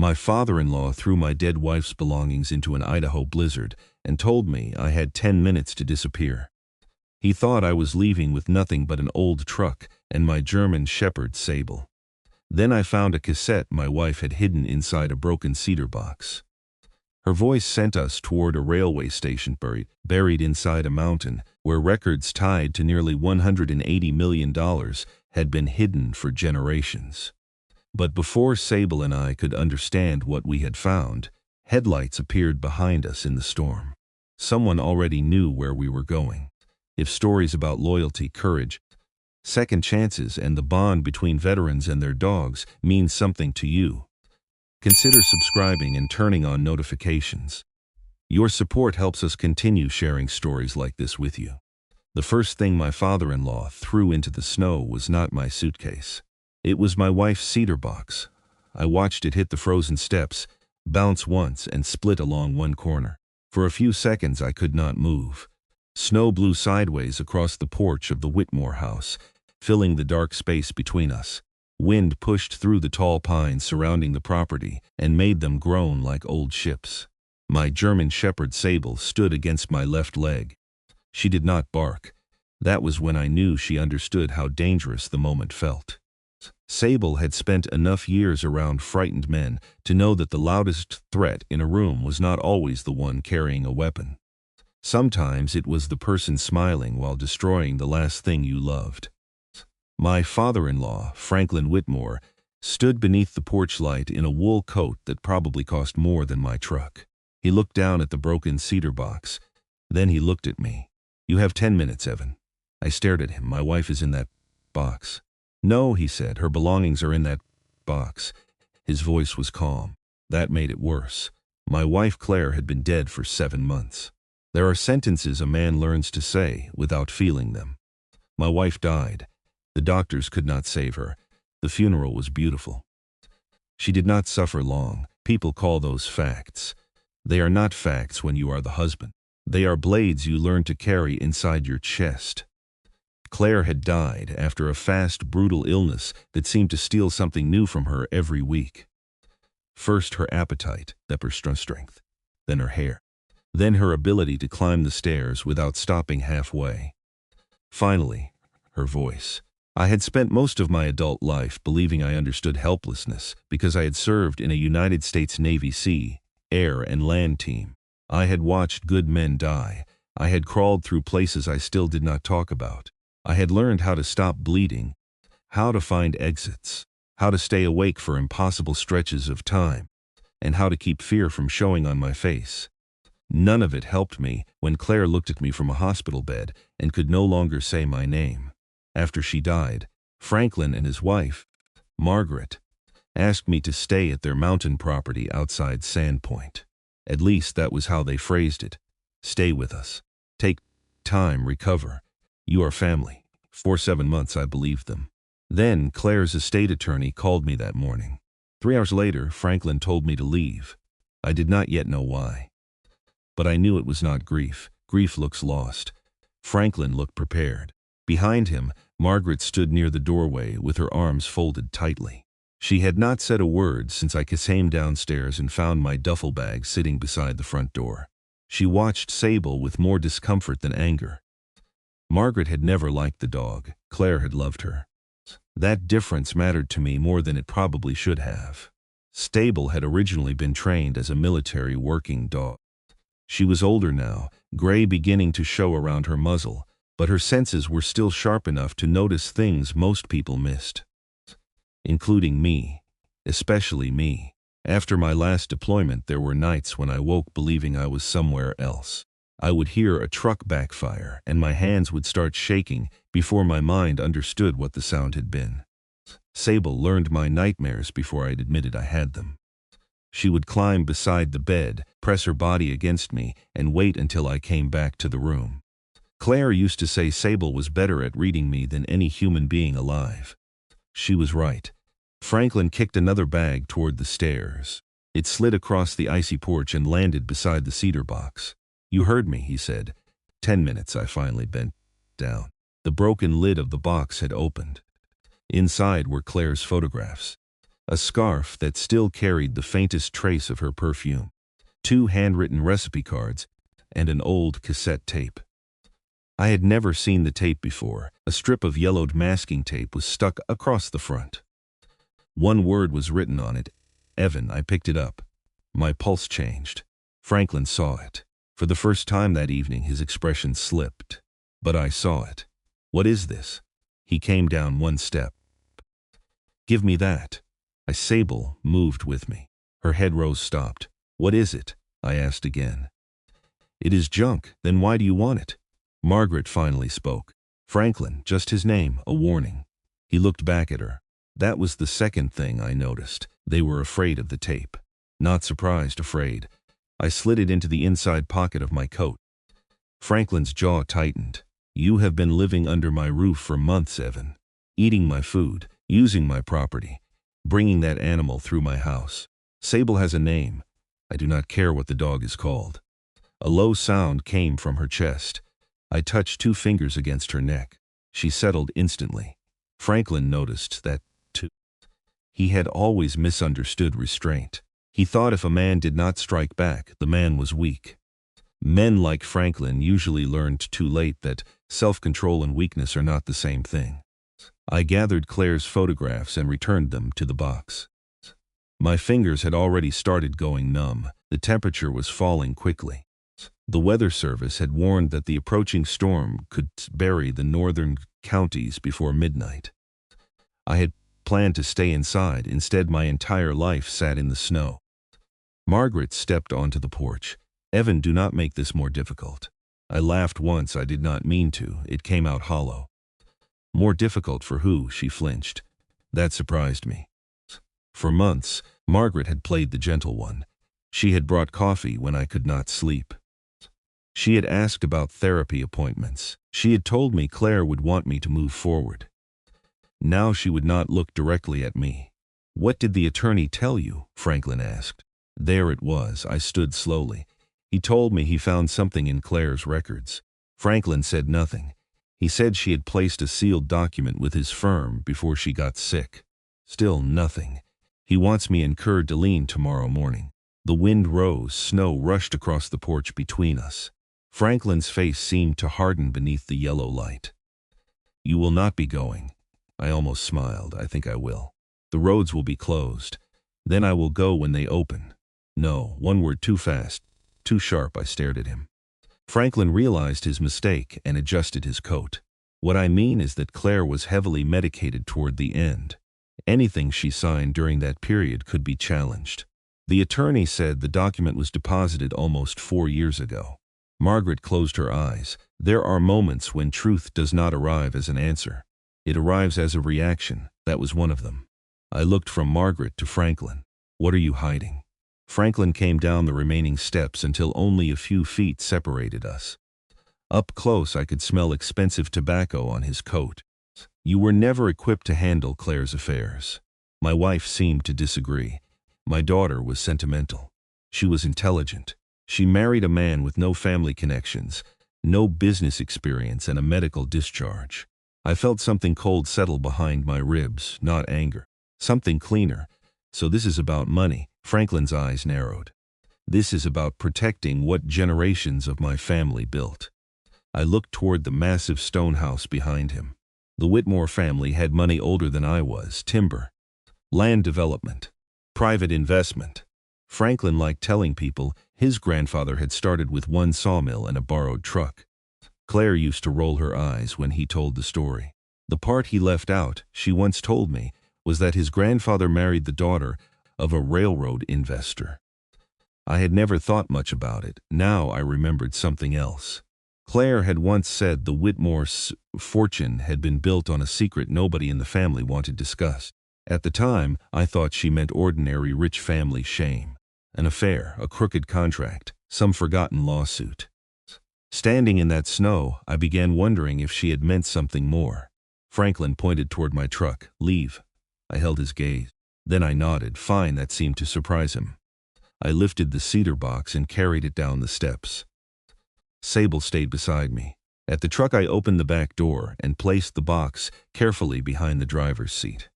My father-in-law threw my dead wife's belongings into an Idaho blizzard and told me I had 10 minutes to disappear. He thought I was leaving with nothing but an old truck and my German Shepherd Sable. Then I found a cassette my wife had hidden inside a broken cedar box. Her voice sent us toward a railway station buried inside a mountain where records tied to nearly $180 million had been hidden for generations. But before Sable and I could understand what we had found, headlights appeared behind us in the storm. Someone already knew where we were going. If stories about loyalty, courage, second chances, and the bond between veterans and their dogs mean something to you, consider subscribing and turning on notifications. Your support helps us continue sharing stories like this with you. The first thing my father-in-law threw into the snow was not my suitcase. It was my wife's cedar box. I watched it hit the frozen steps, bounce once, and split along one corner. For a few seconds I could not move. Snow blew sideways across the porch of the Whitmore house, filling the dark space between us. Wind pushed through the tall pines surrounding the property and made them groan like old ships. My German Shepherd Sable stood against my left leg. She did not bark. That was when I knew she understood how dangerous the moment felt. Sable had spent enough years around frightened men to know that the loudest threat in a room was not always the one carrying a weapon. Sometimes it was the person smiling while destroying the last thing you loved. My father-in-law, Franklin Whitmore, stood beneath the porch light in a wool coat that probably cost more than my truck. He looked down at the broken cedar box. Then he looked at me. "You have 10 minutes, Evan." I stared at him. "My wife is in that box." "No," he said, "her belongings are in that box." His voice was calm. That made it worse. My wife Claire had been dead for 7 months. There are sentences a man learns to say without feeling them. My wife died. The doctors could not save her. The funeral was beautiful. She did not suffer long. People call those facts. They are not facts when you are the husband. They are blades you learn to carry inside your chest. Claire had died after a fast, brutal illness that seemed to steal something new from her every week. First her appetite, then her strength, then her hair, then her ability to climb the stairs without stopping halfway. Finally, her voice. I had spent most of my adult life believing I understood helplessness because I had served in a United States Navy sea, air, and land team. I had watched good men die. I had crawled through places I still did not talk about. I had learned how to stop bleeding, how to find exits, how to stay awake for impossible stretches of time, and how to keep fear from showing on my face. None of it helped me when Claire looked at me from a hospital bed and could no longer say my name. After she died, Franklin and his wife, Margaret, asked me to stay at their mountain property outside Sandpoint. At least that was how they phrased it. Stay with us. Take time, recover. You are family. For 7 months I believed them. Then Claire's estate attorney called me that morning. 3 hours later, Franklin told me to leave. I did not yet know why. But I knew it was not grief. Grief looks lost. Franklin looked prepared. Behind him, Margaret stood near the doorway with her arms folded tightly. She had not said a word since I came downstairs and found my duffel bag sitting beside the front door. She watched Sable with more discomfort than anger. Margaret had never liked the dog. Claire had loved her. That difference mattered to me more than it probably should have. Sable had originally been trained as a military working dog. She was older now, gray beginning to show around her muzzle, but her senses were still sharp enough to notice things most people missed. Including me. Especially me. After my last deployment, there were nights when I woke believing I was somewhere else. I would hear a truck backfire, and my hands would start shaking before my mind understood what the sound had been. Sable learned my nightmares before I'd admitted I had them. She would climb beside the bed, press her body against me, and wait until I came back to the room. Claire used to say Sable was better at reading me than any human being alive. She was right. Franklin kicked another bag toward the stairs. It slid across the icy porch and landed beside the cedar box. "You heard me," he said. 10 minutes. I finally bent down. The broken lid of the box had opened. Inside were Claire's photographs. a scarf that still carried the faintest trace of her perfume, 2 handwritten recipe cards, and an old cassette tape. I had never seen the tape before. A strip of yellowed masking tape was stuck across the front. One word was written on it. Evan. I picked it up. My pulse changed. Franklin saw it. For the first time that evening, his expression slipped. But I saw it. What is this? He came down 1 step. Give me that. Sable moved with me. Her head rose stopped. What is it? I asked again. It is junk. Then why do you want it? Margaret finally spoke. Franklin, just his name, a warning. He looked back at her. That was the second thing I noticed. They were afraid of the tape. Not surprised, afraid. I slid it into the inside pocket of my coat. Franklin's jaw tightened. You have been living under my roof for months, Evan. Eating my food, using my property, bringing that animal through my house. Sable has a name. I do not care what the dog is called. A low sound came from her chest. I touched 2 fingers against her neck. She settled instantly. Franklin noticed that, too. He had always misunderstood restraint. He thought if a man did not strike back, the man was weak. Men like Franklin usually learned too late that self-control and weakness are not the same thing. I gathered Claire's photographs and returned them to the box. My fingers had already started going numb. The temperature was falling quickly. The Weather Service had warned that the approaching storm could bury the northern counties before midnight. I had planned to stay inside. Instead, my entire life sat in the snow. Margaret stepped onto the porch. Evan, do not make this more difficult. I laughed once. I did not mean to. It came out hollow. More difficult for who? She flinched. That surprised me. For months, Margaret had played the gentle one. She had brought coffee when I could not sleep. She had asked about therapy appointments. She had told me Claire would want me to move forward. Now she would not look directly at me. What did the attorney tell you? Franklin asked. There it was. I stood slowly. He told me he found something in Claire's records. Franklin said nothing. He said she had placed a sealed document with his firm before she got sick. Still nothing. He wants me in Coeur d'Alene tomorrow morning. The wind rose. Snow rushed across the porch between us. Franklin's face seemed to harden beneath the yellow light. You will not be going. I almost smiled. I think I will. The roads will be closed. Then I will go when they open. No, one word too fast, too sharp. I stared at him. Franklin realized his mistake and adjusted his coat. What I mean is that Claire was heavily medicated toward the end. Anything she signed during that period could be challenged. The attorney said the document was deposited almost 4 years ago. Margaret closed her eyes. There are moments when truth does not arrive as an answer. It arrives as a reaction. That was one of them. I looked from Margaret to Franklin. What are you hiding? Franklin came down the remaining steps until only a few feet separated us. Up close, I could smell expensive tobacco on his coat. You were never equipped to handle Claire's affairs. My wife seemed to disagree. My daughter was sentimental. She was intelligent. She married a man with no family connections, no business experience, and a medical discharge. I felt something cold settle behind my ribs, not anger. Something cleaner. So this is about money. Franklin's eyes narrowed. This is about protecting what generations of my family built. I looked toward the massive stone house behind him. The Whitmore family had money older than I was. Timber, land development, private investment. Franklin liked telling people his grandfather had started with 1 sawmill and a borrowed truck. Claire used to roll her eyes when he told the story. The part he left out, she once told me, was that his grandfather married the daughter of a railroad investor. I had never thought much about it. Now I remembered something else. Claire had once said the Whitmore's fortune had been built on a secret nobody in the family wanted discussed. At the time, I thought she meant ordinary rich family shame. An affair, a crooked contract, some forgotten lawsuit. Standing in that snow, I began wondering if she had meant something more. Franklin pointed toward my truck. Leave. I held his gaze. Then I nodded. Fine, that seemed to surprise him. I lifted the cedar box and carried it down the steps. Sable stayed beside me. At the truck, I opened the back door and placed the box carefully behind the driver's seat.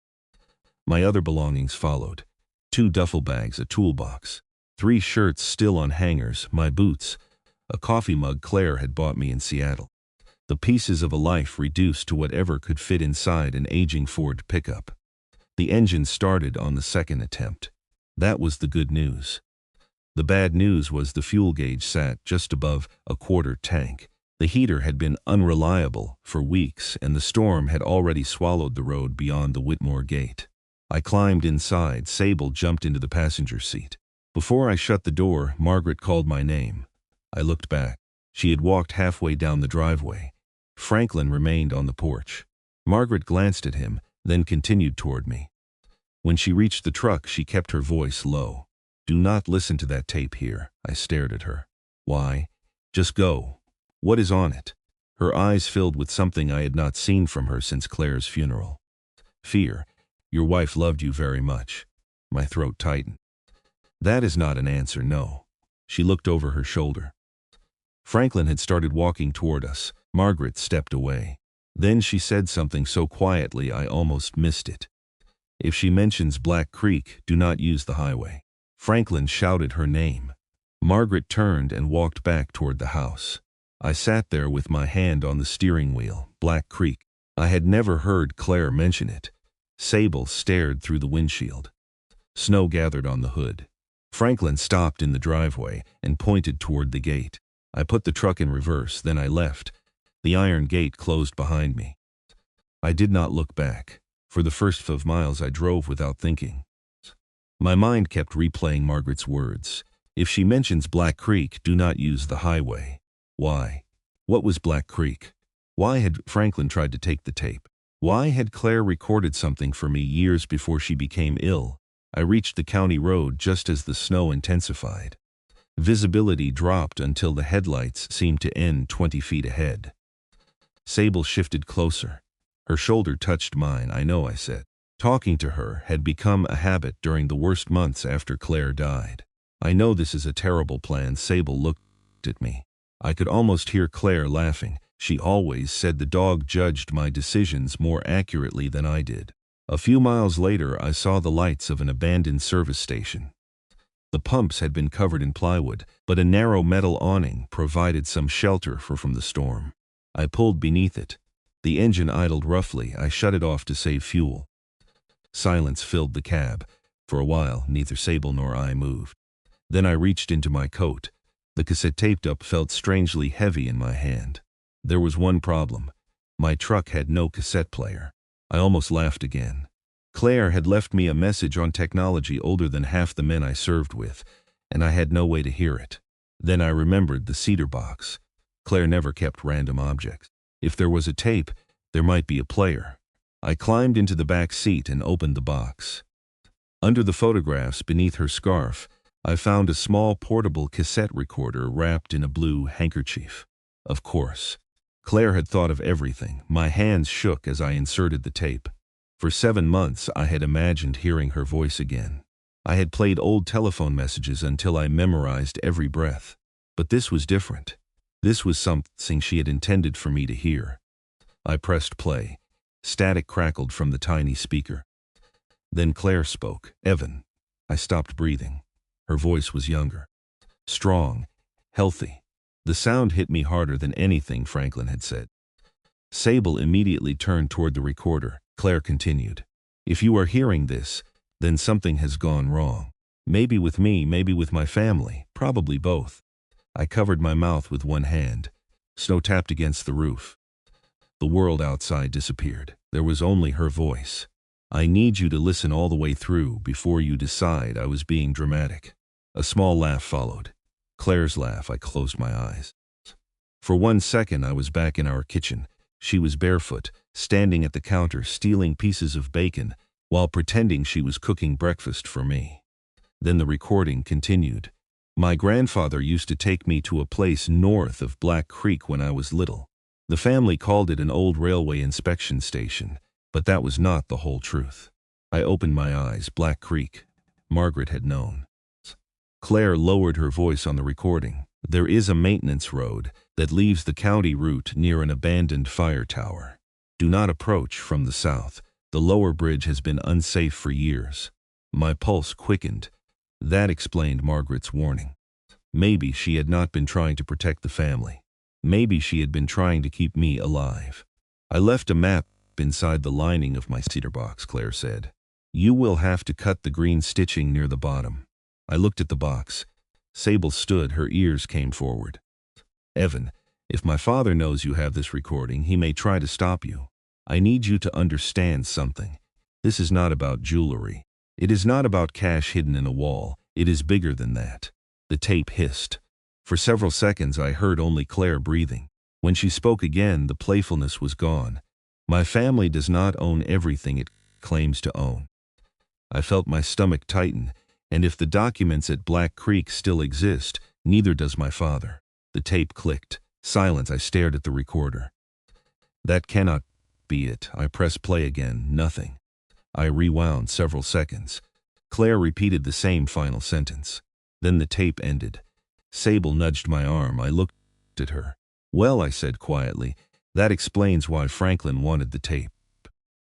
My other belongings followed. 2 duffel bags, a toolbox, 3 shirts still on hangers, my boots, a coffee mug Claire had bought me in Seattle. The pieces of a life reduced to whatever could fit inside an aging Ford pickup. The engine started on the second attempt. That was the good news. The bad news was the fuel gauge sat just above a quarter tank. The heater had been unreliable for weeks, and the storm had already swallowed the road beyond the Whitmore gate. I climbed inside. Sable jumped into the passenger seat. Before I shut the door, Margaret called my name. I looked back. She had walked halfway down the driveway. Franklin remained on the porch. Margaret glanced at him, then continued toward me. When she reached the truck, she kept her voice low. "Do not listen to that tape here." I stared at her. "Why? Just go. What is on it?" Her eyes filled with something I had not seen from her since Claire's funeral. "Fear. Your wife loved you very much." My throat tightened. "That is not an answer, no." She looked over her shoulder. Franklin had started walking toward us. Margaret stepped away. Then she said something so quietly I almost missed it. "If she mentions Black Creek, do not use the highway." Franklin shouted her name. Margaret turned and walked back toward the house. I sat there with my hand on the steering wheel. Black Creek. I had never heard Claire mention it. Sable stared through the windshield. Snow gathered on the hood. Franklin stopped in the driveway and pointed toward the gate. I put the truck in reverse, then I left. The iron gate closed behind me. I did not look back. For the first 5 miles I drove without thinking. My mind kept replaying Margaret's words. If she mentions Black Creek, do not use the highway. Why? What was Black Creek? Why had Franklin tried to take the tape? Why had Claire recorded something for me years before she became ill? I reached the county road just as the snow intensified. Visibility dropped until the headlights seemed to end 20 feet ahead. Sable shifted closer. Her shoulder touched mine. "I know," I said. Talking to her had become a habit during the worst months after Claire died. "I know this is a terrible plan." Sable looked at me. I could almost hear Claire laughing. She always said the dog judged my decisions more accurately than I did. A few miles later, I saw the lights of an abandoned service station. The pumps had been covered in plywood, but a narrow metal awning provided some shelter from the storm. I pulled beneath it. The engine idled roughly. I shut it off to save fuel. Silence filled the cab. For a while, neither Sable nor I moved. Then I reached into my coat. The cassette taped up felt strangely heavy in my hand. There was one problem. My truck had no cassette player. I almost laughed again. Claire had left me a message on technology older than half the men I served with, and I had no way to hear it. Then I remembered the cedar box. Claire never kept random objects. If there was a tape, there might be a player. I climbed into the back seat and opened the box. Under the photographs beneath her scarf, I found a small portable cassette recorder wrapped in a blue handkerchief. Of course, Claire had thought of everything. My hands shook as I inserted the tape. For 7 months, I had imagined hearing her voice again. I had played old telephone messages until I memorized every breath. But this was different. This was something she had intended for me to hear. I pressed play. Static crackled from the tiny speaker. Then Claire spoke. "Evan." I stopped breathing. Her voice was younger. Strong. Healthy. The sound hit me harder than anything Franklin had said. Sable immediately turned toward the recorder. Claire continued. "If you are hearing this, then something has gone wrong. Maybe with me, maybe with my family, probably both." I covered my mouth with one hand. Snow tapped against the roof. The world outside disappeared. There was only her voice. "I need you to listen all the way through before you decide." I was being dramatic. A small laugh followed. Claire's laugh. I closed my eyes. For 1 second, I was back in our kitchen. She was barefoot, standing at the counter, stealing pieces of bacon while pretending she was cooking breakfast for me. Then the recording continued. "My grandfather used to take me to a place north of Black Creek when I was little. The family called it an old railway inspection station, but that was not the whole truth." I opened my eyes. Black Creek. Margaret had known. Claire lowered her voice on the recording. "There is a maintenance road that leaves the county route near an abandoned fire tower. Do not approach from the south. The lower bridge has been unsafe for years. My pulse quickened. That explained Margaret's warning. Maybe she had not been trying to protect the family. Maybe she had been trying to keep me alive. I left a map inside the lining of my cedar box, Claire said. You will have to cut the green stitching near the bottom. I looked at the box. Sable stood, her ears came forward. Evan, if my father knows you have this recording, he may try to stop you. I need you to understand something. This is not about jewelry. It is not about cash hidden in a wall. It is bigger than that. The tape hissed. For several seconds I heard only Claire breathing. When she spoke again, the playfulness was gone. My family does not own everything it claims to own. I felt my stomach tighten, and if the documents at Black Creek still exist, neither does my father. The tape clicked. Silence. I stared at the recorder. That cannot be it. I pressed play again. Nothing. I rewound several seconds. Claire repeated the same final sentence. Then the tape ended. Sable nudged my arm. I looked at her. Well, I said quietly, that explains why Franklin wanted the tape.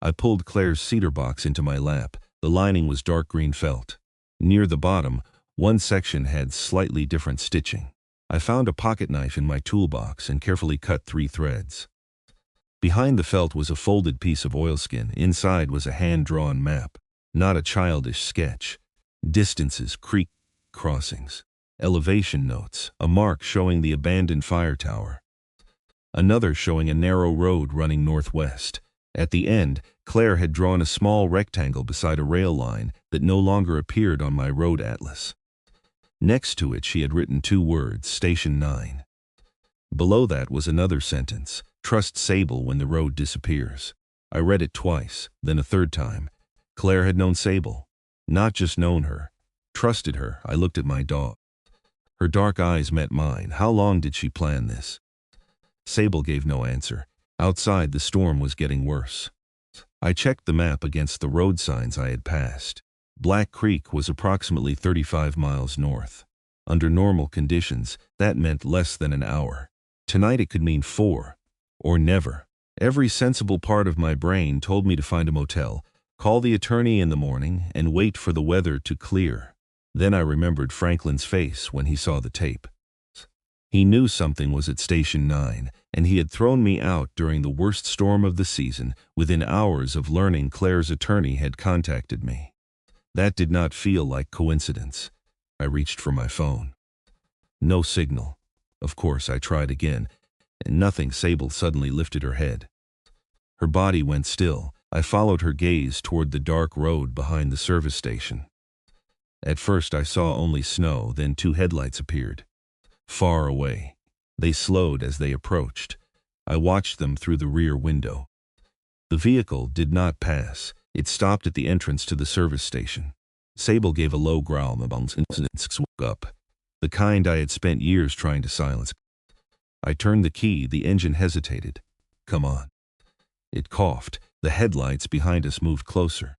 I pulled Claire's cedar box into my lap. The lining was dark green felt. Near the bottom, one section had slightly different stitching. I found a pocket knife in my toolbox and carefully cut 3 threads. Behind the felt was a folded piece of oilskin. Inside was a hand-drawn map, not a childish sketch. Distances, creek crossings, elevation notes, a mark showing the abandoned fire tower. Another showing a narrow road running northwest. At the end, Claire had drawn a small rectangle beside a rail line that no longer appeared on my road atlas. Next to it she had written 2 words, Station 9. Below that was another sentence, Trust Sable when the road disappears. I read it twice, then a third time. Claire had known Sable. Not just known her. Trusted her. I looked at my dog. Her dark eyes met mine. How long did she plan this? Sable gave no answer. Outside, the storm was getting worse. I checked the map against the road signs I had passed. Black Creek was approximately 35 miles north. Under normal conditions, that meant less than an hour. Tonight it could mean 4, or never. Every sensible part of my brain told me to find a motel, call the attorney in the morning, and wait for the weather to clear. Then I remembered Franklin's face when he saw the tape. He knew something was at Station 9, and he had thrown me out during the worst storm of the season, within hours of learning Claire's attorney had contacted me. That did not feel like coincidence. I reached for my phone. No signal. Of course, I tried again, and nothing. Sable suddenly lifted her head. Her body went still. I followed her gaze toward the dark road behind the service station. At first I saw only snow, then 2 headlights appeared. Far away. They slowed as they approached. I watched them through the rear window. The vehicle did not pass. It stopped at the entrance to the service station. Sable gave a low growl and spoke up, the kind I had spent years trying to silence. I turned the key. The engine hesitated. Come on. It coughed. The headlights behind us moved closer.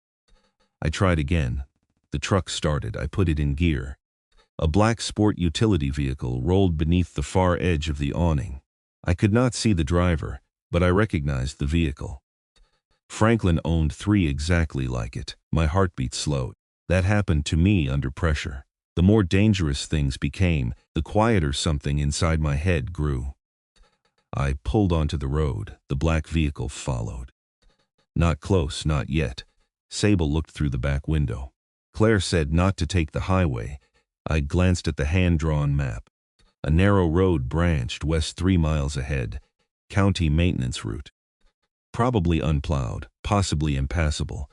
I tried again. The truck started. I put it in gear. A black sport utility vehicle rolled beneath the far edge of the awning. I could not see the driver, but I recognized the vehicle. Franklin owned 3 exactly like it. My heartbeat slowed. That happened to me under pressure. The more dangerous things became, the quieter something inside my head grew. I pulled onto the road. The black vehicle followed. Not close, not yet. Sable looked through the back window. Claire said not to take the highway. I glanced at the hand-drawn map. A narrow road branched west 3 miles ahead. County maintenance route. Probably unplowed, possibly impassable.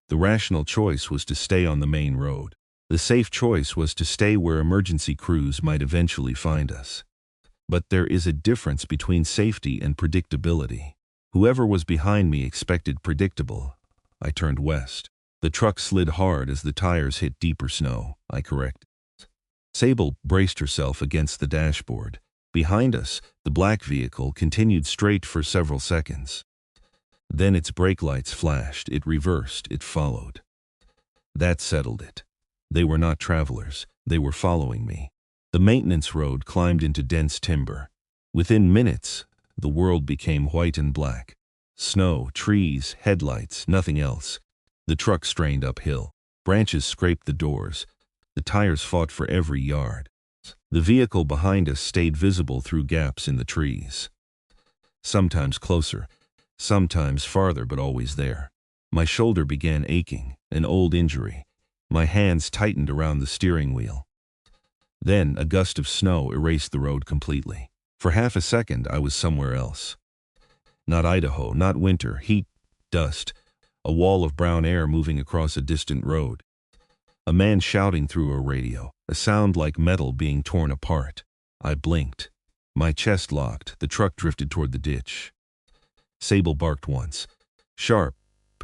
The rational choice was to stay on the main road. The safe choice was to stay where emergency crews might eventually find us. But there is a difference between safety and predictability. Whoever was behind me expected predictable. I turned west. The truck slid hard as the tires hit deeper snow. I corrected. Sable braced herself against the dashboard. Behind us, the black vehicle continued straight for several seconds. Then its brake lights flashed. It reversed. It followed. That settled it. They were not travelers. They were following me. The maintenance road climbed into dense timber. Within minutes, the world became white and black. Snow, trees, headlights, nothing else. The truck strained uphill. Branches scraped the doors. The tires fought for every yard. The vehicle behind us stayed visible through gaps in the trees. Sometimes closer, sometimes farther, but always there. My shoulder began aching, an old injury. My hands tightened around the steering wheel. Then a gust of snow erased the road completely. For half a second, I was somewhere else. Not Idaho, not winter, heat, dust, a wall of brown air moving across a distant road. A man shouting through a radio, a sound like metal being torn apart. I blinked. My chest locked. The truck drifted toward the ditch. Sable barked once. Sharp,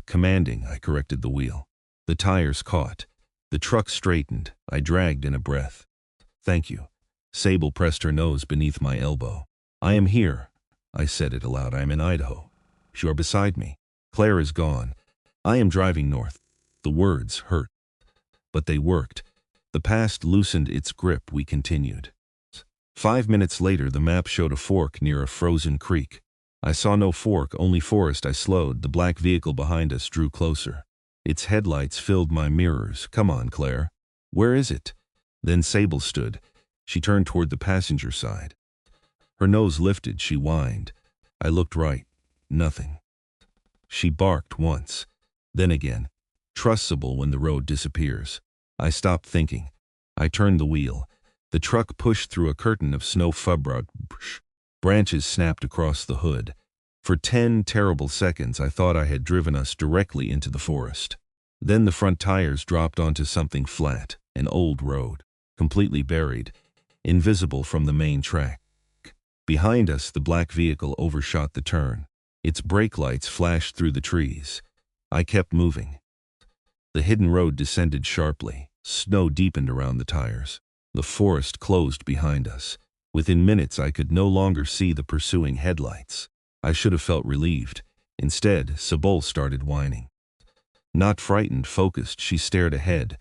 commanding. I corrected the wheel. The tires caught. The truck straightened. I dragged in a breath. Thank you. Sable pressed her nose beneath my elbow. I am here. I said it aloud. I am in Idaho. You are beside me. Claire is gone. I am driving north. The words hurt. But they worked. The past loosened its grip. We continued. 5 minutes later, the map showed a fork near a frozen creek. I saw no fork, only forest. I slowed. The black vehicle behind us drew closer. Its headlights filled my mirrors. Come on, Claire. Where is it? Then Sable stood. She turned toward the passenger side. Her nose lifted. She whined. I looked right. Nothing. She barked once. Then again. Trustable when the road disappears. I stopped thinking. I turned the wheel. The truck pushed through a curtain of snow. Branches snapped across the hood. For 10 terrible seconds, I thought I had driven us directly into the forest. Then the front tires dropped onto something flat, an old road, completely buried, invisible from the main track. Behind us, the black vehicle overshot the turn. Its brake lights flashed through the trees. I kept moving. The hidden road descended sharply. Snow deepened around the tires. The forest closed behind us. Within minutes, I could no longer see the pursuing headlights. I should have felt relieved. Instead, Sable started whining. Not frightened, focused, she stared ahead.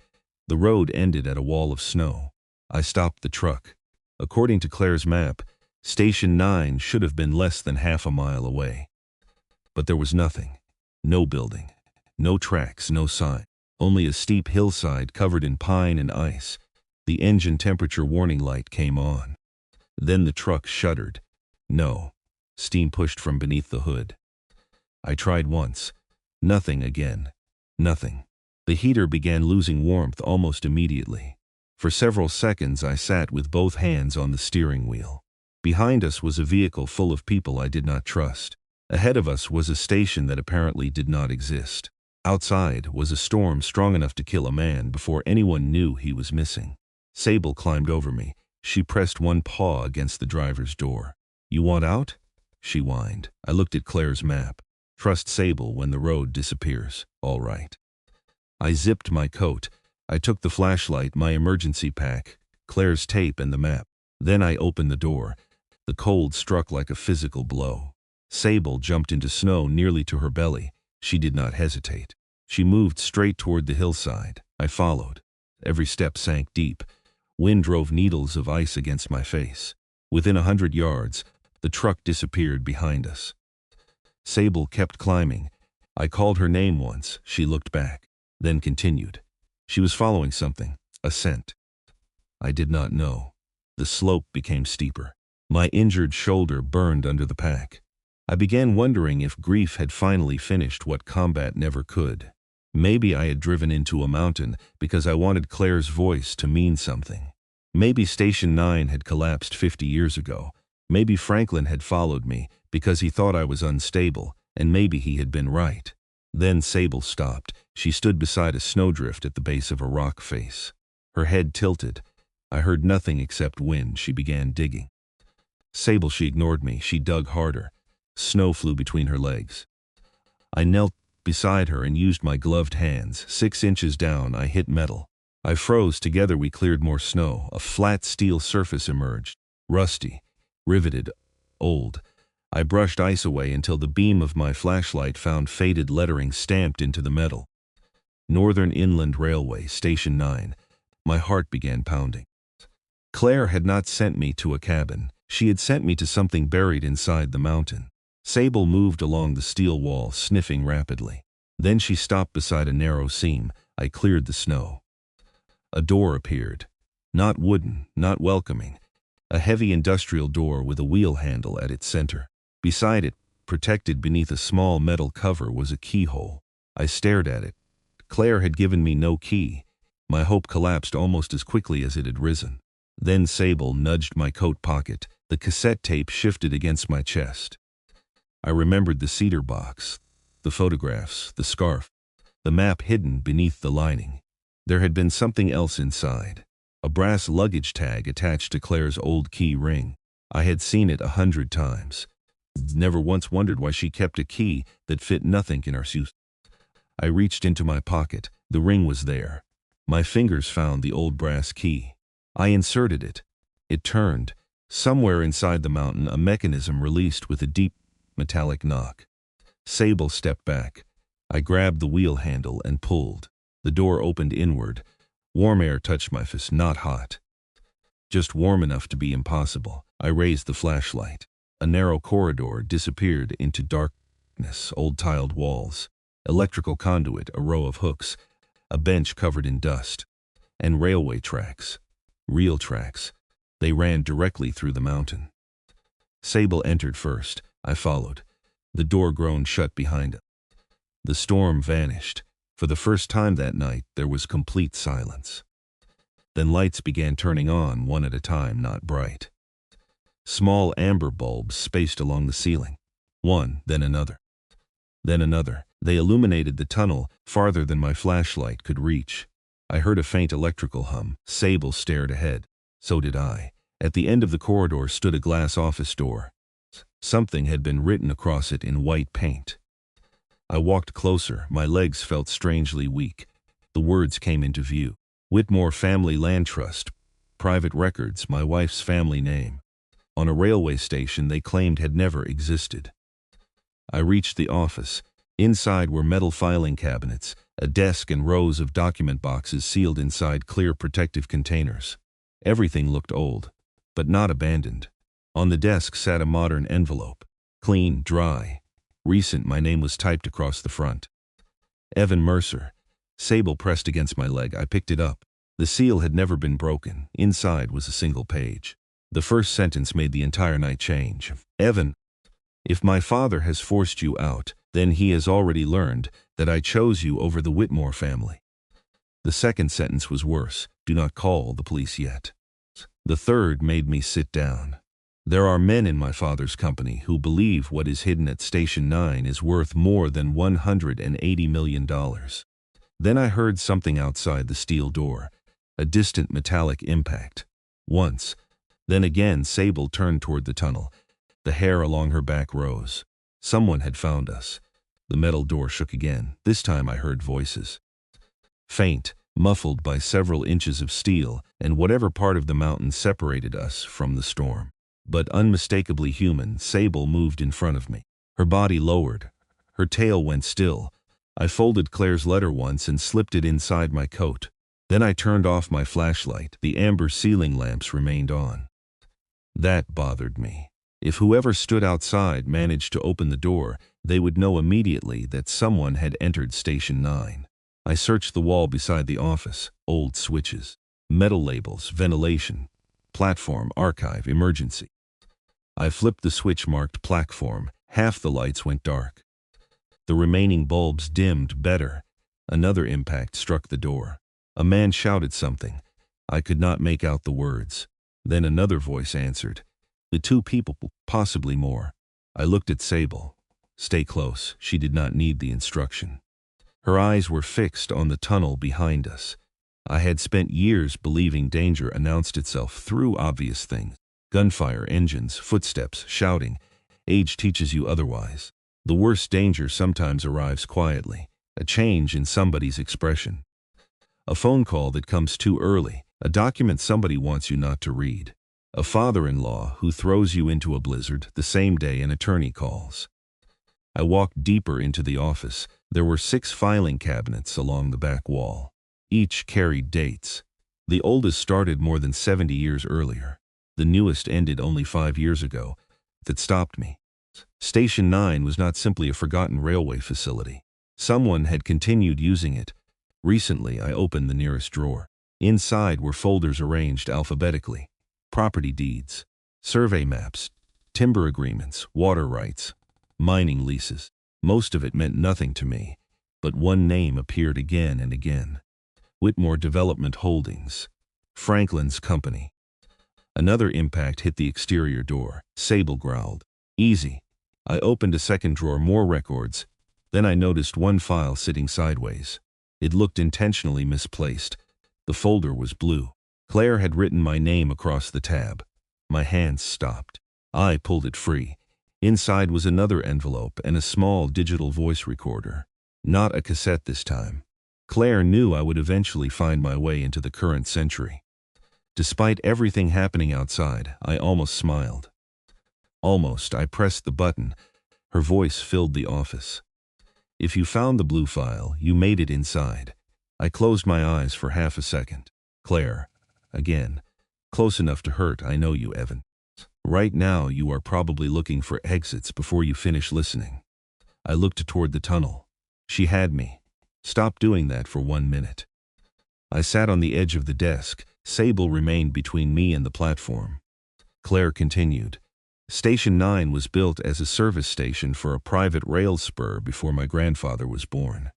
The road ended at a wall of snow. I stopped the truck. According to Claire's map, Station 9 should have been less than half a mile away. But there was nothing. No building. No tracks, no sign. Only a steep hillside covered in pine and ice. The engine temperature warning light came on. Then the truck shuddered. No. Steam pushed from beneath the hood. I tried once. Nothing again. Nothing. The heater began losing warmth almost immediately. For several seconds I sat with both hands on the steering wheel. Behind us was a vehicle full of people I did not trust. Ahead of us was a station that apparently did not exist. Outside was a storm strong enough to kill a man before anyone knew he was missing. Sable climbed over me. She pressed one paw against the driver's door. You want out? She whined. I looked at Claire's map. Trust Sable when the road disappears. All right. I zipped my coat. I took the flashlight, my emergency pack, Claire's tape, and the map. Then I opened the door. The cold struck like a physical blow. Sable jumped into snow nearly to her belly. She did not hesitate. She moved straight toward the hillside. I followed. Every step sank deep. Wind drove needles of ice against my face. Within 100 yards, the truck disappeared behind us. Sable kept climbing. I called her name once. She looked back, then continued. She was following something, a scent. I did not know. The slope became steeper. My injured shoulder burned under the pack. I began wondering if grief had finally finished what combat never could. Maybe I had driven into a mountain because I wanted Claire's voice to mean something. Maybe Station 9 had collapsed 50 years ago. Maybe Franklin had followed me because he thought I was unstable, and maybe he had been right. Then Sable stopped. She stood beside a snowdrift at the base of a rock face. Her head tilted. I heard nothing except wind. She began digging. Sable, she ignored me. She dug harder. Snow flew between her legs. I knelt beside her and used my gloved hands. 6 inches down, I hit metal. I froze. Together we cleared more snow. A flat steel surface emerged. Rusty, riveted, old. I brushed ice away until the beam of my flashlight found faded lettering stamped into the metal. Northern Inland Railway, Station 9. My heart began pounding. Claire had not sent me to a cabin. She had sent me to something buried inside the mountain. Sable moved along the steel wall, sniffing rapidly. Then she stopped beside a narrow seam. I cleared the snow. A door appeared. Not wooden, not welcoming. A heavy industrial door with a wheel handle at its center. Beside it, protected beneath a small metal cover, was a keyhole. I stared at it. Claire had given me no key. My hope collapsed almost as quickly as it had risen. Then Sable nudged my coat pocket. The cassette tape shifted against my chest. I remembered the cedar box, the photographs, the scarf, the map hidden beneath the lining. There had been something else inside. A brass luggage tag attached to Claire's old key ring. I had seen it 100 times. Never once wondered why she kept a key that fit nothing in our shoes. I reached into my pocket. The ring was there. My fingers found the old brass key. I inserted it. It turned. Somewhere inside the mountain, a mechanism released with a deep, metallic knock. Sable stepped back. I grabbed the wheel handle and pulled. The door opened inward. Warm air touched my fist, not hot. Just warm enough to be impossible. I raised the flashlight. A narrow corridor disappeared into darkness, old tiled walls, electrical conduit, a row of hooks, a bench covered in dust, and railway tracks. Real tracks. They ran directly through the mountain. Sable entered first. I followed. The door groaned shut behind us. The storm vanished. For the first time that night, there was complete silence. Then lights began turning on, one at a time, not bright. Small amber bulbs spaced along the ceiling. One, then another. Then another. They illuminated the tunnel farther than my flashlight could reach. I heard a faint electrical hum. Sable stared ahead. So did I. At the end of the corridor stood a glass office door. Something had been written across it in white paint. I walked closer. My legs felt strangely weak. The words came into view. Whitmore Family Land Trust. Private records, my wife's family name. On a railway station they claimed had never existed. I reached the office. Inside were metal filing cabinets, a desk and rows of document boxes sealed inside clear protective containers. Everything looked old, but not abandoned. On the desk sat a modern envelope. Clean, dry. Recent, my name was typed across the front. Evan Mercer. Sable pressed against my leg. I picked it up. The seal had never been broken. Inside was a single page. The first sentence made the entire night change. Evan, if my father has forced you out, then he has already learned that I chose you over the Whitmore family. The second sentence was worse. Do not call the police yet. The third made me sit down. There are men in my father's company who believe what is hidden at Station 9 is worth more than $180 million. Then I heard something outside the steel door, a distant metallic impact. Once. Then again Sable turned toward the tunnel. The hair along her back rose. Someone had found us. The metal door shook again. This time I heard voices. Faint, muffled by several inches of steel and whatever part of the mountain separated us from the storm. But unmistakably human, Sable moved in front of me. Her body lowered. Her tail went still. I folded Claire's letter once and slipped it inside my coat. Then I turned off my flashlight. The amber ceiling lamps remained on. That bothered me. If whoever stood outside managed to open the door, they would know immediately that someone had entered Station 9. I searched the wall beside the office. Old switches. Metal labels, ventilation. Platform, archive, emergency. I flipped the switch marked platform. Half the lights went dark. The remaining bulbs dimmed better. Another impact struck the door. A man shouted something. I could not make out the words. Then another voice answered. The two people, possibly more. I looked at Sable. Stay close. She did not need the instruction. Her eyes were fixed on the tunnel behind us. I had spent years believing danger announced itself through obvious things. Gunfire, engines, footsteps, shouting. Age teaches you otherwise. The worst danger sometimes arrives quietly. A change in somebody's expression. A phone call that comes too early. A document somebody wants you not to read. A father-in-law who throws you into a blizzard the same day an attorney calls. I walked deeper into the office. There were 6 filing cabinets along the back wall. Each carried dates. The oldest started more than 70 years earlier. The newest ended only 5 years ago. That stopped me. Station 9 was not simply a forgotten railway facility. Someone had continued using it. Recently, I opened the nearest drawer. Inside were folders arranged alphabetically. Property deeds, survey maps, timber agreements, water rights, mining leases. Most of it meant nothing to me, but one name appeared again and again. Whitmore Development Holdings, Franklin's company. Another impact hit the exterior door. Sable growled. Easy. I opened a second drawer, more records. Then I noticed one file sitting sideways. It looked intentionally misplaced. The folder was blue. Claire had written my name across the tab. My hands stopped. I pulled it free. Inside was another envelope and a small digital voice recorder. Not a cassette this time. Claire knew I would eventually find my way into the current century. Despite everything happening outside, I almost smiled. Almost. I pressed the button. Her voice filled the office. If you found the blue file, you made it inside. I closed my eyes for half a second. Claire. Again. Close enough to hurt, I know you, Evan. Right now you are probably looking for exits before you finish listening. I looked toward the tunnel. She had me. Stop doing that for 1 minute. I sat on the edge of the desk. Sable remained between me and the platform. Claire continued. Station 9 was built as a service station for a private rail spur before my grandfather was born.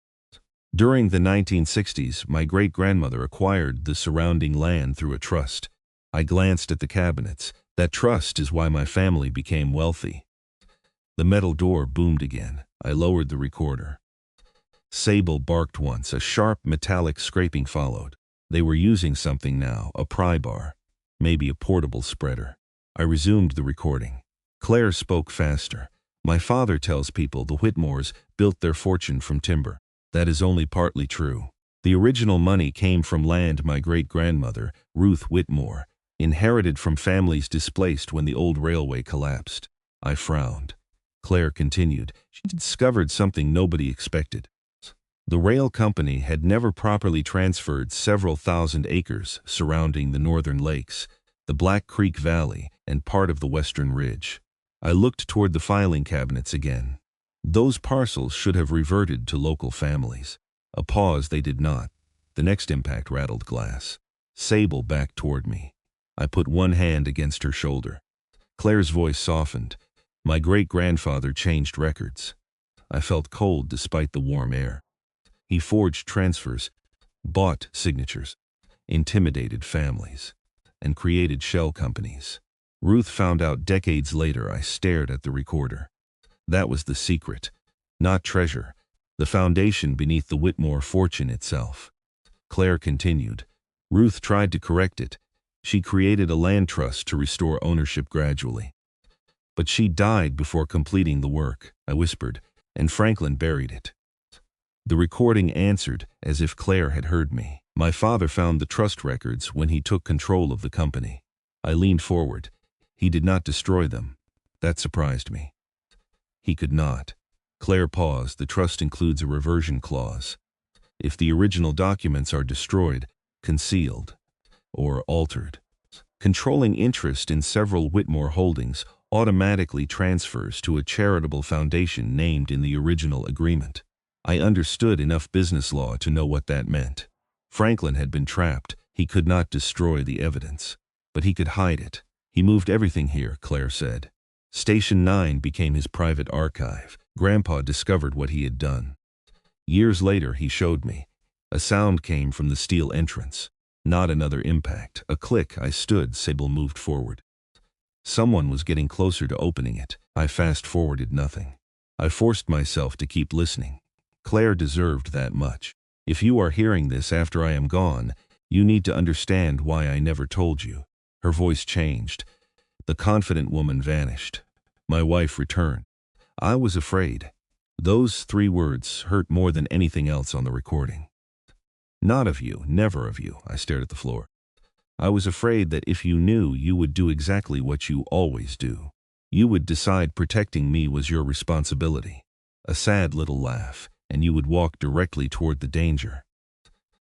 During the 1960s, my great-grandmother acquired the surrounding land through a trust. I glanced at the cabinets. That trust is why my family became wealthy. The metal door boomed again. I lowered the recorder. Sable barked once. A sharp metallic scraping followed. They were using something now, a pry bar, maybe a portable spreader. I resumed the recording. Claire spoke faster. My father tells people the Whitmores built their fortune from timber. That is only partly true. The original money came from land my great-grandmother, Ruth Whitmore, inherited from families displaced when the old railway collapsed. I frowned. Claire continued. She discovered something nobody expected. The rail company had never properly transferred several thousand acres surrounding the northern lakes, the Black Creek Valley, and part of the Western Ridge. I looked toward the filing cabinets again. Those parcels should have reverted to local families. A pause, they did not. The next impact rattled glass. Sable backed toward me. I put one hand against her shoulder. Claire's voice softened. My great-grandfather changed records. I felt cold despite the warm air. He forged transfers, bought signatures, intimidated families, and created shell companies. Ruth found out decades later. I stared at the recorder. That was the secret, not treasure, the foundation beneath the Whitmore fortune itself. Claire continued. Ruth tried to correct it. She created a land trust to restore ownership gradually. But she died before completing the work, I whispered, and Franklin buried it. The recording answered as if Claire had heard me. My father found the trust records when he took control of the company. I leaned forward. He did not destroy them. That surprised me. He could not. Claire paused. The trust includes a reversion clause. If the original documents are destroyed, concealed, or altered, controlling interest in several Whitmore holdings automatically transfers to a charitable foundation named in the original agreement. I understood enough business law to know what that meant. Franklin had been trapped. He could not destroy the evidence, but he could hide it. He moved everything here, Claire said. Station 9 became his private archive. Grandpa discovered what he had done. Years later, he showed me. A sound came from the steel entrance. Not another impact. A click. I stood. Sable moved forward. Someone was getting closer to opening it. I fast-forwarded nothing. I forced myself to keep listening. Claire deserved that much. If you are hearing this after I am gone, you need to understand why I never told you. Her voice changed. The confident woman vanished. My wife returned. I was afraid. Those 3 words hurt more than anything else on the recording. Not of you, never of you. I stared at the floor. I was afraid that if you knew, you would do exactly what you always do. You would decide protecting me was your responsibility. A sad little laugh, and you would walk directly toward the danger.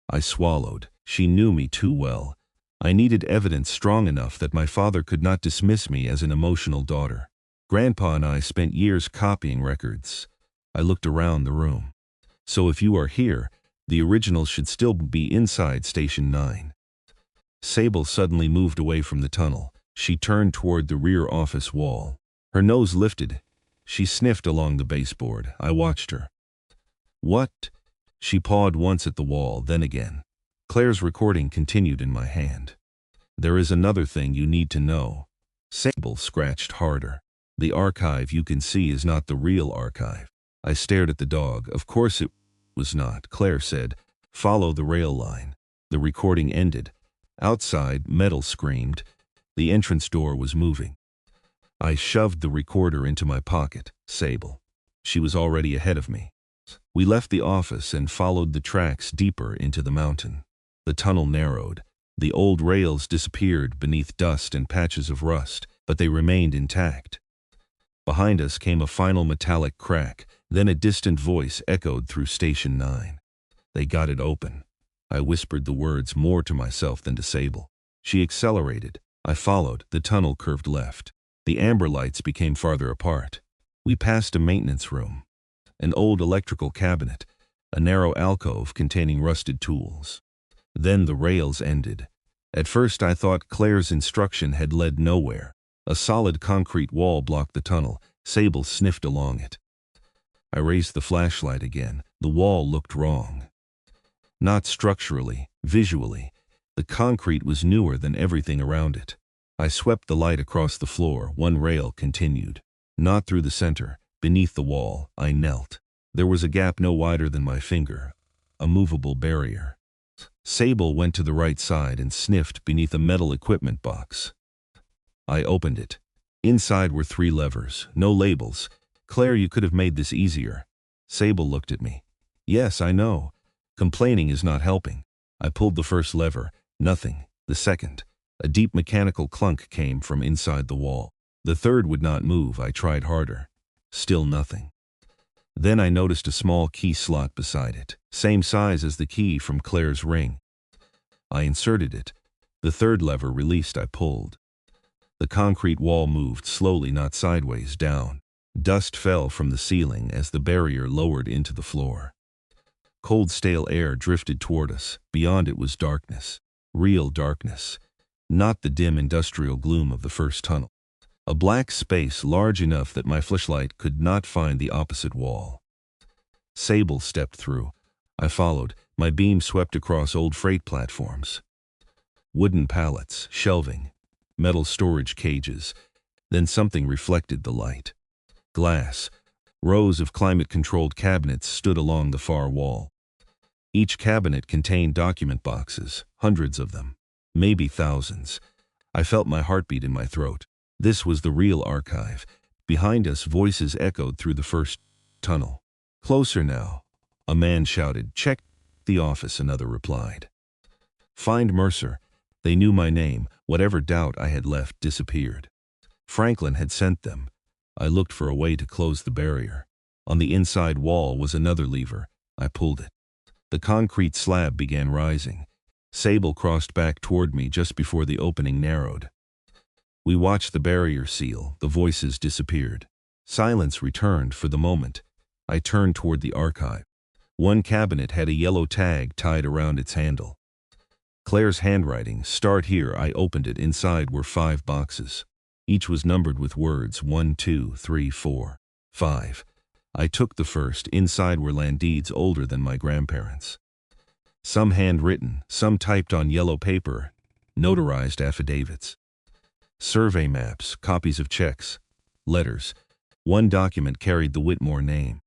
I swallowed. She knew me too well. I needed evidence strong enough that my father could not dismiss me as an emotional daughter. Grandpa and I spent years copying records. I looked around the room. So if you are here, the originals should still be inside Station 9. Sable suddenly moved away from the tunnel. She turned toward the rear office wall. Her nose lifted. She sniffed along the baseboard. I watched her. What? She pawed once at the wall, then again. Claire's recording continued in my hand. There is another thing you need to know. Sable scratched harder. The archive you can see is not the real archive. I stared at the dog. Of course it was not, Claire said. Follow the rail line. The recording ended. Outside, metal screamed. The entrance door was moving. I shoved the recorder into my pocket. Sable. She was already ahead of me. We left the office and followed the tracks deeper into the mountain. The tunnel narrowed. The old rails disappeared beneath dust and patches of rust, but they remained intact. Behind us came a final metallic crack, then a distant voice echoed through Station 9. They got it open. I whispered the words more to myself than to Sable. She accelerated. I followed. The tunnel curved left. The amber lights became farther apart. We passed a maintenance room. An old electrical cabinet, a narrow alcove containing rusted tools. Then the rails ended. At first I thought Claire's instruction had led nowhere. A solid concrete wall blocked the tunnel. Sable sniffed along it. I raised the flashlight again. The wall looked wrong. Not structurally, visually. The concrete was newer than everything around it. I swept the light across the floor. One rail continued. Not through the center. Beneath the wall, I knelt. There was a gap no wider than my finger. A movable barrier. Sable went to the right side and sniffed beneath a metal equipment box. I opened it. Inside were 3 levers, no labels. Claire, you could have made this easier. Sable looked at me. Yes, I know. Complaining is not helping. I pulled the first lever. Nothing. The second. A deep mechanical clunk came from inside the wall. The third would not move. I tried harder. Still nothing. Then I noticed a small key slot beside it, same size as the key from Claire's ring. I inserted it. The third lever released. I pulled. The concrete wall moved slowly, not sideways, down. Dust fell from the ceiling as the barrier lowered into the floor. Cold, stale air drifted toward us. Beyond it was darkness. Real darkness. Not the dim industrial gloom of the first tunnel. A black space large enough that my flashlight could not find the opposite wall. Sable stepped through. I followed. My beam swept across old freight platforms. Wooden pallets, shelving, metal storage cages. Then something reflected the light. Glass. Rows of climate-controlled cabinets stood along the far wall. Each cabinet contained document boxes, hundreds of them, maybe thousands. I felt my heartbeat in my throat. This was the real archive. Behind us, voices echoed through the first tunnel. Closer now, a man shouted. Check the office, another replied. Find Mercer. They knew my name. Whatever doubt I had left disappeared. Franklin had sent them. I looked for a way to close the barrier. On the inside wall was another lever. I pulled it. The concrete slab began rising. Sable crossed back toward me just before the opening narrowed. We watched the barrier seal. The voices disappeared. Silence returned for the moment. I turned toward the archive. One cabinet had a yellow tag tied around its handle. Claire's handwriting. Start here. I opened it. Inside were 5 boxes. Each was numbered with words 1, 2, 3, 4, 5. I took the first. Inside were land deeds older than my grandparents. Some handwritten, some typed on yellow paper, notarized affidavits. Survey maps, copies of checks, letters. One document carried the Whitmore name.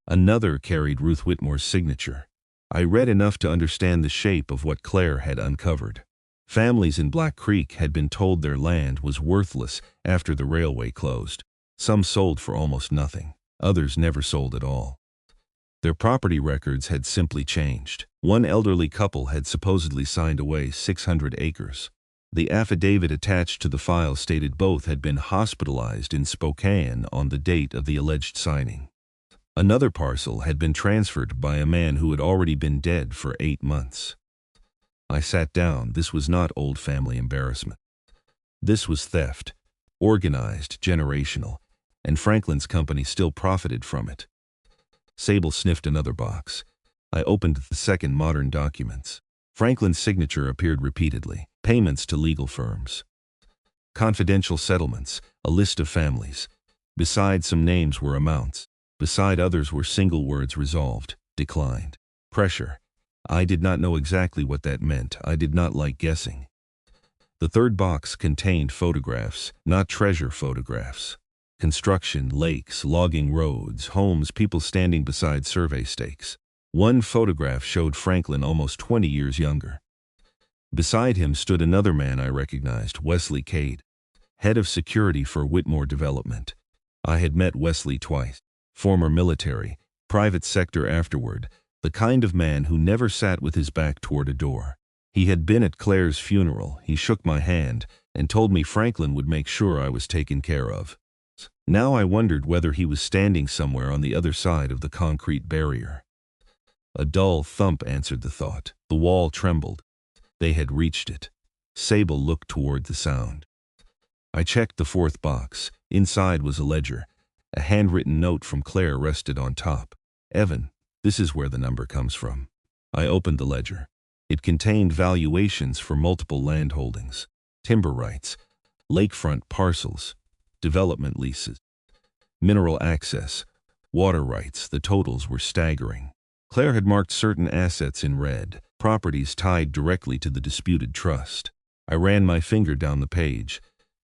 Another carried Ruth Whitmore's signature. I read enough to understand the shape of what Claire had uncovered. Families in Black Creek had been told their land was worthless after the railway closed. Some sold for almost nothing. Others never sold at all. Their property records had simply changed. One elderly couple had supposedly signed away 600 acres. The affidavit attached to the file stated both had been hospitalized in Spokane on the date of the alleged signing. Another parcel had been transferred by a man who had already been dead for 8 months. I sat down. This was not old family embarrassment. This was theft. Organized, generational. and Franklin's company still profited from it. Sable sniffed another box. I opened the second modern documents. Franklin's signature appeared repeatedly. Payments to legal firms. Confidential settlements, a list of families. Beside some names were amounts. Beside others were single words: resolved, declined. Pressure. I did not know exactly what that meant. I did not like guessing. The third box contained photographs, not treasure photographs. Construction, lakes, logging roads, homes, people standing beside survey stakes. One photograph showed Franklin almost 20 years younger. Beside him stood another man I recognized, Wesley Cade, head of security for Whitmore Development. I had met Wesley twice. Former military, private sector afterward, the kind of man who never sat with his back toward a door. He had been at Claire's funeral. He shook my hand and told me Franklin would make sure I was taken care of. Now I wondered whether he was standing somewhere on the other side of the concrete barrier. A dull thump answered the thought. The wall trembled. They had reached it. Sable looked toward the sound. I checked the fourth box. Inside was a ledger. A handwritten note from Claire rested on top. Evan, this is where the number comes from. I opened the ledger. It contained valuations for multiple land holdings, timber rights, lakefront parcels, development leases, mineral access, water rights. The totals were staggering. Claire had marked certain assets in red, properties tied directly to the disputed trust. I ran my finger down the page.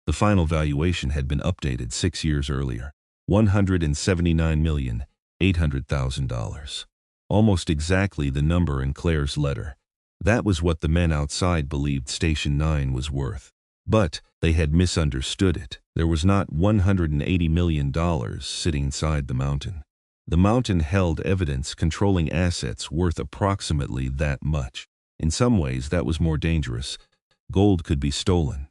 The final valuation had been updated 6 years earlier. $179,800,000. Almost exactly the number in Claire's letter. That was what the men outside believed Station 9 was worth. But they had misunderstood it. There was not $180 million sitting inside the mountain. The mountain held evidence controlling assets worth approximately that much. In some ways, that was more dangerous. Gold could be stolen.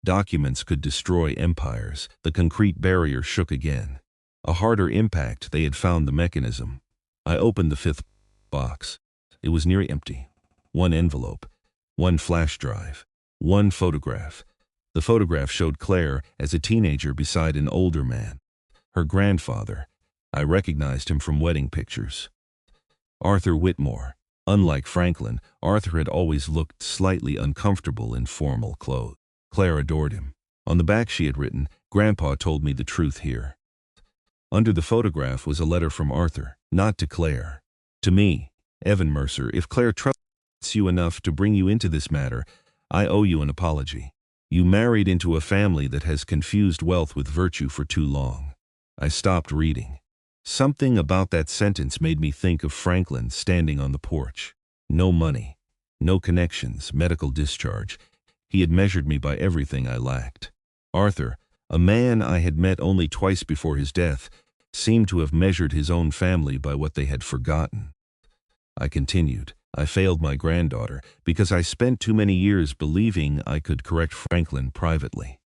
Documents could destroy empires. The concrete barrier shook again. A harder impact. They had found the mechanism. I opened the fifth box. It was nearly empty. One envelope, one flash drive, one photograph. The photograph showed Claire as a teenager beside an older man. Her grandfather. I recognized him from wedding pictures. Arthur Whitmore. Unlike Franklin, Arthur had always looked slightly uncomfortable in formal clothes. Claire adored him. On the back she had written, "Grandpa told me the truth here." Under the photograph was a letter from Arthur, not to Claire. To me, Evan Mercer, if Claire trusts you enough to bring you into this matter, I owe you an apology. You married into a family that has confused wealth with virtue for too long. I stopped reading. Something about that sentence made me think of Franklin standing on the porch. No money, no connections, medical discharge. He had measured me by everything I lacked. Arthur, a man I had met only twice before his death, seemed to have measured his own family by what they had forgotten. I continued. I failed my granddaughter because I spent too many years believing I could correct Franklin privately.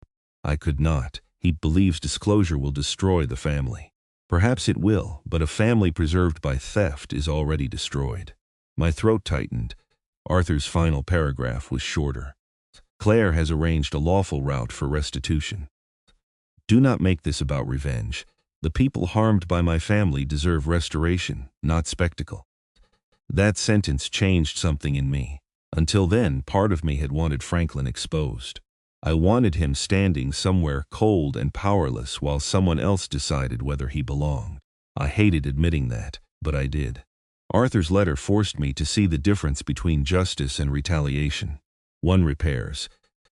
I could not. He believes disclosure will destroy the family. Perhaps it will, but a family preserved by theft is already destroyed. My throat tightened. Arthur's final paragraph was shorter. Claire has arranged a lawful route for restitution. Do not make this about revenge. The people harmed by my family deserve restoration, not spectacle. That sentence changed something in me. Until then, part of me had wanted Franklin exposed. I wanted him standing somewhere cold and powerless while someone else decided whether he belonged. I hated admitting that, but I did. Arthur's letter forced me to see the difference between justice and retaliation. One repairs.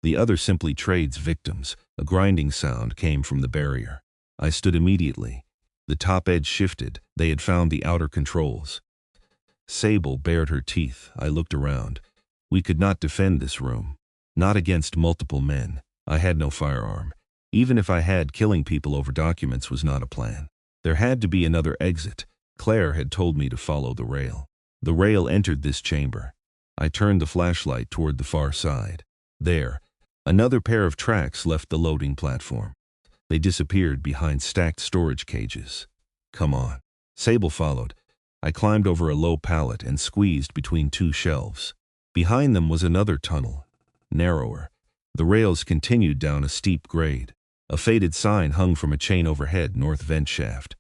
The other simply trades victims. A grinding sound came from the barrier. I stood immediately. The top edge shifted. They had found the outer controls. Sable bared her teeth. I looked around. We could not defend this room. Not against multiple men. I had no firearm. Even if I had, killing people over documents was not a plan. There had to be another exit. Claire had told me to follow the rail. The rail entered this chamber. I turned the flashlight toward the far side. There, another pair of tracks left the loading platform. They disappeared behind stacked storage cages. Come on. Sable followed. I climbed over a low pallet and squeezed between two shelves. Behind them was another tunnel, narrower. The rails continued down a steep grade. A faded sign hung from a chain overhead, north vent shaft.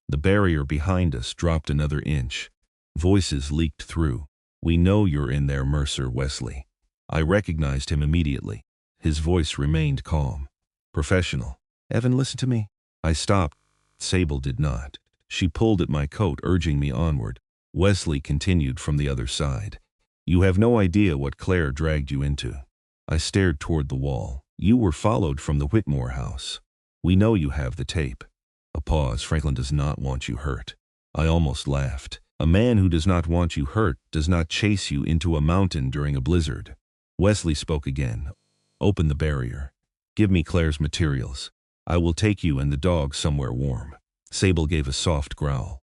The barrier behind us dropped another inch. Voices leaked through. "We know you're in there, Mercer Wesley." I recognized him immediately. His voice remained calm, professional. "Evan, listen to me." I stopped. Sable did not. She pulled at my coat, urging me onward. Wesley continued from the other side. "You have no idea what Claire dragged you into." I stared toward the wall. "You were followed from the Whitmore house. We know you have the tape." A pause. "Franklin does not want you hurt." I almost laughed. "A man who does not want you hurt does not chase you into a mountain during a blizzard." Wesley spoke again. "Open the barrier. Give me Claire's materials. I will take you and the dog somewhere warm." Sable gave a soft growl.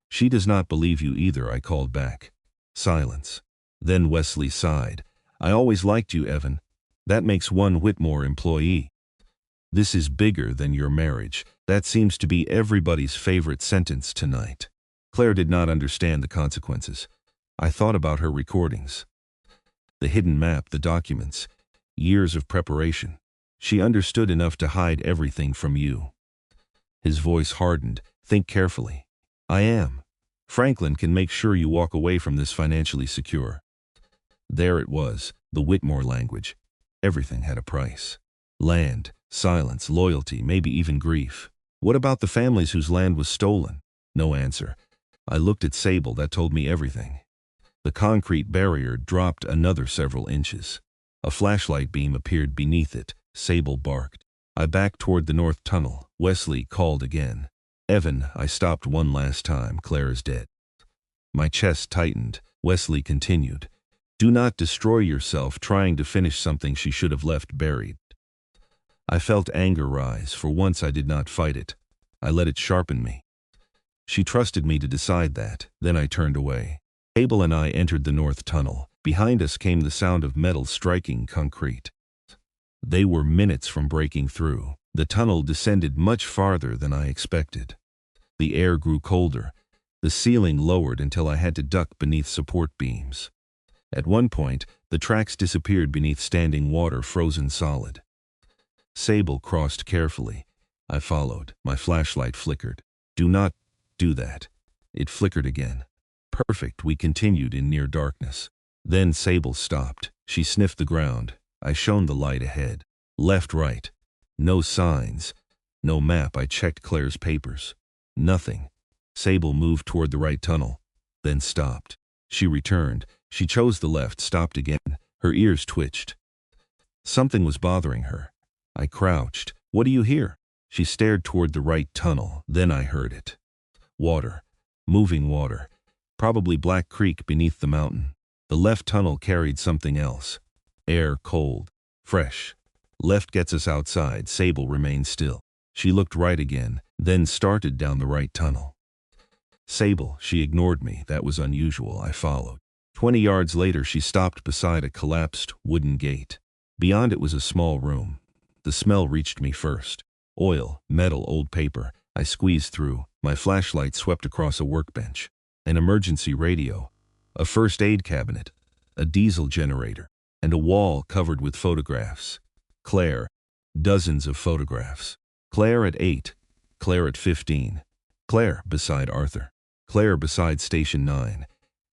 "She does not believe you either," I called back. Silence. Then Wesley sighed. "I always liked you, Evan. That makes one Whitmore employee. This is bigger than your marriage." That seems to be everybody's favorite sentence tonight. Claire did not understand the consequences. I thought about her recordings. The hidden map, the documents, years of preparation. She understood enough to hide everything from you. His voice hardened. "Think carefully." "I am. Franklin can make sure you walk away from this financially secure." There it was, the Whitmore language. Everything had a price. Land, silence, loyalty, maybe even grief. What about the families whose land was stolen? No answer. I looked at Sable. That told me everything. The concrete barrier dropped another several inches. A flashlight beam appeared beneath it. Sable barked. I backed toward the north tunnel. Wesley called again. "Evan," I stopped one last time. "Claire is dead." My chest tightened. Wesley continued. "Do not destroy yourself trying to finish something she should have left buried." I felt anger rise. For once I did not fight it. I let it sharpen me. She trusted me to decide that. Then I turned away. Sable and I entered the north tunnel. Behind us came the sound of metal striking concrete. They were minutes from breaking through. The tunnel descended much farther than I expected. The air grew colder. The ceiling lowered until I had to duck beneath support beams. At one point, the tracks disappeared beneath standing water, frozen solid. Sable crossed carefully. I followed. My flashlight flickered. "Do not do that." It flickered again. Perfect. We continued in near darkness. Then Sable stopped. She sniffed the ground. I shone the light ahead. Left, right. No signs. No map. I checked Claire's papers. Nothing. Sable moved toward the right tunnel, then stopped. She returned. She chose the left, stopped again. Her ears twitched. Something was bothering her. I crouched. "What do you hear?" She stared toward the right tunnel. Then I heard it. Water. Moving water. Probably Black Creek beneath the mountain. The left tunnel carried something else. Air, cold. Fresh. Left gets us outside. Sable remained still. She looked right again, then started down the right tunnel. Sable, she ignored me. That was unusual. I followed. 20 yards later, she stopped beside a collapsed wooden gate. Beyond it was a small room. The smell reached me first. Oil, metal, old paper. I squeezed through. My flashlight swept across a workbench. An emergency radio. A first aid cabinet. A diesel generator. And a wall covered with photographs. Claire. Dozens of photographs. Claire at 8. Claire at 15. Claire beside Arthur. Claire beside Station 9.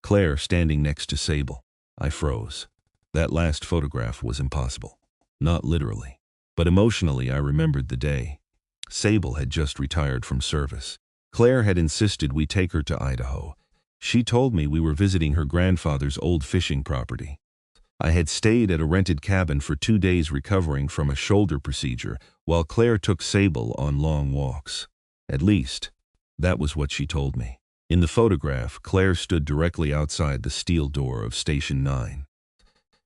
Claire standing next to Sable. I froze. That last photograph was impossible. Not literally. But emotionally, I remembered the day. Sable had just retired from service. Claire had insisted we take her to Idaho. She told me we were visiting her grandfather's old fishing property. I had stayed at a rented cabin for 2 days recovering from a shoulder procedure, while Claire took Sable on long walks. At least, that was what she told me. In the photograph, Claire stood directly outside the steel door of Station 9.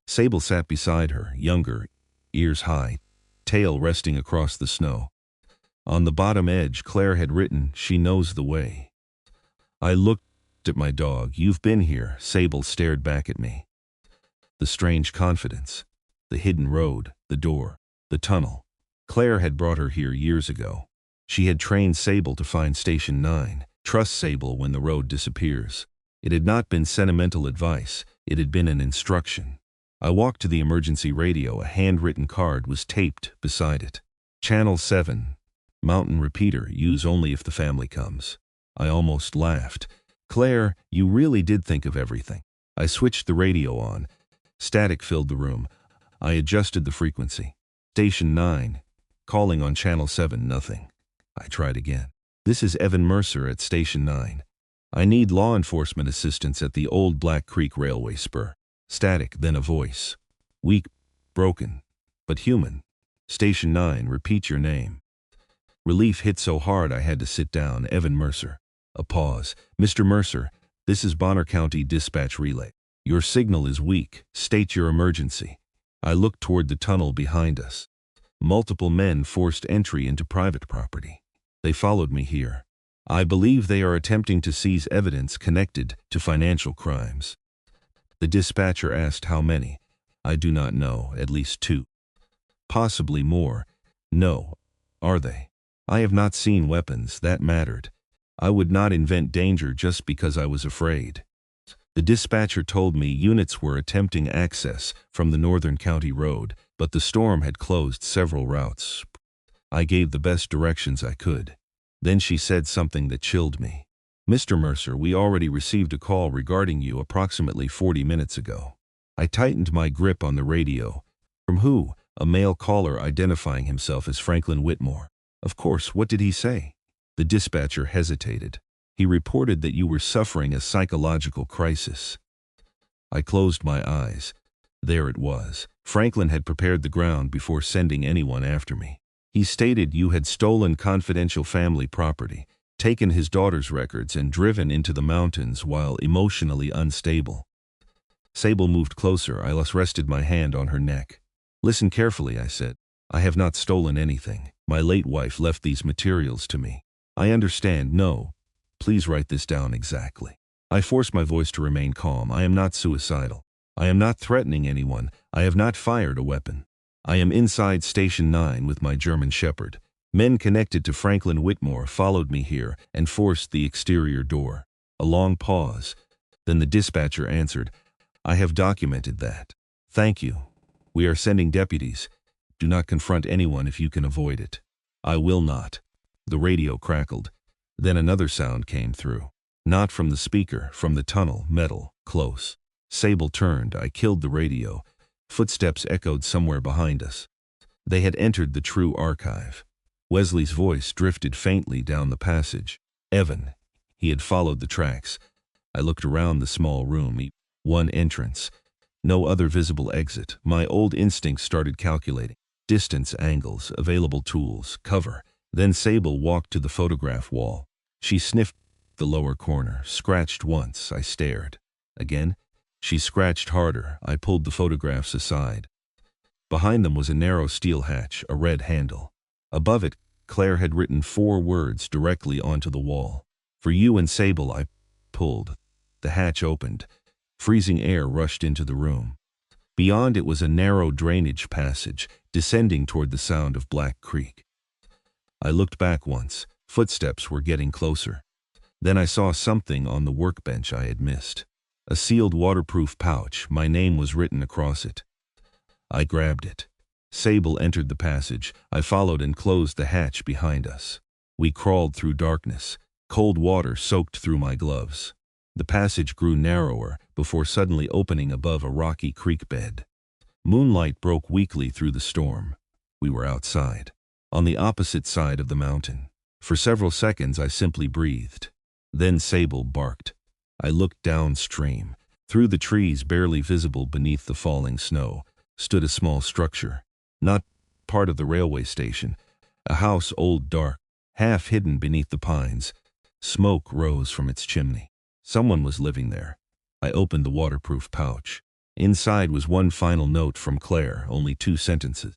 Sable sat beside her, younger, ears high, tail resting across the snow. On the bottom edge, Claire had written, "She knows the way." I looked at my dog. "You've been here." Sable stared back at me. The strange confidence. The hidden road, the door, the tunnel. Claire had brought her here years ago. She had trained Sable to find Station 9. Trust Sable when the road disappears. It had not been sentimental advice. It had been an instruction. I walked to the emergency radio. A handwritten card was taped beside it. Channel 7. Mountain repeater, use only if the family comes. I almost laughed. Claire, you really did think of everything. I switched the radio on. Static filled the room. I adjusted the frequency. Station 9. Calling on Channel 7, nothing. I tried again. This is Evan Mercer at Station 9. I need law enforcement assistance at the old Black Creek Railway spur. Static, then a voice. Weak, broken, but human. Station 9, repeat your name. Relief hit so hard I had to sit down. Evan Mercer. A pause. Mr. Mercer, this is Bonner County Dispatch Relay. Your signal is weak. State your emergency. I looked toward the tunnel behind us. Multiple men forced entry into private property. They followed me here. I believe they are attempting to seize evidence connected to financial crimes. The dispatcher asked how many. I do not know, at least 2. Possibly more. No. Are they? I have not seen weapons, that mattered. I would not invent danger just because I was afraid. The dispatcher told me units were attempting access from the Northern County Road, but the storm had closed several routes. I gave the best directions I could. Then she said something that chilled me. Mr. Mercer, we already received a call regarding you approximately 40 minutes ago. I tightened my grip on the radio. From who? A male caller identifying himself as Franklin Whitmore. Of course, what did he say? The dispatcher hesitated. He reported that you were suffering a psychological crisis. I closed my eyes. There it was. Franklin had prepared the ground before sending anyone after me. He stated you had stolen confidential family property, taken his daughter's records, and driven into the mountains while emotionally unstable. Sable moved closer. I rested my hand on her neck. Listen carefully, I said. I have not stolen anything. My late wife left these materials to me. I understand. No. Please write this down exactly. I forced my voice to remain calm. I am not suicidal. I am not threatening anyone. I have not fired a weapon. I am inside Station 9 with my German Shepherd. Men connected to Franklin Whitmore followed me here and forced the exterior door. A long pause. Then the dispatcher answered, I have documented that. Thank you. We are sending deputies. Do not confront anyone if you can avoid it. I will not. The radio crackled. Then another sound came through. Not from the speaker, from the tunnel, metal, close. Sable turned. I killed the radio. Footsteps echoed somewhere behind us. They had entered the true archive. Wesley's voice drifted faintly down the passage. Evan. He had followed the tracks. I looked around the small room. One entrance. No other visible exit. My old instincts started calculating. Distance, angles, available tools, cover. Then Sable walked to the photograph wall. She sniffed the lower corner, scratched once. I stared. Again. She scratched harder. I pulled the photographs aside. Behind them was a narrow steel hatch, a red handle. Above it, Claire had written 4 words directly onto the wall. For you and Sable. I pulled. The hatch opened. Freezing air rushed into the room. Beyond it was a narrow drainage passage, descending toward the sound of Black Creek. I looked back once. Footsteps were getting closer. Then I saw something on the workbench I had missed. A sealed waterproof pouch. My name was written across it. I grabbed it. Sable entered the passage. I followed and closed the hatch behind us. We crawled through darkness. Cold water soaked through my gloves. The passage grew narrower before suddenly opening above a rocky creek bed. Moonlight broke weakly through the storm. We were outside, on the opposite side of the mountain. For several seconds I simply breathed. Then Sable barked. I looked downstream. Through the trees barely visible beneath the falling snow stood a small structure. Not part of the railway station. A house, old, dark, half hidden beneath the pines. Smoke rose from its chimney. Someone was living there. I opened the waterproof pouch. Inside was one final note from Claire, only 2 sentences.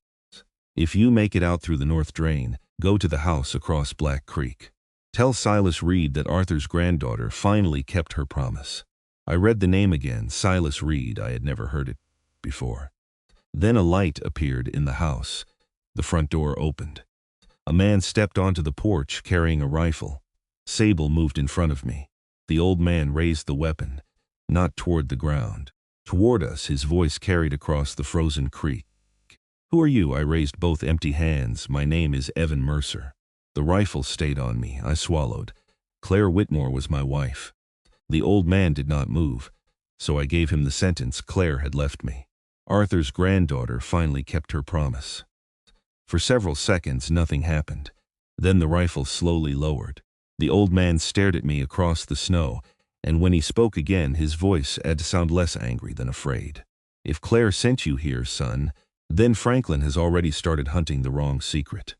If you make it out through the north drain, go to the house across Black Creek. Tell Silas Reed that Arthur's granddaughter finally kept her promise. I read the name again, Silas Reed. I had never heard it before. Then a light appeared in the house. The front door opened. A man stepped onto the porch carrying a rifle. Sable moved in front of me. The old man raised the weapon, not toward the ground. Toward us, his voice carried across the frozen creek. Who are you? I raised both empty hands. My name is Evan Mercer. The rifle stayed on me. I swallowed. Claire Whitmore was my wife. The old man did not move, so I gave him the sentence. Claire had left me. Arthur's granddaughter finally kept her promise. For several seconds, nothing happened. Then the rifle slowly lowered. The old man stared at me across the snow, and when he spoke again, his voice had to sound less angry than afraid. If Claire sent you here, son, then Franklin has already started hunting the wrong secret.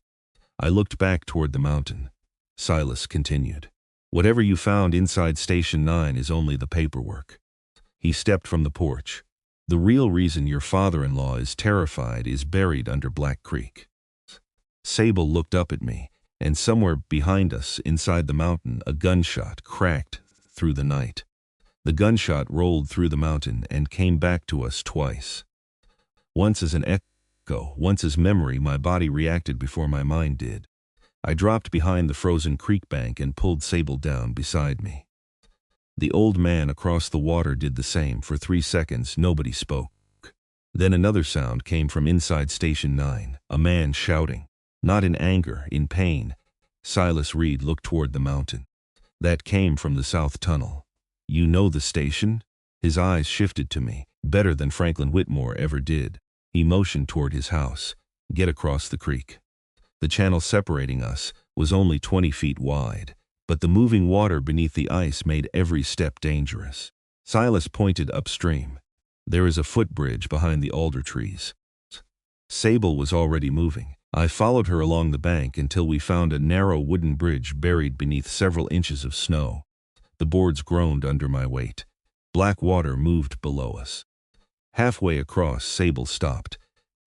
I looked back toward the mountain. Silas continued. Whatever you found inside Station 9 is only the paperwork. He stepped from the porch. The real reason your father-in-law is terrified is buried under Black Creek. Sable looked up at me, and somewhere behind us, inside the mountain, a gunshot cracked through the night. The gunshot rolled through the mountain and came back to us twice. Once as an echo, once as memory. My body reacted before my mind did. I dropped behind the frozen creek bank and pulled Sable down beside me. The old man across the water did the same. For 3 seconds, nobody spoke. Then another sound came from inside Station 9, a man shouting. Not in anger, in pain. Silas Reed looked toward the mountain. That came from the south tunnel. You know the station? His eyes shifted to me, better than Franklin Whitmore ever did. He motioned toward his house. Get across the creek. The channel separating us was only 20 feet wide, but the moving water beneath the ice made every step dangerous. Silas pointed upstream. There is a footbridge behind the alder trees. Sable was already moving. I followed her along the bank until we found a narrow wooden bridge buried beneath several inches of snow. The boards groaned under my weight. Black water moved below us. Halfway across, Sable stopped.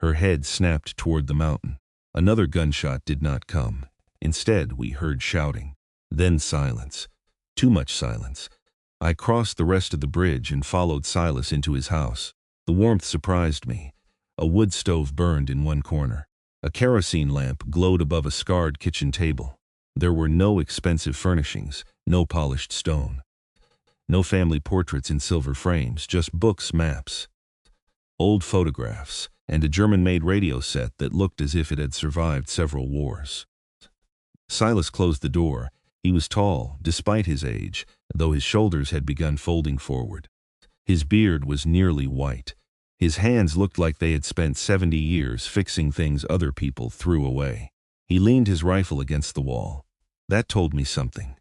Her head snapped toward the mountain. Another gunshot did not come. Instead, we heard shouting. Then silence. Too much silence. I crossed the rest of the bridge and followed Silas into his house. The warmth surprised me. A wood stove burned in one corner. A kerosene lamp glowed above a scarred kitchen table. There were no expensive furnishings, no polished stone. No family portraits in silver frames, just books, maps, old photographs, and a German-made radio set that looked as if it had survived several wars. Silas closed the door. He was tall, despite his age, though his shoulders had begun folding forward. His beard was nearly white. His hands looked like they had spent 70 years fixing things other people threw away. He leaned his rifle against the wall. That told me something.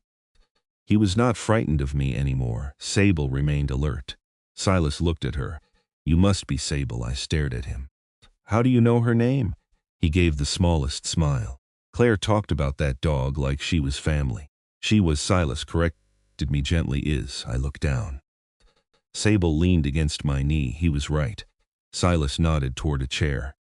He was not frightened of me anymore. Sable remained alert. Silas looked at her. You must be Sable. I stared at him. How do you know her name? He gave the smallest smile. Claire talked about that dog like she was family. She was, Silas corrected me gently. I looked down. Sable leaned against my knee. He was right. Silas nodded toward a chair.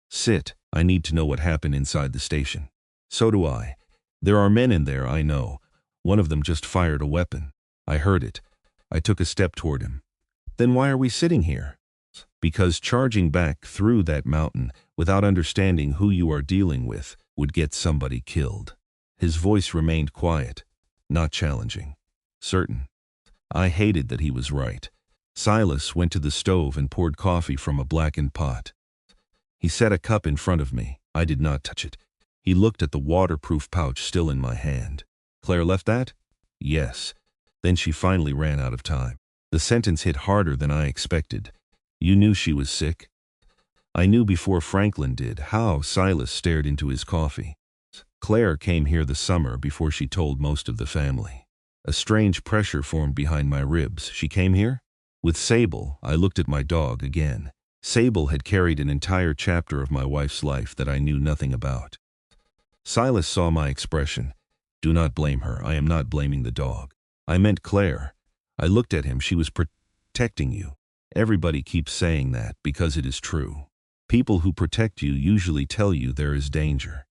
Sit. I need to know what happened inside the station. So do I. There are men in there, I know. One of them just fired a weapon. I heard it. I took a step toward him. Then why are we sitting here? Because charging back through that mountain without understanding who you are dealing with would get somebody killed. His voice remained quiet, not challenging, certain. I hated that he was right. Silas went to the stove and poured coffee from a blackened pot. He set a cup in front of me. I did not touch it. He looked at the waterproof pouch still in my hand. Claire left that? Yes. Then she finally ran out of time. The sentence hit harder than I expected. You knew she was sick? I knew before Franklin did. How? Silas stared into his coffee. Claire came here the summer before she told most of the family. A strange pressure formed behind my ribs. She came here? With Sable, I looked at my dog again. Sable had carried an entire chapter of my wife's life that I knew nothing about. Silas saw my expression. Do not blame her. I am not blaming the dog. I meant Claire. I looked at him. She was protecting you. Everybody keeps saying that because it is true. People who protect you usually tell you there is danger.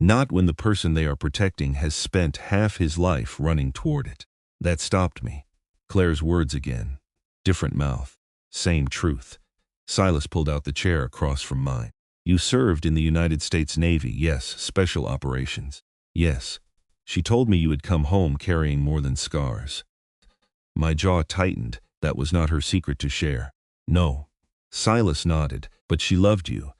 Not when the person they are protecting has spent half his life running toward it. That stopped me. Claire's words again. Different mouth. Same truth. Silas pulled out the chair across from mine. You served in the United States Navy, yes. Special operations. Yes. She told me you had come home carrying more than scars. My jaw tightened. That was not her secret to share. No. Silas nodded. But she loved you.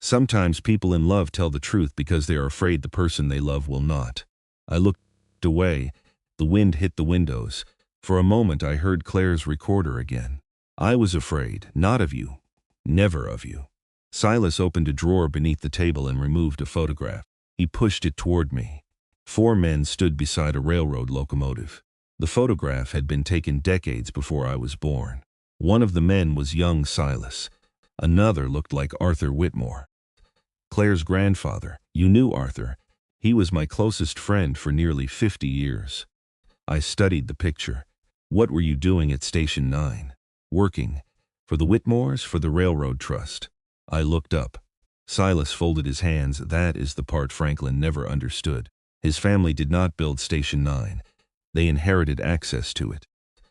Sometimes people in love tell the truth because they are afraid the person they love will not. I looked away. The wind hit the windows. For a moment I heard Claire's recorder again. I was afraid, not of you. Never of you. Silas opened a drawer beneath the table and removed a photograph. He pushed it toward me. 4 men stood beside a railroad locomotive. The photograph had been taken decades before I was born. One of the men was young Silas. Another looked like Arthur Whitmore. Claire's grandfather. You knew Arthur. He was my closest friend for nearly 50 years. I studied the picture. What were you doing at Station 9? Working. For the Whitmores, for the Railroad Trust. I looked up. Silas folded his hands. That is the part Franklin never understood. His family did not build Station 9. They inherited access to it.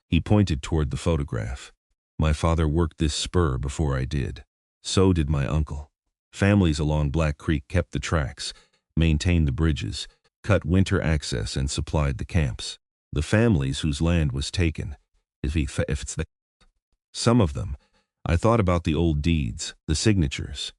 He pointed toward the photograph. My father worked this spur before I did. So did my uncle. Families along Black Creek kept the tracks, maintained the bridges, cut winter access, and supplied the camps. The families whose land was taken, some of them, I thought about the old deeds, the signatures.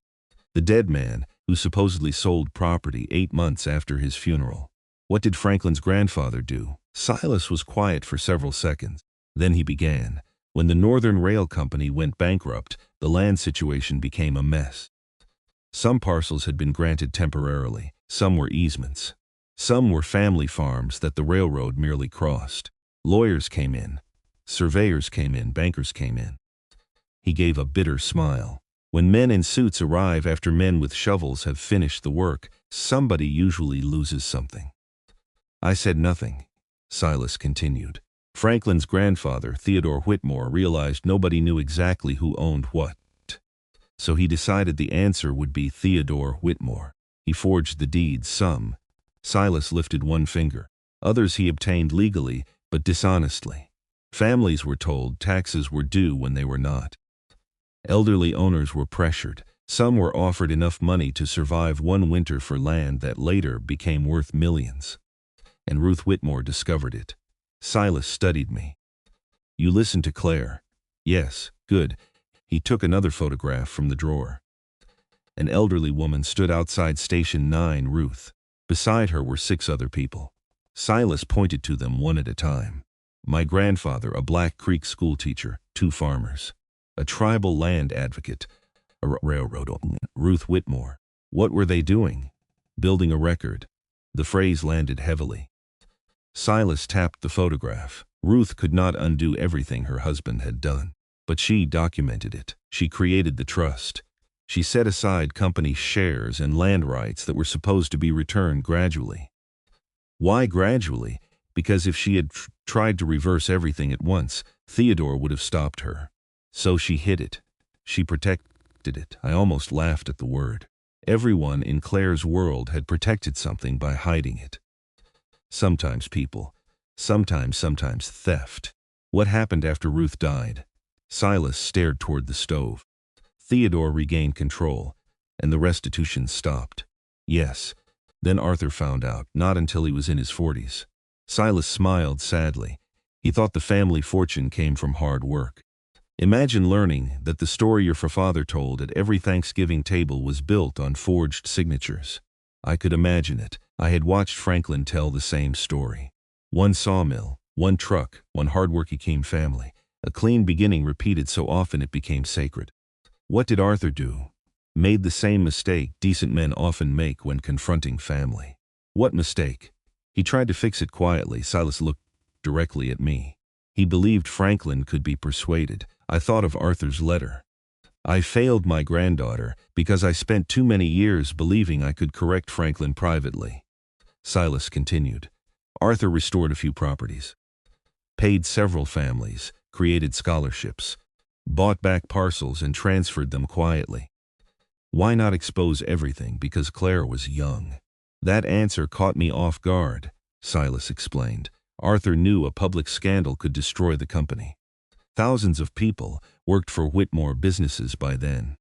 The dead man, who supposedly sold property 8 months after his funeral. What did Franklin's grandfather do? Silas was quiet for several seconds. Then he began. When the Northern Rail Company went bankrupt, the land situation became a mess. Some parcels had been granted temporarily, some were easements. Some were family farms that the railroad merely crossed. Lawyers came in. Surveyors came in. Bankers came in. He gave a bitter smile. When men in suits arrive after men with shovels have finished the work, somebody usually loses something. I said nothing. Silas continued. Franklin's grandfather, Theodore Whitmore, realized nobody knew exactly who owned what. So he decided the answer would be Theodore Whitmore. He forged the deeds, some. Silas lifted one finger. Others he obtained legally, but dishonestly. Families were told taxes were due when they were not. Elderly owners were pressured. Some were offered enough money to survive one winter for land that later became worth millions. And Ruth Whitmore discovered it. Silas studied me. You listened to Claire? Yes, good. He took another photograph from the drawer. An elderly woman stood outside Station 9, Ruth. Beside her were 6 other people. Silas pointed to them one at a time. My grandfather, a Black Creek schoolteacher, 2 farmers. A tribal land advocate, a railroad owner, Ruth Whitmore. What were they doing? Building a record. The phrase landed heavily. Silas tapped the photograph. Ruth could not undo everything her husband had done. But she documented it. She created the trust. She set aside company shares and land rights that were supposed to be returned gradually. Why gradually? Because if she had tried to reverse everything at once, Theodore would have stopped her. So she hid it. She protected it. I almost laughed at the word. Everyone in Claire's world had protected something by hiding it. Sometimes people. Sometimes theft. What happened after Ruth died? Silas stared toward the stove. Theodore regained control, and the restitution stopped. Yes. Then Arthur found out, not until he was in his 40s. Silas smiled sadly. He thought the family fortune came from hard work. Imagine learning that the story your father told at every Thanksgiving table was built on forged signatures. I could imagine it. I had watched Franklin tell the same story. One sawmill, one truck, one hardworking family. A clean beginning repeated so often it became sacred. What did Arthur do? Made the same mistake decent men often make when confronting family. What mistake? He tried to fix it quietly. Silas looked directly at me. He believed Franklin could be persuaded. I thought of Arthur's letter. I failed my granddaughter because I spent too many years believing I could correct Franklin privately. Silas continued. Arthur restored a few properties, paid several families, created scholarships, bought back parcels and transferred them quietly. Why not expose everything? Because Claire was young. That answer caught me off guard, Silas explained. Arthur knew a public scandal could destroy the company. Thousands of people worked for Whitmore businesses by then.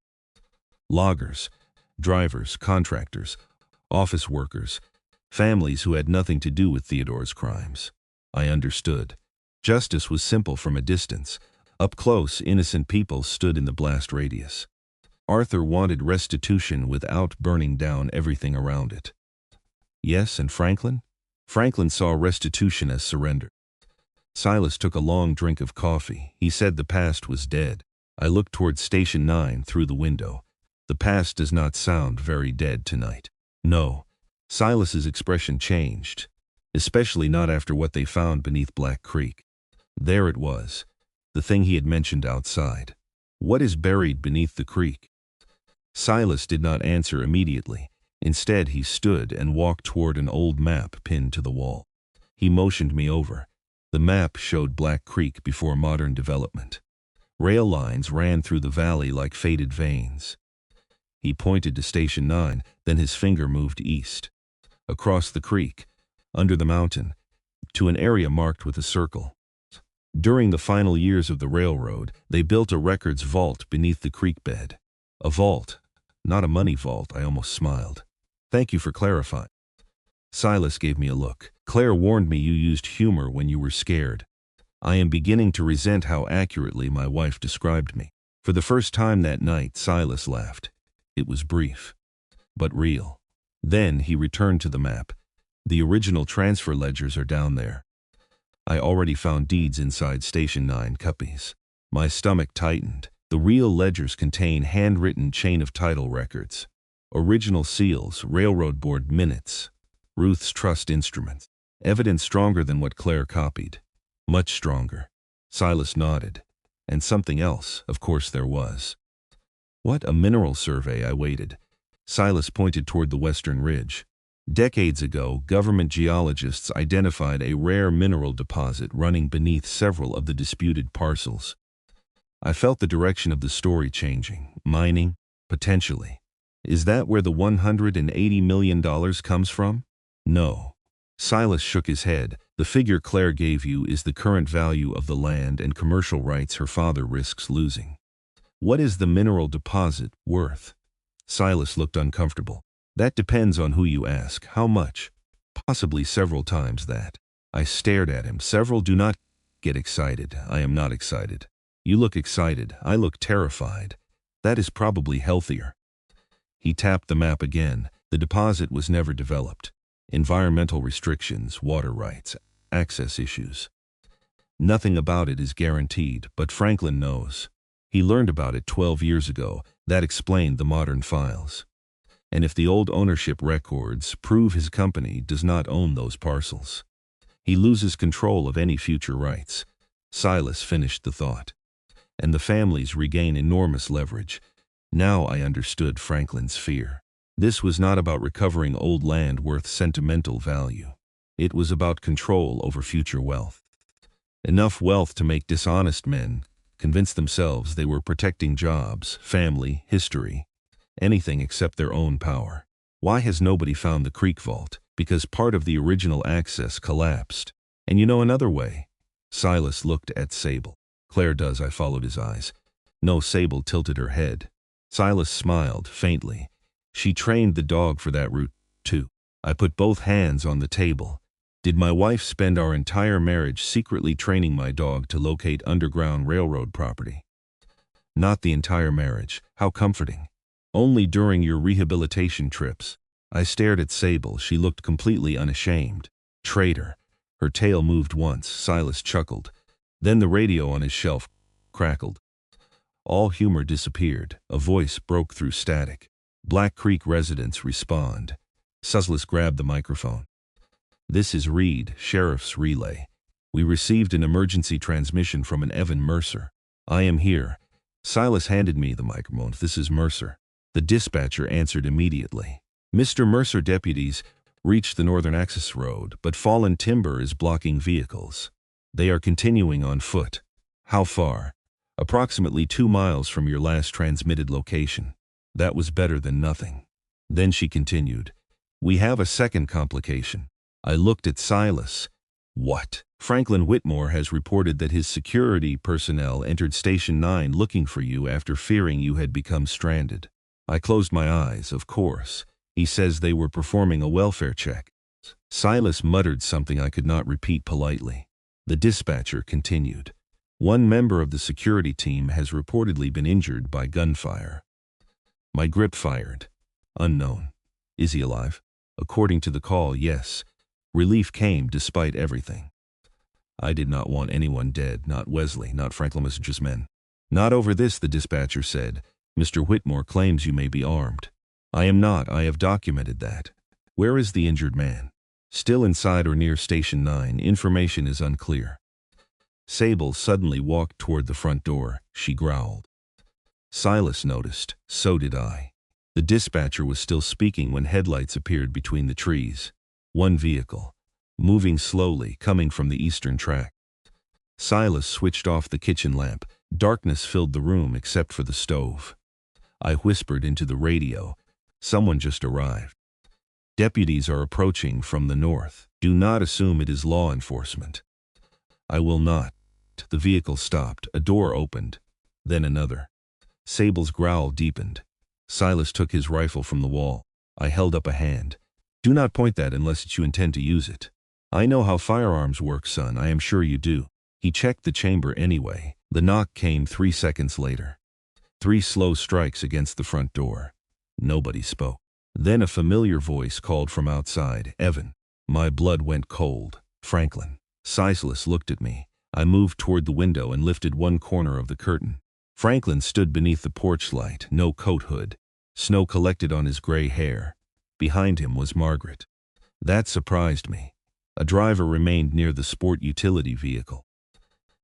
Loggers, drivers, contractors, office workers, families who had nothing to do with Theodore's crimes. I understood. Justice was simple from a distance. Up close, innocent people stood in the blast radius. Arthur wanted restitution without burning down everything around it. Yes, and Franklin? Franklin saw restitution as surrender. Silas took a long drink of coffee. He said the past was dead. I looked toward Station 9 through the window. The past does not sound very dead tonight. No. Silas's expression changed, especially not after what they found beneath Black Creek. There it was, the thing he had mentioned outside. What is buried beneath the creek? Silas did not answer immediately. Instead, he stood and walked toward an old map pinned to the wall. He motioned me over. The map showed Black Creek before modern development. Rail lines ran through the valley like faded veins. He pointed to Station 9, then his finger moved east. Across the creek, under the mountain, to an area marked with a circle. During the final years of the railroad, they built a records vault beneath the creek bed. A vault, not a money vault, I almost smiled. Thank you for clarifying. Silas gave me a look. Claire warned me you used humor when you were scared. I am beginning to resent how accurately my wife described me. For the first time that night, Silas laughed. It was brief, but real. Then he returned to the map. The original transfer ledgers are down there. I already found deeds inside Station 9 copies. My stomach tightened. The real ledgers contain handwritten chain of title records. Original seals, railroad board minutes, Ruth's trust instruments. Evidence stronger than what Claire copied. Much stronger. Silas nodded. And something else, of course there was. What? A mineral survey, I waited. Silas pointed toward the western ridge. Decades ago, government geologists identified a rare mineral deposit running beneath several of the disputed parcels. I felt the direction of the story changing. Mining? Potentially. Is that where the $180 million comes from? No. Silas shook his head. The figure Claire gave you is the current value of the land and commercial rights her father risks losing. What is the mineral deposit worth? Silas looked uncomfortable. That depends on who you ask. How much? Possibly several times that. I stared at him. Several. Do not get excited. I am not excited. You look excited. I look terrified. That is probably healthier. He tapped the map again. The deposit was never developed. Environmental restrictions, water rights, access issues. Nothing about it is guaranteed, but Franklin knows. He learned about it 12 years ago. That explained the modern files. And if the old ownership records prove his company does not own those parcels, he loses control of any future rights. Silas finished the thought. And the families regain enormous leverage. Now I understood Franklin's fear. This was not about recovering old land worth sentimental value. It was about control over future wealth. Enough wealth to make dishonest men convince themselves they were protecting jobs, family, history, anything except their own power. Why has nobody found the creek vault? Because part of the original access collapsed. And you know another way. Silas looked at Sable. Claire does. I followed his eyes. No, Sable tilted her head. Silas smiled faintly. She trained the dog for that route, too. I put both hands on the table. Did my wife spend our entire marriage secretly training my dog to locate underground railroad property? Not the entire marriage. How comforting. Only during your rehabilitation trips. I stared at Sable. She looked completely unashamed. Traitor. Her tail moved once. Silas chuckled. Then the radio on his shelf crackled. All humor disappeared. A voice broke through static. Black Creek residents respond. Silas grabbed the microphone. This is Reed, Sheriff's Relay. We received an emergency transmission from an Evan Mercer. I am here. Silas handed me the microphone. This is Mercer. The dispatcher answered immediately. Mr. Mercer, deputies reached the northern access road, but fallen timber is blocking vehicles. They are continuing on foot. How far? Approximately 2 miles from your last transmitted location. That was better than nothing. Then she continued. We have a second complication. I looked at Silas. What? Franklin Whitmore has reported that his security personnel entered Station 9 looking for you after fearing you had become stranded. I closed my eyes, of course. He says they were performing a welfare check. Silas muttered something I could not repeat politely. The dispatcher continued. One member of the security team has reportedly been injured by gunfire. My grip fired. Unknown. Is he alive? According to the call, yes. Relief came despite everything. I did not want anyone dead, not Wesley, not Franklin Messenger's men. Not over this, the dispatcher said. Mr. Whitmore claims you may be armed. I am not, I have documented that. Where is the injured man? Still inside or near Station 9, information is unclear. Sable suddenly walked toward the front door. She growled. Silas noticed, so did I. The dispatcher was still speaking when headlights appeared between the trees. One vehicle, moving slowly, coming from the eastern track. Silas switched off the kitchen lamp. Darkness filled the room except for the stove. I whispered into the radio. Someone just arrived. Deputies are approaching from the north. Do not assume it is law enforcement. I will not. The vehicle stopped. A door opened. Then another. Sable's growl deepened. Silas took his rifle from the wall. I held up a hand. Do not point that unless you intend to use it. I know how firearms work, son. I am sure you do. He checked the chamber anyway. The knock came 3 seconds later. 3 slow strikes against the front door. Nobody spoke. Then a familiar voice called from outside. Evan. My blood went cold. Franklin. Silas looked at me. I moved toward the window and lifted one corner of the curtain. Franklin stood beneath the porch light, no coat hood. Snow collected on his gray hair. Behind him was Margaret. That surprised me. A driver remained near the sport utility vehicle.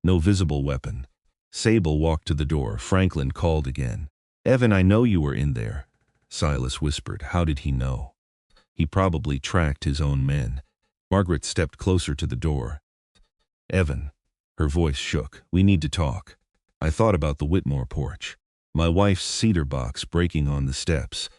No visible weapon. Sable walked to the door. Franklin called again. Evan, I know you were in there. Silas whispered. How did he know? He probably tracked his own men. Margaret stepped closer to the door. Evan. Her voice shook. We need to talk. I thought about the Whitmore porch. My wife's cedar box breaking on the steps.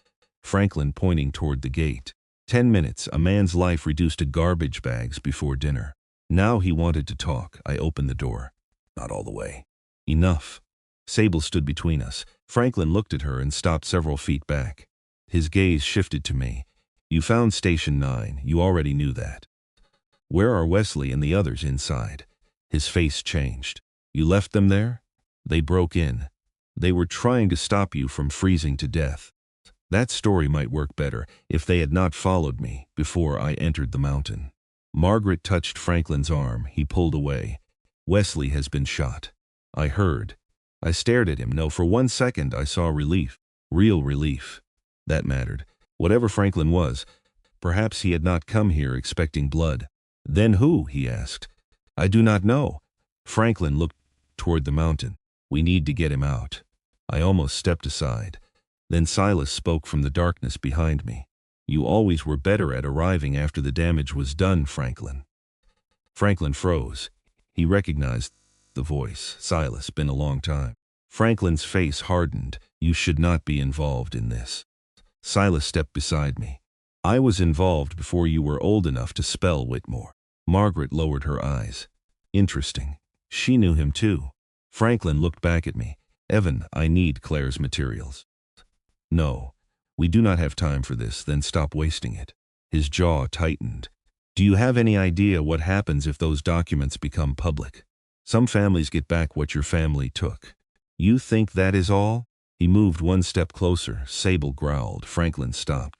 Franklin pointing toward the gate. 10 minutes, a man's life reduced to garbage bags before dinner. Now he wanted to talk. I opened the door. Not all the way. Enough. Sable stood between us. Franklin looked at her and stopped several feet back. His gaze shifted to me. You found Station 9. You already knew that. Where are Wesley and the others inside? His face changed. You left them there? They broke in. They were trying to stop you from freezing to death. That story might work better if they had not followed me before I entered the mountain. Margaret touched Franklin's arm. He pulled away. Wesley has been shot. I heard. I stared at him. No, for 1 second I saw relief. Real relief. That mattered. Whatever Franklin was, perhaps he had not come here expecting blood. Then who? He asked. I do not know. Franklin looked toward the mountain. We need to get him out. I almost stepped aside. Then Silas spoke from the darkness behind me. You always were better at arriving after the damage was done, Franklin. Franklin froze. He recognized the voice. Silas, been a long time. Franklin's face hardened. You should not be involved in this. Silas stepped beside me. I was involved before you were old enough to spell Whitmore. Margaret lowered her eyes. Interesting. She knew him too. Franklin looked back at me. Evan, I need Claire's materials. No, we do not have time for this, then stop wasting it. His jaw tightened. Do you have any idea what happens if those documents become public? Some families get back what your family took. You think that is all? He moved 1 step closer. Sable growled. Franklin stopped.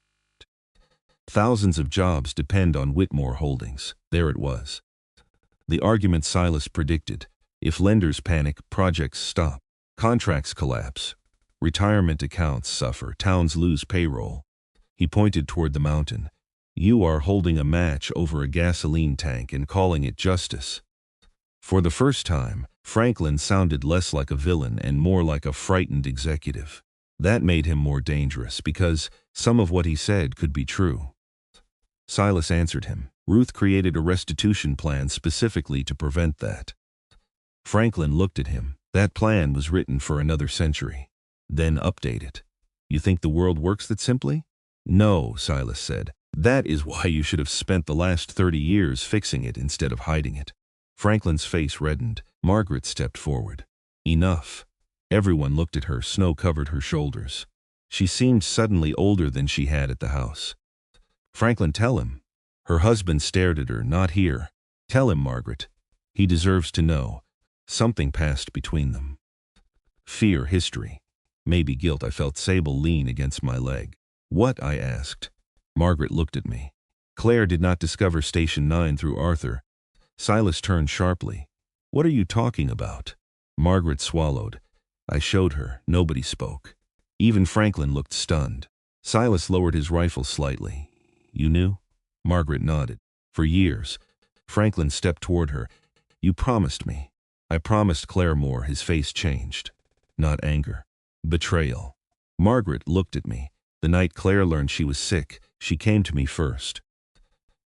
Thousands of jobs depend on Whitmore Holdings. There it was. The argument Silas predicted. If lenders panic, projects stop. Contracts collapse. Retirement accounts suffer. Towns lose payroll. He pointed toward the mountain. You are holding a match over a gasoline tank and calling it justice. For the first time, Franklin sounded less like a villain and more like a frightened executive. That made him more dangerous because some of what he said could be true. Silas answered him. Ruth created a restitution plan specifically to prevent that. Franklin looked at him. That plan was written for another century. Then update it. You think the world works that simply? No, Silas said. That is why you should have spent the last 30 years fixing it instead of hiding it. Franklin's face reddened. Margaret stepped forward. Enough. Everyone looked at her. Snow covered her shoulders. She seemed suddenly older than she had at the house. Franklin, tell him. Her husband stared at her. Not here. Tell him, Margaret. He deserves to know. Something passed between them. Fear, history. Maybe guilt. I felt Sable lean against my leg. What? I asked. Margaret looked at me. Claire did not discover Station 9 through Arthur. Silas turned sharply. What are you talking about? Margaret swallowed. I showed her. Nobody spoke. Even Franklin looked stunned. Silas lowered his rifle slightly. You knew? Margaret nodded. For years. Franklin stepped toward her. You promised me. I promised Claire more. His face changed. Not anger. Betrayal. Margaret looked at me. The night Claire learned she was sick, she came to me first.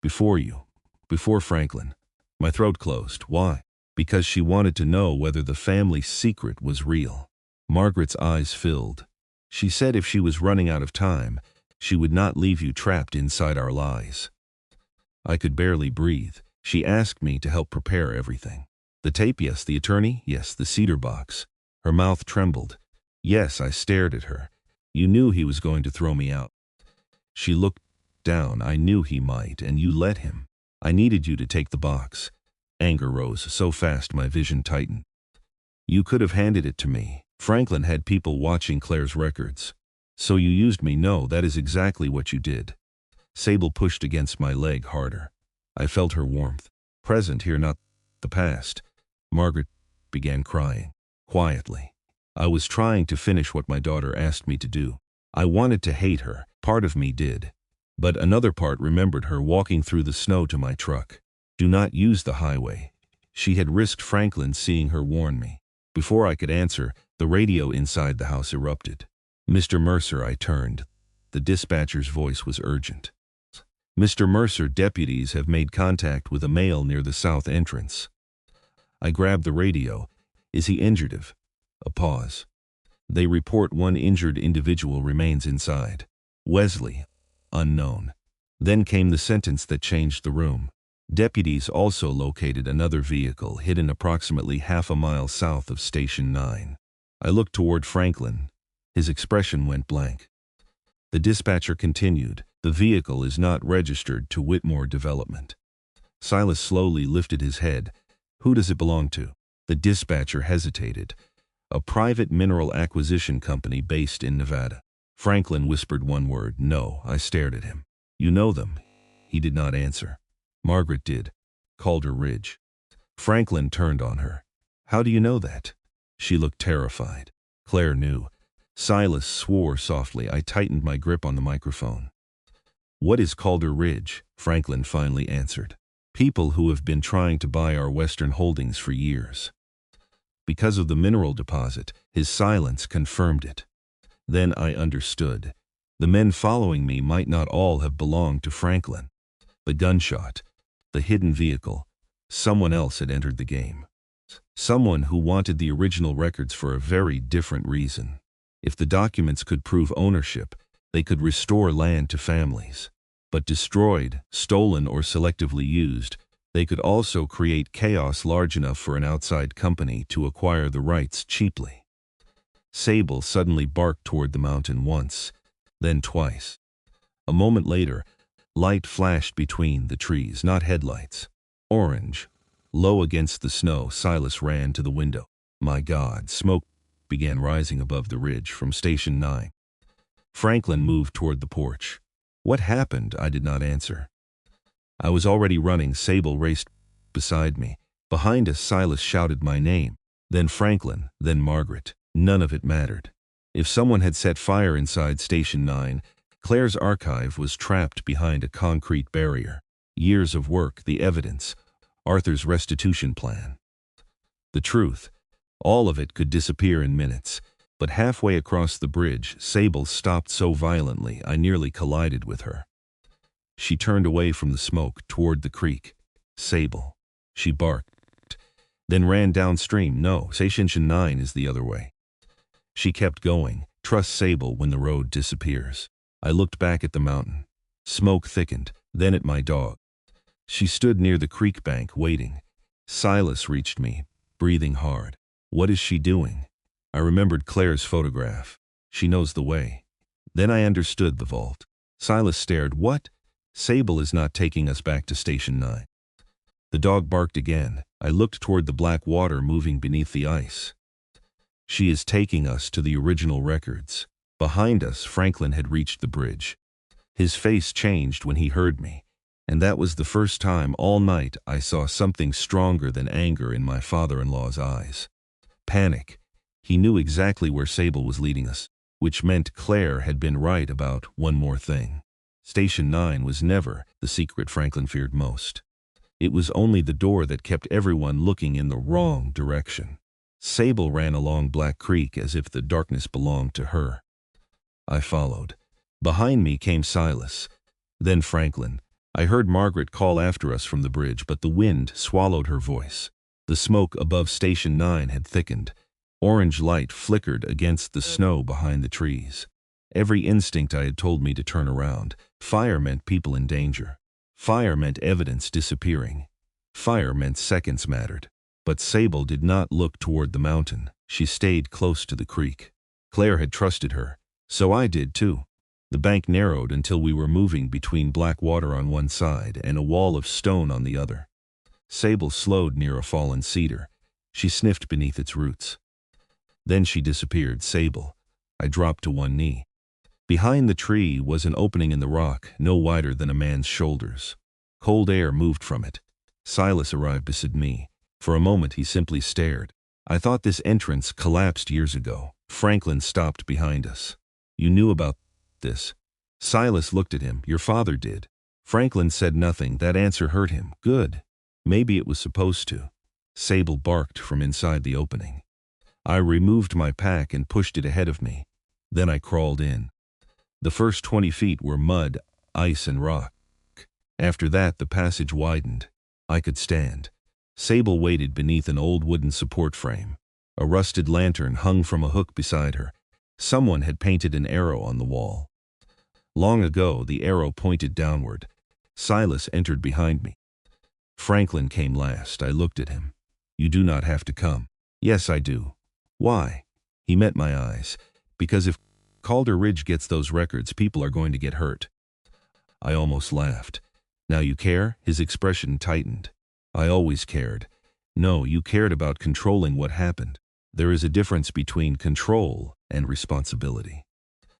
Before you. Before Franklin. My throat closed. Why? Because she wanted to know whether the family secret was real. Margaret's eyes filled. She said if she was running out of time, she would not leave you trapped inside our lies. I could barely breathe. She asked me to help prepare everything. The tape, yes. The attorney, yes. The cedar box. Her mouth trembled. Yes, I stared at her. You knew he was going to throw me out. She looked down. I knew he might, and you let him. I needed you to take the box. Anger rose so fast my vision tightened. You could have handed it to me. Franklin had people watching Claire's records. So you used me. No, that is exactly what you did. Sable pushed against my leg harder. I felt her warmth. Present here, not the past. Margaret began crying. Quietly. I was trying to finish what my daughter asked me to do. I wanted to hate her. Part of me did. But another part remembered her walking through the snow to my truck. Do not use the highway. She had risked Franklin seeing her warn me. Before I could answer, the radio inside the house erupted. Mr. Mercer, I turned. The dispatcher's voice was urgent. Mr. Mercer, deputies have made contact with a male near the south entrance. I grabbed the radio. Is he injured? A pause. They report one injured individual remains inside. Wesley, unknown. Then came the sentence that changed the room. Deputies also located another vehicle hidden approximately half a mile south of Station 9. I looked toward Franklin. His expression went blank. The dispatcher continued, the vehicle is not registered to Whitmore Development. Silas slowly lifted his head. Who does it belong to? The dispatcher hesitated. A private mineral acquisition company based in Nevada. Franklin whispered one word. No. I stared at him. You know them? He did not answer. Margaret did. Calder Ridge. Franklin turned on her. How do you know that? She looked terrified. Claire knew. Silas swore softly. I tightened my grip on the microphone. What is Calder Ridge? Franklin finally answered. People who have been trying to buy our Western holdings for years. Because of the mineral deposit, his silence confirmed it. Then I understood. The men following me might not all have belonged to Franklin. The gunshot, the hidden vehicle, someone else had entered the game. Someone who wanted the original records for a very different reason. If the documents could prove ownership, they could restore land to families. But destroyed, stolen, or selectively used, they could also create chaos large enough for an outside company to acquire the rights cheaply. Sable suddenly barked toward the mountain once, then twice. A moment later, light flashed between the trees, not headlights. Orange. Low against the snow, Silas ran to the window. My God, smoke began rising above the ridge from Station 9. Franklin moved toward the porch. What happened? I did not answer. I was already running. Sable raced beside me. Behind us, Silas shouted my name. Then Franklin, then Margaret. None of it mattered. If someone had set fire inside Station 9, Claire's archive was trapped behind a concrete barrier. Years of work, the evidence, Arthur's restitution plan. The truth, all of it could disappear in minutes. But halfway across the bridge, Sable stopped so violently I nearly collided with her. She turned away from the smoke toward the creek. Sable. She barked, then ran downstream. No, Station 9 is the other way. She kept going. Trust Sable when the road disappears. I looked back at the mountain. Smoke thickened, then at my dog. She stood near the creek bank, waiting. Silas reached me, breathing hard. What is she doing? I remembered Claire's photograph. She knows the way. Then I understood the vault. Silas stared. What? Sable is not taking us back to Station 9. The dog barked again. I looked toward the black water moving beneath the ice. She is taking us to the original records. Behind us, Franklin had reached the bridge. His face changed when he heard me, and that was the first time all night I saw something stronger than anger in my father-in-law's eyes. Panic. He knew exactly where Sable was leading us, which meant Claire had been right about one more thing. Station 9 was never the secret Franklin feared most. It was only the door that kept everyone looking in the wrong direction. Sable ran along Black Creek as if the darkness belonged to her. I followed. Behind me came Silas, then Franklin. I heard Margaret call after us from the bridge, but the wind swallowed her voice. The smoke above Station 9 had thickened. Orange light flickered against the snow behind the trees. Every instinct I had told me to turn around. Fire meant people in danger. Fire meant evidence disappearing. Fire meant seconds mattered. But Sable did not look toward the mountain. She stayed close to the creek. Claire had trusted her. So I did too. The bank narrowed until we were moving between black water on one side and a wall of stone on the other. Sable slowed near a fallen cedar. She sniffed beneath its roots. Then she disappeared. Sable. I dropped to one knee. Behind the tree was an opening in the rock, no wider than a man's shoulders. Cold air moved from it. Silas arrived beside me. For a moment he simply stared. I thought this entrance collapsed years ago. Franklin stopped behind us. You knew about this? Silas looked at him. Your father did. Franklin said nothing. That answer hurt him. Good. Maybe it was supposed to. Sable barked from inside the opening. I removed my pack and pushed it ahead of me. Then I crawled in. The first 20 feet were mud, ice, and rock. After that, the passage widened. I could stand. Sable waited beneath an old wooden support frame. A rusted lantern hung from a hook beside her. Someone had painted an arrow on the wall. Long ago, the arrow pointed downward. Silas entered behind me. Franklin came last. I looked at him. You do not have to come. Yes, I do. Why? He met my eyes. Because if Calder Ridge gets those records, people are going to get hurt. I almost laughed. Now you care? His expression tightened. I always cared. No, you cared about controlling what happened. There is a difference between control and responsibility.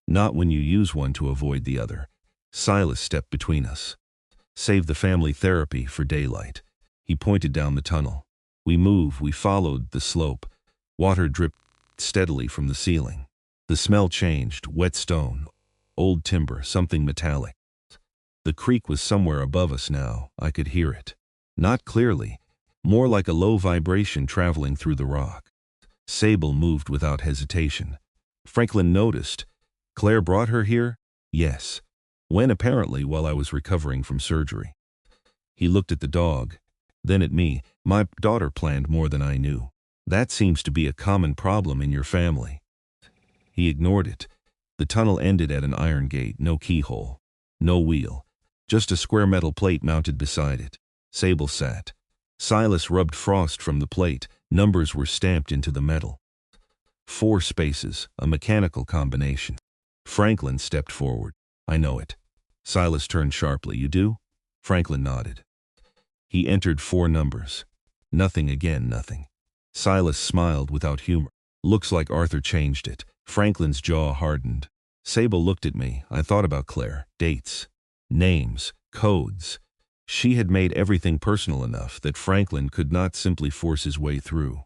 Not when you use one to avoid the other. Silas stepped between us. Save the family therapy for daylight. He pointed down the tunnel. We followed the slope. Water dripped steadily from the ceiling. The smell changed, wet stone, old timber, something metallic. The creek was somewhere above us now. I could hear it. Not clearly, more like a low vibration traveling through the rock. Sable moved without hesitation. Franklin noticed. Claire brought her here? Yes. When? Apparently while I was recovering from surgery. He looked at the dog, then at me. My daughter planned more than I knew. That seems to be a common problem in your family. He ignored it. The tunnel ended at an iron gate, no keyhole, no wheel, just a square metal plate mounted beside it. Sable sat. Silas rubbed frost from the plate. Numbers were stamped into the metal. 4 spaces, a mechanical combination. Franklin stepped forward. I know it. Silas turned sharply. You do? Franklin nodded. He entered 4 numbers. Nothing again, nothing. Silas smiled without humor. Looks like Arthur changed it. Franklin's jaw hardened. Sable looked at me. I thought about Claire. Dates. Names. Codes. She had made everything personal enough that Franklin could not simply force his way through.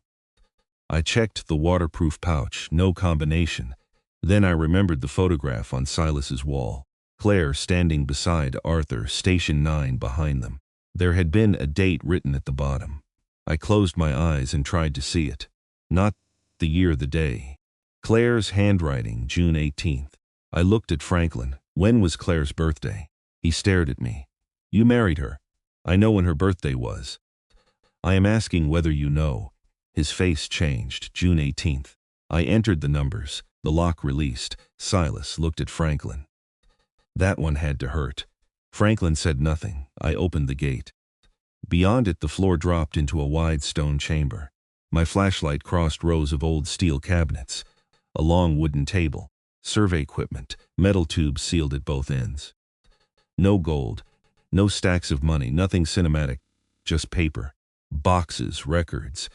I checked the waterproof pouch. No combination. Then I remembered the photograph on Silas's wall. Claire standing beside Arthur, Station 9 behind them. There had been a date written at the bottom. I closed my eyes and tried to see it. Not the year, the day. Claire's handwriting, June 18th. I looked at Franklin. When was Claire's birthday? He stared at me. You married her. I know when her birthday was. I am asking whether you know. His face changed. June 18th. I entered the numbers. The lock released. Silas looked at Franklin. That one had to hurt. Franklin said nothing. I opened the gate. Beyond it, the floor dropped into a wide stone chamber. My flashlight crossed rows of old steel cabinets. A long wooden table. Survey equipment. Metal tubes sealed at both ends. No gold. No stacks of money. Nothing cinematic. Just paper. Boxes. Records.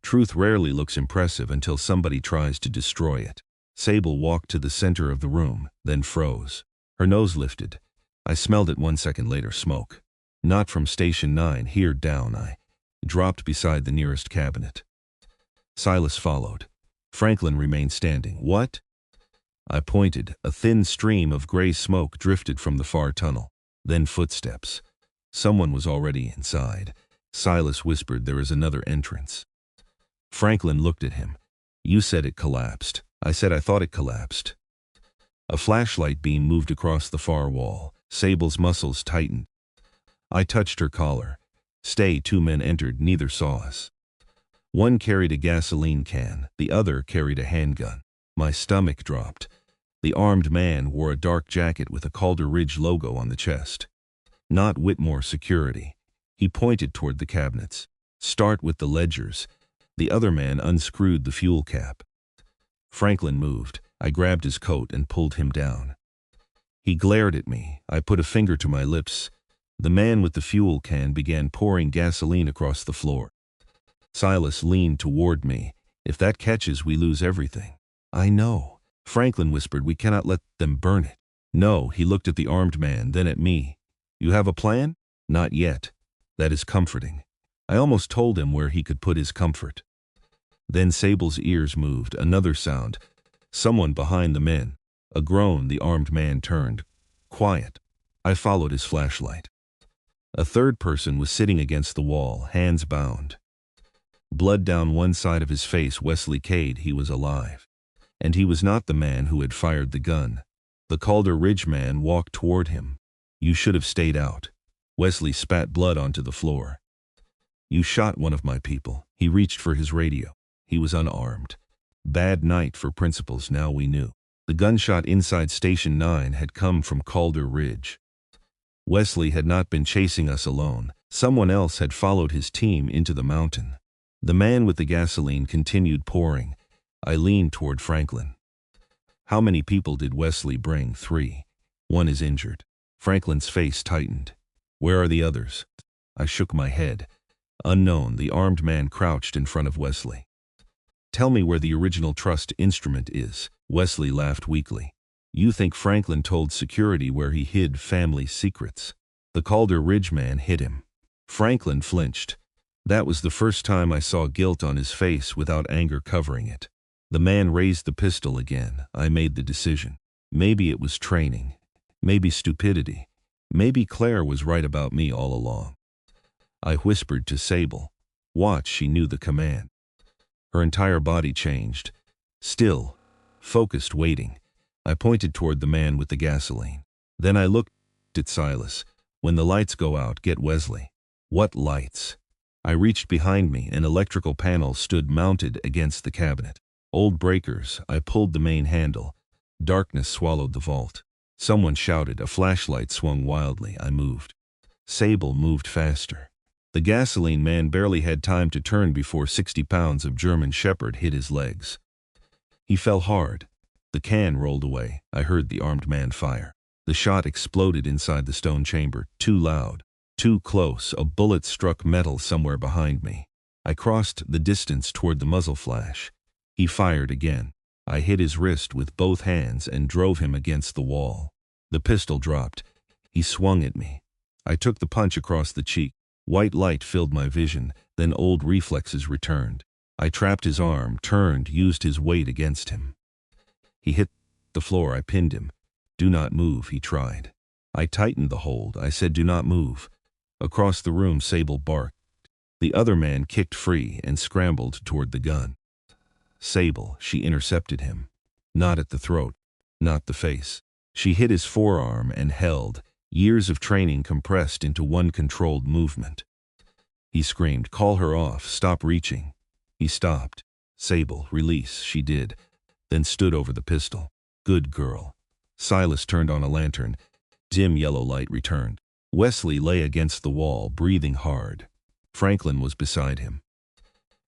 Truth rarely looks impressive until somebody tries to destroy it. Sable walked to the center of the room, then froze. Her nose lifted. I smelled it 1 second later, smoke. Not from Station 9, here down. I dropped beside the nearest cabinet. Silas followed. Franklin remained standing. What? I pointed. A thin stream of gray smoke drifted from the far tunnel. Then footsteps. Someone was already inside. Silas whispered, there is another entrance. Franklin looked at him. You said it collapsed. I said I thought it collapsed. A flashlight beam moved across the far wall. Sable's muscles tightened. I touched her collar. Stay. 2 men entered. Neither saw us. One carried a gasoline can. The other carried a handgun. My stomach dropped. The armed man wore a dark jacket with a Calder Ridge logo on the chest. Not Whitmore Security. He pointed toward the cabinets. Start with the ledgers. The other man unscrewed the fuel cap. Franklin moved. I grabbed his coat and pulled him down. He glared at me. I put a finger to my lips. The man with the fuel can began pouring gasoline across the floor. Silas leaned toward me. If that catches, we lose everything. I know. Franklin whispered, we cannot let them burn it. No, he looked at the armed man, then at me. You have a plan? Not yet. That is comforting. I almost told him where he could put his comfort. Then Sable's ears moved. Another sound. Someone behind the men. A groan. The armed man turned. Quiet. I followed his flashlight. A third person was sitting against the wall, hands bound. Blood down one side of his face. Wesley Cade. He was alive. And he was not the man who had fired the gun. The Calder Ridge man walked toward him. You should have stayed out. Wesley spat blood onto the floor. You shot one of my people. He reached for his radio. He was unarmed. Bad night for principals, now we knew. The gunshot inside Station 9 had come from Calder Ridge. Wesley had not been chasing us alone. Someone else had followed his team into the mountain. The man with the gasoline continued pouring. I leaned toward Franklin. How many people did Wesley bring? 3. One is injured. Franklin's face tightened. Where are the others? I shook my head. Unknown. The armed man crouched in front of Wesley. Tell me where the original trust instrument is. Wesley laughed weakly. You think Franklin told security where he hid family secrets? The Calder Ridge man hit him. Franklin flinched. That was the first time I saw guilt on his face without anger covering it. The man raised the pistol again. I made the decision. Maybe it was training. Maybe stupidity. Maybe Claire was right about me all along. I whispered to Sable. Watch. She knew the command. Her entire body changed. Still, focused, waiting. I pointed toward the man with the gasoline. Then I looked at Silas. When the lights go out, get Wesley. What lights? I reached behind me. An electrical panel stood mounted against the cabinet. Old breakers. I pulled the main handle. Darkness swallowed the vault. Someone shouted. A flashlight swung wildly. I moved. Sable moved faster. The gasoline man barely had time to turn before 60 pounds of German Shepherd hit his legs. He fell hard. The can rolled away. I heard the armed man fire. The shot exploded inside the stone chamber. Too loud. Too close. A bullet struck metal somewhere behind me. I crossed the distance toward the muzzle flash. He fired again. I hit his wrist with both hands and drove him against the wall. The pistol dropped. He swung at me. I took the punch across the cheek. White light filled my vision, then old reflexes returned. I trapped his arm, turned, used his weight against him. He hit the floor. I pinned him. Do not move, he tried. I tightened the hold. I said, do not move. Across the room, Sable barked. The other man kicked free and scrambled toward the gun. Sable, she intercepted him. Not at the throat, not the face. She hit his forearm and held, years of training compressed into one controlled movement. He screamed, call her off, stop reaching. He stopped. Sable, release, she did, then stood over the pistol. Good girl. Silas turned on a lantern. Dim yellow light returned. Wesley lay against the wall, breathing hard. Franklin was beside him.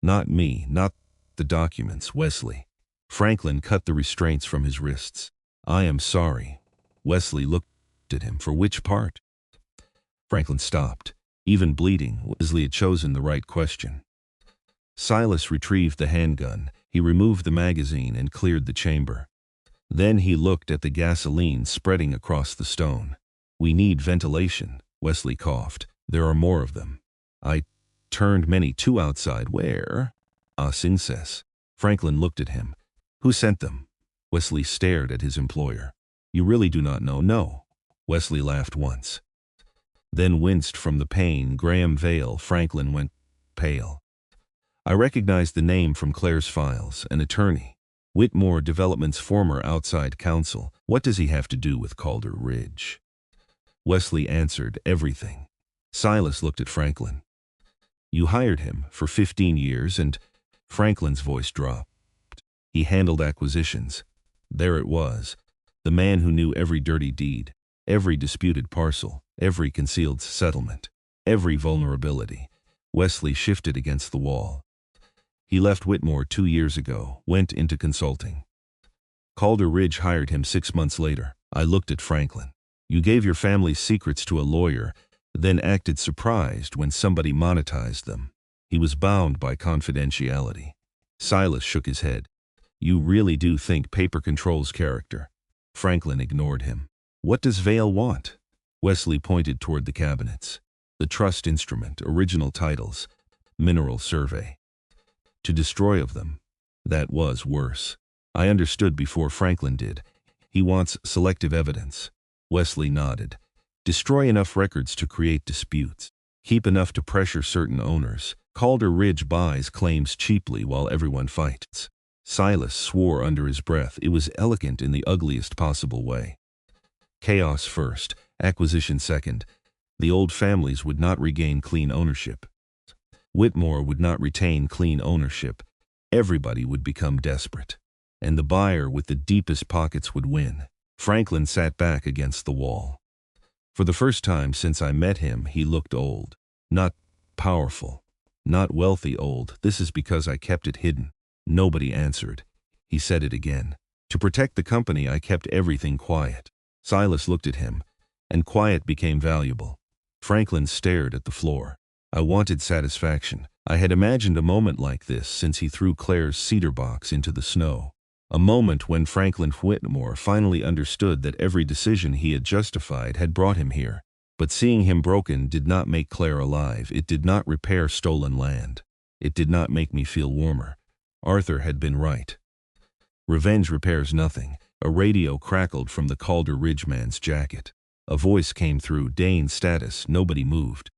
Not me, not the documents, Wesley. Franklin cut the restraints from his wrists. I am sorry. Wesley looked at him. For which part? Franklin stopped. Even bleeding, Wesley had chosen the right question. Silas retrieved the handgun. He removed the magazine and cleared the chamber. Then he looked at the gasoline spreading across the stone. "We need ventilation," Wesley coughed. "There are more of them." "I turned many too outside." "Where?" Singh says. Franklin looked at him. "Who sent them?" Wesley stared at his employer. "You really do not know?" "No." Wesley laughed once, then winced from the pain. "Graham Vale." Franklin went pale. "I recognized the name from Claire's files. An attorney. Whitmore Development's former outside counsel. What does he have to do with Calder Ridge?" Wesley answered, "Everything." Silas looked at Franklin. "You hired him for 15 years and—" Franklin's voice dropped. "He handled acquisitions." There it was. The man who knew every dirty deed, every disputed parcel, every concealed settlement, every vulnerability. Wesley shifted against the wall. "He left Whitmore 2 years ago, went into consulting. Calder Ridge hired him 6 months later." I looked at Franklin. "You gave your family's secrets to a lawyer, then acted surprised when somebody monetized them." He was bound by confidentiality. Silas shook his head. "You really do think paper controls character?" Franklin ignored him. "What does Vale want?" Wesley pointed toward the cabinets. "The trust instrument, original titles, mineral survey. To destroy of them. That was worse." I understood before Franklin did. "He wants selective evidence." Wesley nodded. "Destroy enough records to create disputes. Keep enough to pressure certain owners. Calder Ridge buys claims cheaply while everyone fights." Silas swore under his breath. It was elegant in the ugliest possible way. Chaos first, acquisition second. The old families would not regain clean ownership. Whitmore would not retain clean ownership. Everybody would become desperate. And the buyer with the deepest pockets would win. Franklin sat back against the wall. For the first time since I met him, he looked old. Not powerful. Not wealthy old. "This is because I kept it hidden." Nobody answered. He said it again. "To protect the company, I kept everything quiet." Silas looked at him, and quiet became valuable. Franklin stared at the floor. I wanted satisfaction. I had imagined a moment like this since he threw Claire's cedar box into the snow. A moment when Franklin Whitmore finally understood that every decision he had justified had brought him here. But seeing him broken did not make Claire alive. It did not repair stolen land. It did not make me feel warmer. Arthur had been right. Revenge repairs nothing. A radio crackled from the Calder Ridge man's jacket. A voice came through. "Dane status." Nobody moved.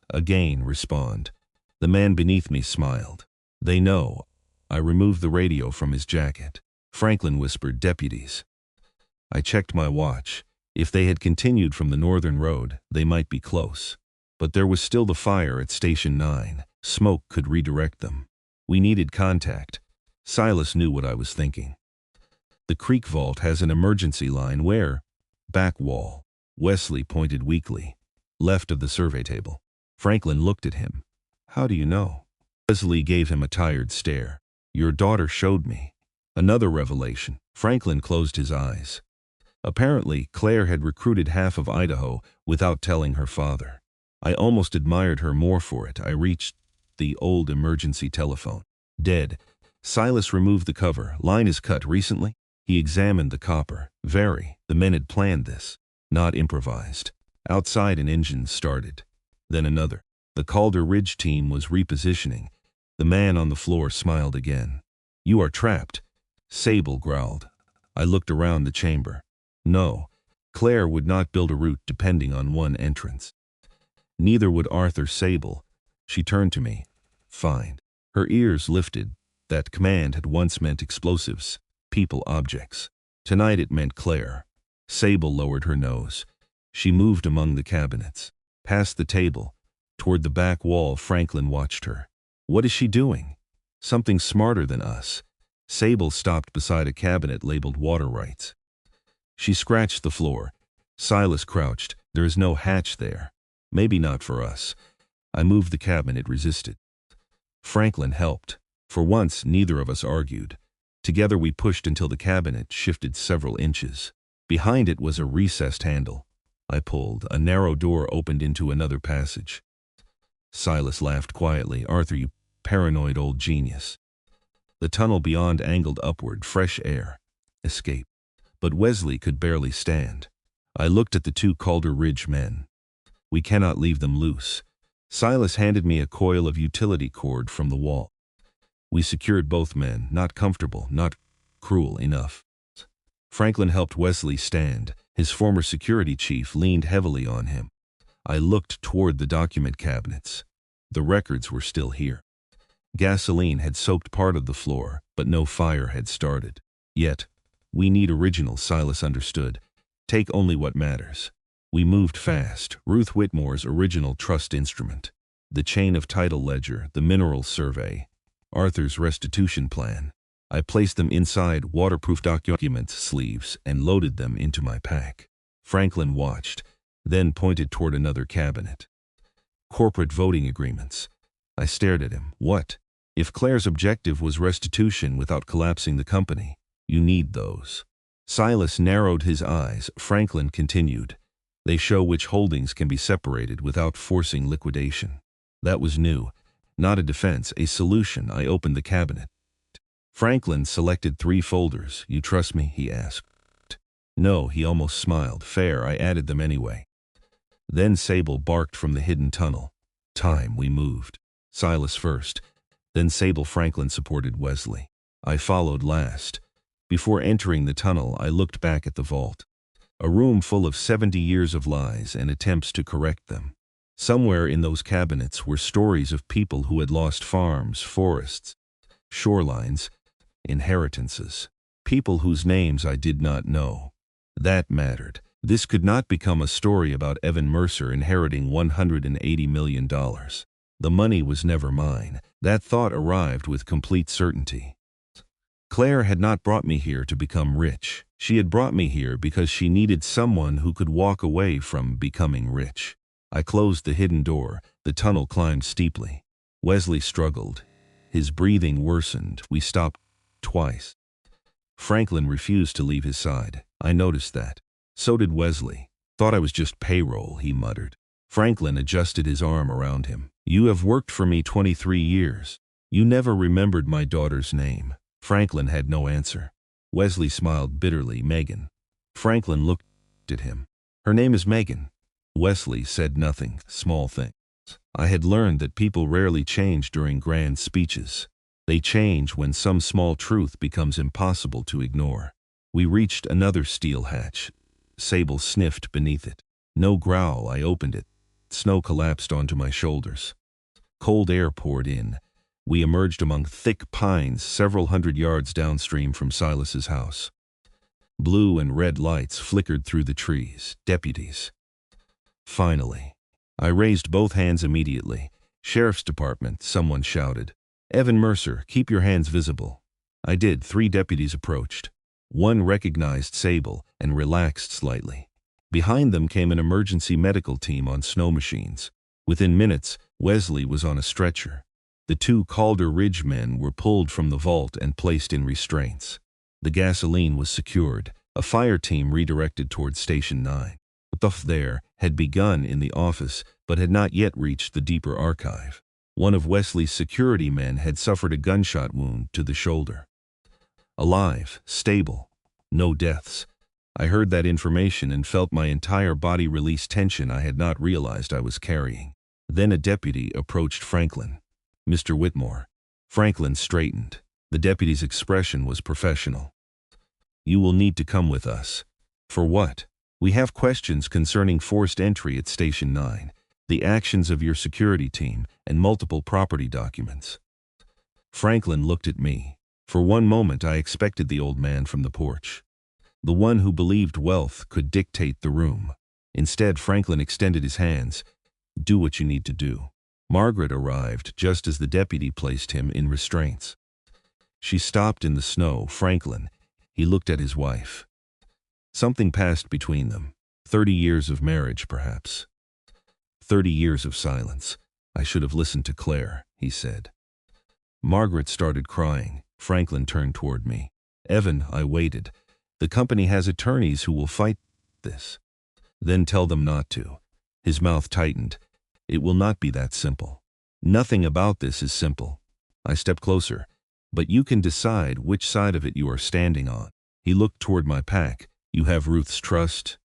Again, "Respond." The man beneath me smiled. "They know." I removed the radio from his jacket. Franklin whispered, "Deputies." I checked my watch. If they had continued from the northern road, they might be close. But there was still the fire at Station 9. Smoke could redirect them. We needed contact. Silas knew what I was thinking. "The creek vault has an emergency line." "Where?" "Back wall." Wesley pointed weakly. "Left of the survey table." Franklin looked at him. "How do you know?" Wesley gave him a tired stare. "Your daughter showed me." Another revelation. Franklin closed his eyes. Apparently, Claire had recruited half of Idaho without telling her father. I almost admired her more for it. I reached the old emergency telephone. "Dead." Silas removed the cover. "Line is cut recently?" He examined the copper. "Very. The men had planned this. Not improvised." Outside an engine started. Then another. The Calder Ridge team was repositioning. The man on the floor smiled again. "You are trapped." Sable growled. I looked around the chamber. No, Claire would not build a route depending on one entrance. Neither would Arthur Sable. She turned to me. "Fine." Her ears lifted. That command had once meant explosives, people, objects. Tonight it meant Claire. Sable lowered her nose. She moved among the cabinets. Past the table, toward the back wall. Franklin watched her. "What is she doing?" "Something smarter than us." Sable stopped beside a cabinet labeled water rights. She scratched the floor. Silas crouched. "There is no hatch there." "Maybe not for us." I moved the cabinet. It resisted. Franklin helped. For once, neither of us argued. Together we pushed until the cabinet shifted several inches. Behind it was a recessed handle. I pulled. A narrow door opened into another passage. Silas laughed quietly. "Arthur, you paranoid old genius. The tunnel beyond angled upward, fresh air. Escape. But Wesley could barely stand. I looked at the two Calder Ridge men. We cannot leave them loose. Silas handed me a coil of utility cord from the wall. We secured both men, not comfortable, not cruel enough. Franklin helped Wesley stand. His former security chief leaned heavily on him. I looked toward the document cabinets. The records were still here. Gasoline had soaked part of the floor, but no fire had started. Yet, we need originals, Silas understood. Take only what matters. We moved fast. Ruth Whitmore's original trust instrument, the chain of title ledger, the mineral survey, Arthur's restitution plan. I placed them inside waterproof document sleeves and loaded them into my pack. Franklin watched, then pointed toward another cabinet. Corporate voting agreements. I stared at him. What? If Claire's objective was restitution without collapsing the company, you need those. Silas narrowed his eyes. Franklin continued. They show which holdings can be separated without forcing liquidation. That was new. Not a defense, a solution. I opened the cabinet. Franklin selected 3 folders. You trust me? He asked. No, he almost smiled. Fair, I added them anyway. Then Sable barked from the hidden tunnel. Time, we moved. Silas first. Then Sable. Franklin supported Wesley. I followed last. Before entering the tunnel, I looked back at the vault. A room full of 70 years of lies and attempts to correct them. Somewhere in those cabinets were stories of people who had lost farms, forests, shorelines, inheritances. People whose names I did not know. That mattered. This could not become a story about Evan Mercer inheriting $180 million. The money was never mine. That thought arrived with complete certainty. Claire had not brought me here to become rich. She had brought me here because she needed someone who could walk away from becoming rich. I closed the hidden door. The tunnel climbed steeply. Wesley struggled. His breathing worsened. We stopped twice. Franklin refused to leave his side. I noticed that. So did Wesley. Thought I was just payroll, he muttered. Franklin adjusted his arm around him. You have worked for me 23 years. You never remembered my daughter's name. Franklin had no answer. Wesley smiled bitterly. Megan. Franklin looked at him. Her name is Megan. Wesley said nothing. Small things. I had learned that people rarely change during grand speeches. They change when some small truth becomes impossible to ignore. We reached another steel hatch. Sable sniffed beneath it. No growl. I opened it. Snow collapsed onto my shoulders. Cold air poured in. We emerged among thick pines several hundred yards downstream from Silas's house. Blue and red lights flickered through the trees. Deputies. Finally. I raised both hands immediately. Sheriff's Department, someone shouted. Evan Mercer, keep your hands visible. I did. 3 deputies approached. One recognized Sable and relaxed slightly. Behind them came an emergency medical team on snow machines. Within minutes, Wesley was on a stretcher. The 2 Calder Ridge men were pulled from the vault and placed in restraints. The gasoline was secured. A fire team redirected toward Station 9. The stuff there had begun in the office, but had not yet reached the deeper archive. One of Wesley's security men had suffered a gunshot wound to the shoulder. Alive, stable, no deaths. I heard that information and felt my entire body release tension I had not realized I was carrying. Then a deputy approached Franklin. Mr. Whitmore. Franklin straightened. The deputy's expression was professional. You will need to come with us. For what? We have questions concerning forced entry at Station 9, the actions of your security team, and multiple property documents. Franklin looked at me. For one moment I expected the old man from the porch. The one who believed wealth could dictate the room. Instead, Franklin extended his hands. Do what you need to do. Margaret arrived just as the deputy placed him in restraints. She stopped in the snow. Franklin. He looked at his wife. Something passed between them. 30 years of marriage, perhaps. 30 years of silence. I should have listened to Claire, he said. Margaret started crying. Franklin turned toward me. Evan, I waited. The company has attorneys who will fight this. Then tell them not to. His mouth tightened. It will not be that simple. Nothing about this is simple. I stepped closer. But you can decide which side of it you are standing on. He looked toward my pack. You have Ruth's trust?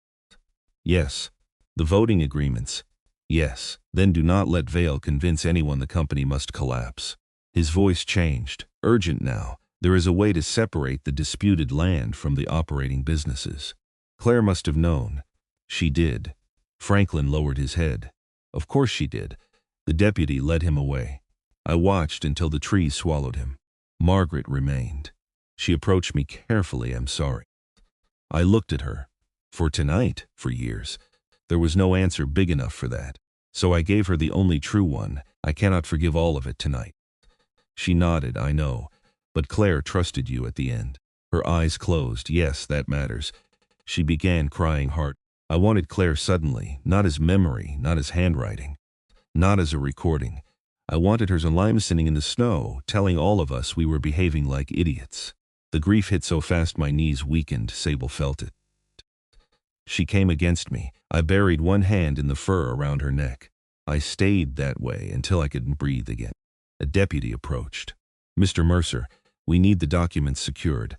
Yes. The voting agreements? Yes. Then do not let Vale convince anyone the company must collapse. His voice changed, urgent now. There is a way to separate the disputed land from the operating businesses. Claire must have known. She did. Franklin lowered his head. Of course she did. The deputy led him away. I watched until the trees swallowed him. Margaret remained. She approached me carefully. I'm sorry. I looked at her. For tonight, for years. There was no answer big enough for that. So I gave her the only true one. I cannot forgive all of it tonight. She nodded. I know. But Claire trusted you at the end. Her eyes closed. Yes, that matters. She began crying hard. I wanted Claire suddenly, not as memory, not as handwriting, not as a recording. I wanted her lying in the snow, telling all of us we were behaving like idiots. The grief hit so fast my knees weakened. Sable felt it. She came against me. I buried one hand in the fur around her neck. I stayed that way until I could breathe again. A deputy approached. Mr. Mercer, we need the documents secured.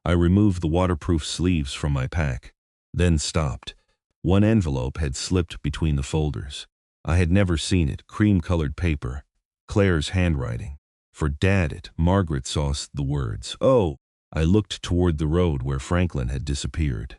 I removed the waterproof sleeves from my pack, then stopped. One envelope had slipped between the folders. I had never seen it, cream-colored paper. Claire's handwriting. For Dad, Margaret saw the words. Oh! I looked toward the road where Franklin had disappeared.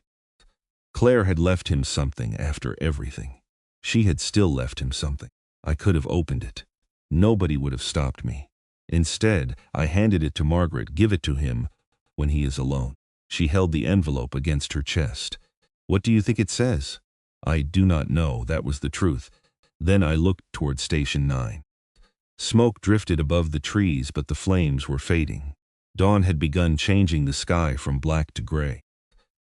Claire had left him something after everything. She had still left him something. I could have opened it. Nobody would have stopped me. Instead, I handed it to Margaret. Give it to him when he is alone. She held the envelope against her chest. What do you think it says? I do not know. That was the truth. Then I looked toward Station 9. Smoke drifted above the trees, but the flames were fading. Dawn had begun changing the sky from black to gray.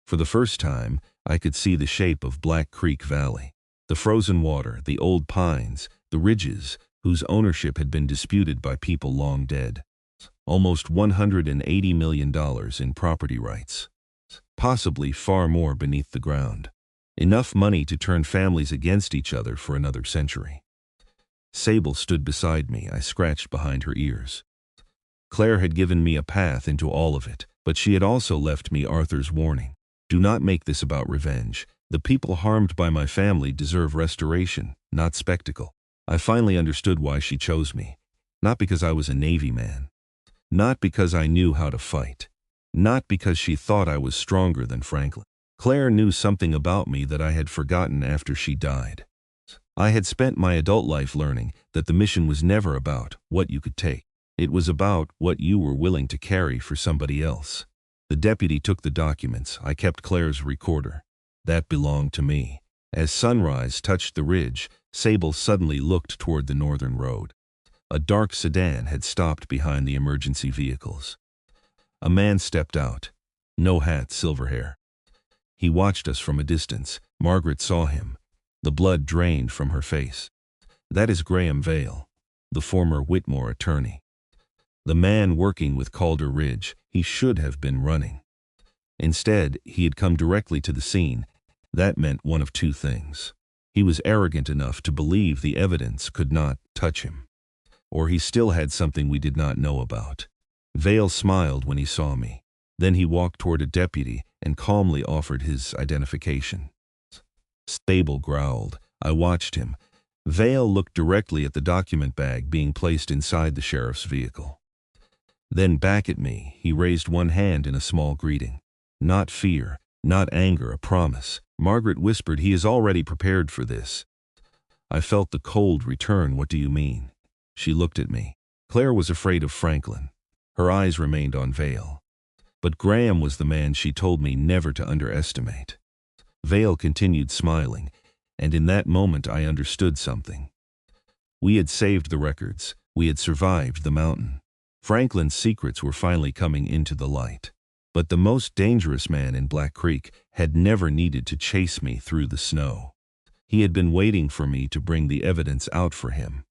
For the first time, I could see the shape of Black Creek Valley. The frozen water, the old pines, the ridges, whose ownership had been disputed by people long dead. Almost $180 million in property rights. Possibly far more beneath the ground. Enough money to turn families against each other for another century. Sable stood beside me. I scratched behind her ears. Claire had given me a path into all of it, but she had also left me Arthur's warning. Do not make this about revenge. The people harmed by my family deserve restoration, not spectacle. I finally understood why she chose me. Not because I was a Navy man. Not because I knew how to fight. Not because she thought I was stronger than Franklin. Claire knew something about me that I had forgotten after she died. I had spent my adult life learning that the mission was never about what you could take. It was about what you were willing to carry for somebody else. The deputy took the documents. I kept Claire's recorder. That belonged to me. As sunrise touched the ridge, Sable suddenly looked toward the northern road. A dark sedan had stopped behind the emergency vehicles. A man stepped out. No hat, silver hair. He watched us from a distance. Margaret saw him. The blood drained from her face. That is Graham Vale, the former Whitmore attorney. The man working with Calder Ridge. He should have been running. Instead, he had come directly to the scene. That meant one of two things. He was arrogant enough to believe the evidence could not touch him. Or he still had something we did not know about. Vale smiled when he saw me. Then he walked toward a deputy and calmly offered his identification. Sable growled. I watched him. Vale looked directly at the document bag being placed inside the sheriff's vehicle. Then back at me, he raised one hand in a small greeting. Not fear, not anger, a promise. Margaret whispered, he is already prepared for this. I felt the cold return. What do you mean? She looked at me. Claire was afraid of Franklin. Her eyes remained on Vale. But Graham was the man she told me never to underestimate. Vale continued smiling, and in that moment I understood something. We had saved the records. We had survived the mountain. Franklin's secrets were finally coming into the light. But the most dangerous man in Black Creek had never needed to chase me through the snow. He had been waiting for me to bring the evidence out for him.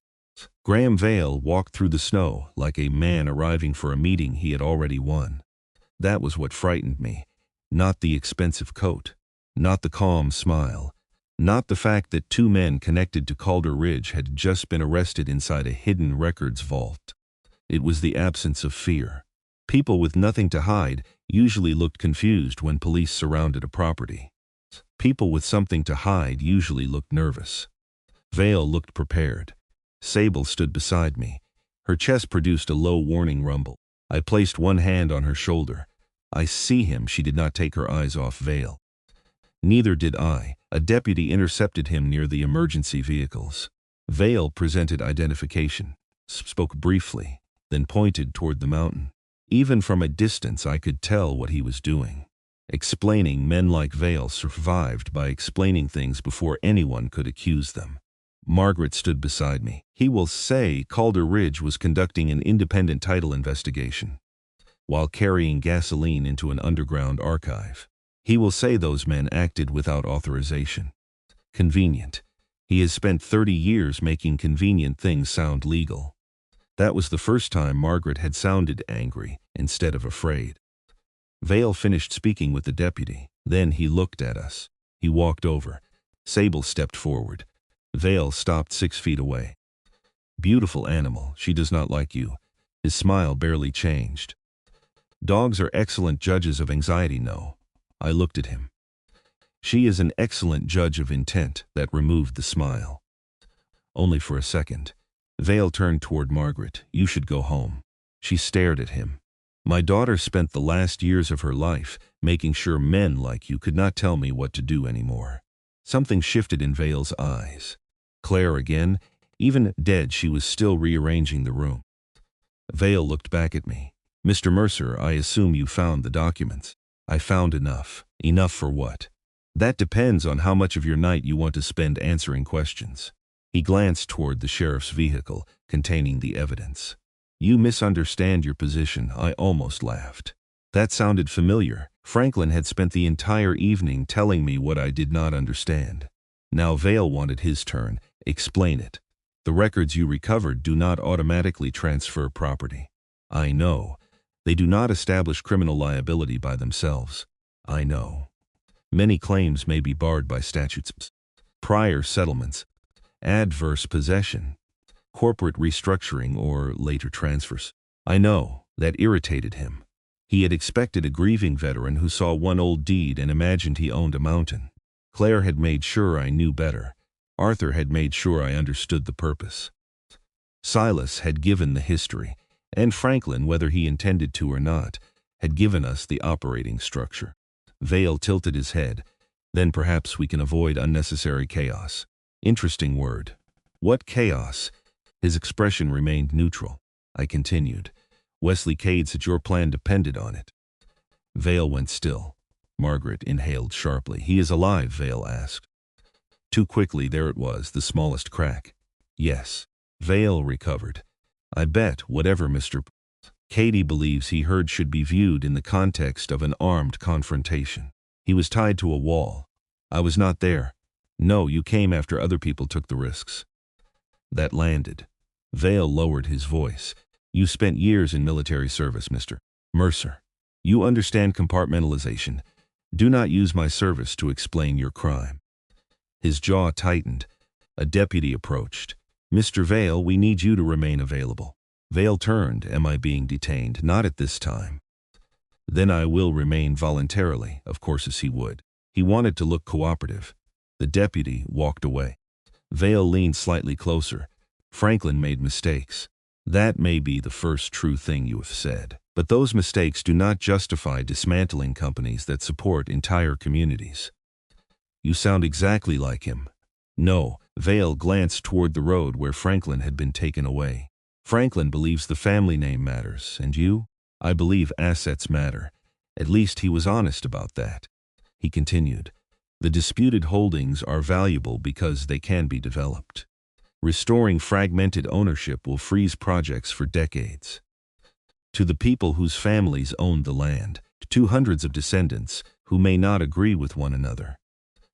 Graham Vale walked through the snow like a man arriving for a meeting he had already won. That was what frightened me, not the expensive coat. Not the calm smile. Not the fact that two men connected to Calder Ridge had just been arrested inside a hidden records vault. It was the absence of fear. People with nothing to hide usually looked confused when police surrounded a property. People with something to hide usually looked nervous. Vale looked prepared. Sable stood beside me. Her chest produced a low warning rumble. I placed one hand on her shoulder. I see him. She did not take her eyes off Vale. Neither did I. A deputy intercepted him near the emergency vehicles. Vale presented identification, spoke briefly, then pointed toward the mountain. Even from a distance I could tell what he was doing. Explaining. Men like Vale survived by explaining things before anyone could accuse them. Margaret stood beside me. He will say Calder Ridge was conducting an independent title investigation while carrying gasoline into an underground archive. He will say those men acted without authorization. Convenient. He has spent 30 years making convenient things sound legal. That was the first time Margaret had sounded angry instead of afraid. Vale finished speaking with the deputy. Then he looked at us. He walked over. Sable stepped forward. Vale stopped 6 feet away. Beautiful animal, she does not like you. His smile barely changed. Dogs are excellent judges of anxiety, no. I looked at him. She is an excellent judge of intent. That removed the smile. Only for a second. Vale turned toward Margaret. You should go home. She stared at him. My daughter spent the last years of her life making sure men like you could not tell me what to do anymore. Something shifted in Vale's eyes. Claire again? Even dead, she was still rearranging the room. Vale looked back at me. Mr. Mercer, I assume you found the documents. I found enough. Enough for what? That depends on how much of your night you want to spend answering questions. He glanced toward the sheriff's vehicle containing the evidence. You misunderstand your position. I almost laughed. That sounded familiar. Franklin had spent the entire evening telling me what I did not understand. Now Vale wanted his turn. Explain it. The records you recovered do not automatically transfer property. I know. They do not establish criminal liability by themselves. I know. Many claims may be barred by statutes. Prior settlements, adverse possession, corporate restructuring, or later transfers. I know. That irritated him. He had expected a grieving veteran who saw one old deed and imagined he owned a mountain. Claire had made sure I knew better. Arthur had made sure I understood the purpose. Silas had given the history, and Franklin, whether he intended to or not, had given us the operating structure. Vale tilted his head. Then perhaps we can avoid unnecessary chaos. Interesting word. What chaos? His expression remained neutral. I continued. Wesley Cade said your plan depended on it. Vale went still. Margaret inhaled sharply. He is alive, Vale asked. Too quickly, there it was, the smallest crack. Yes. Vale recovered. I bet whatever Mr. Cady believes he heard should be viewed in the context of an armed confrontation. He was tied to a wall. I was not there. No, you came after other people took the risks. That landed. Vale lowered his voice. You spent years in military service, Mr. Mercer. You understand compartmentalization. Do not use my service to explain your crime. His jaw tightened. A deputy approached. Mr. Vale, we need you to remain available. Vale turned. Am I being detained? Not at this time. Then I will remain voluntarily, of course, as he would. He wanted to look cooperative. The deputy walked away. Vale leaned slightly closer. Franklin made mistakes. That may be the first true thing you have said. But those mistakes do not justify dismantling companies that support entire communities. You sound exactly like him. No, Vale glanced toward the road where Franklin had been taken away. Franklin believes the family name matters, and you? I believe assets matter. At least he was honest about that. He continued. The disputed holdings are valuable because they can be developed. Restoring fragmented ownership will freeze projects for decades. To the people whose families owned the land, to hundreds of descendants who may not agree with one another.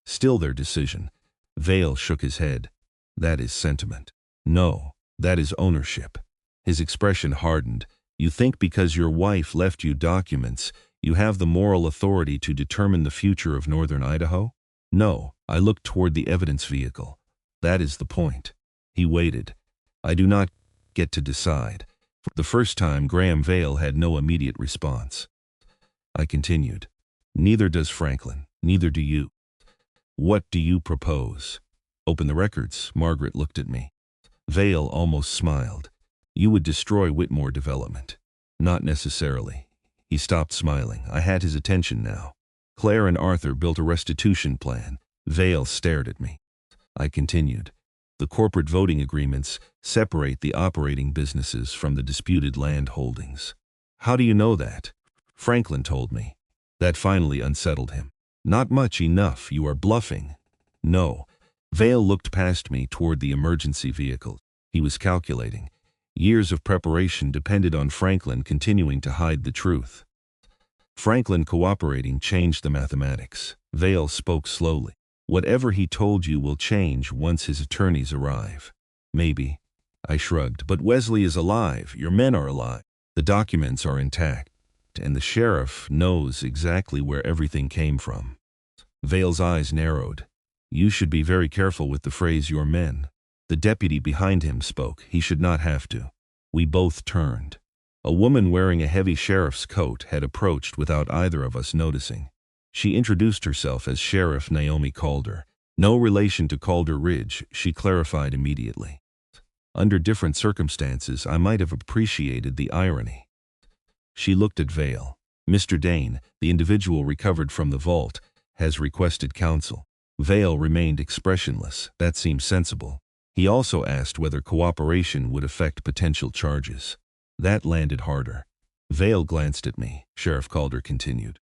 Still their decision. Vale shook his head. That is sentiment. No, that is ownership. His expression hardened. You think because your wife left you documents, you have the moral authority to determine the future of northern Idaho? No, I looked toward the evidence vehicle. That is the point. He waited. I do not get to decide. The first time, Graham Vale had no immediate response. I continued. Neither does Franklin. Neither do you. What do you propose? Open the records. Margaret looked at me. Vale almost smiled. You would destroy Whitmore Development. Not necessarily. He stopped smiling. I had his attention now. Claire and Arthur built a restitution plan. Vale stared at me. I continued. The corporate voting agreements separate the operating businesses from the disputed land holdings. How do you know that? Franklin told me. That finally unsettled him. Not much. Enough. You are bluffing. No. Vale looked past me toward the emergency vehicle. He was calculating. Years of preparation depended on Franklin continuing to hide the truth. Franklin cooperating changed the mathematics. Vale spoke slowly. Whatever he told you will change once his attorneys arrive. Maybe. I shrugged. But Wesley is alive. Your men are alive. The documents are intact. And the sheriff knows exactly where everything came from. Vale's eyes narrowed. You should be very careful with the phrase your men. The deputy behind him spoke. He should not have to. We both turned. A woman wearing a heavy sheriff's coat had approached without either of us noticing. She introduced herself as Sheriff Naomi Calder. No relation to Calder Ridge, she clarified immediately. Under different circumstances, I might have appreciated the irony. She looked at Vale. Mr. Dane, the individual recovered from the vault, has requested counsel. Vale remained expressionless. That seemed sensible. He also asked whether cooperation would affect potential charges. That landed harder. Vale glanced at me. Sheriff Calder continued.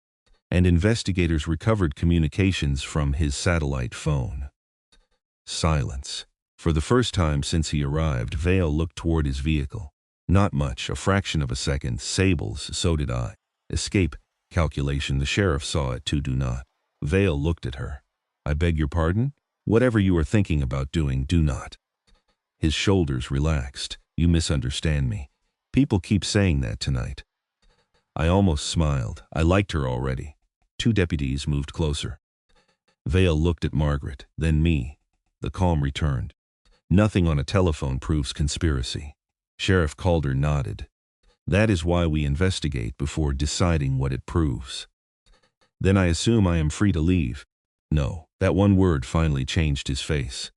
And investigators recovered communications from his satellite phone. Silence. For the first time since he arrived, Vale looked toward his vehicle. Not much, a fraction of a second. Sables, so did I. Escape. Calculation. The sheriff saw it too. Do not. Vale looked at her. I beg your pardon? Whatever you are thinking about doing, do not. His shoulders relaxed. You misunderstand me. People keep saying that tonight. I almost smiled. I liked her already. Two deputies moved closer. Vale looked at Margaret, then me. The calm returned. Nothing on a telephone proves conspiracy. Sheriff Calder nodded. That is why we investigate before deciding what it proves. Then I assume I am free to leave. No, that one word finally changed his face.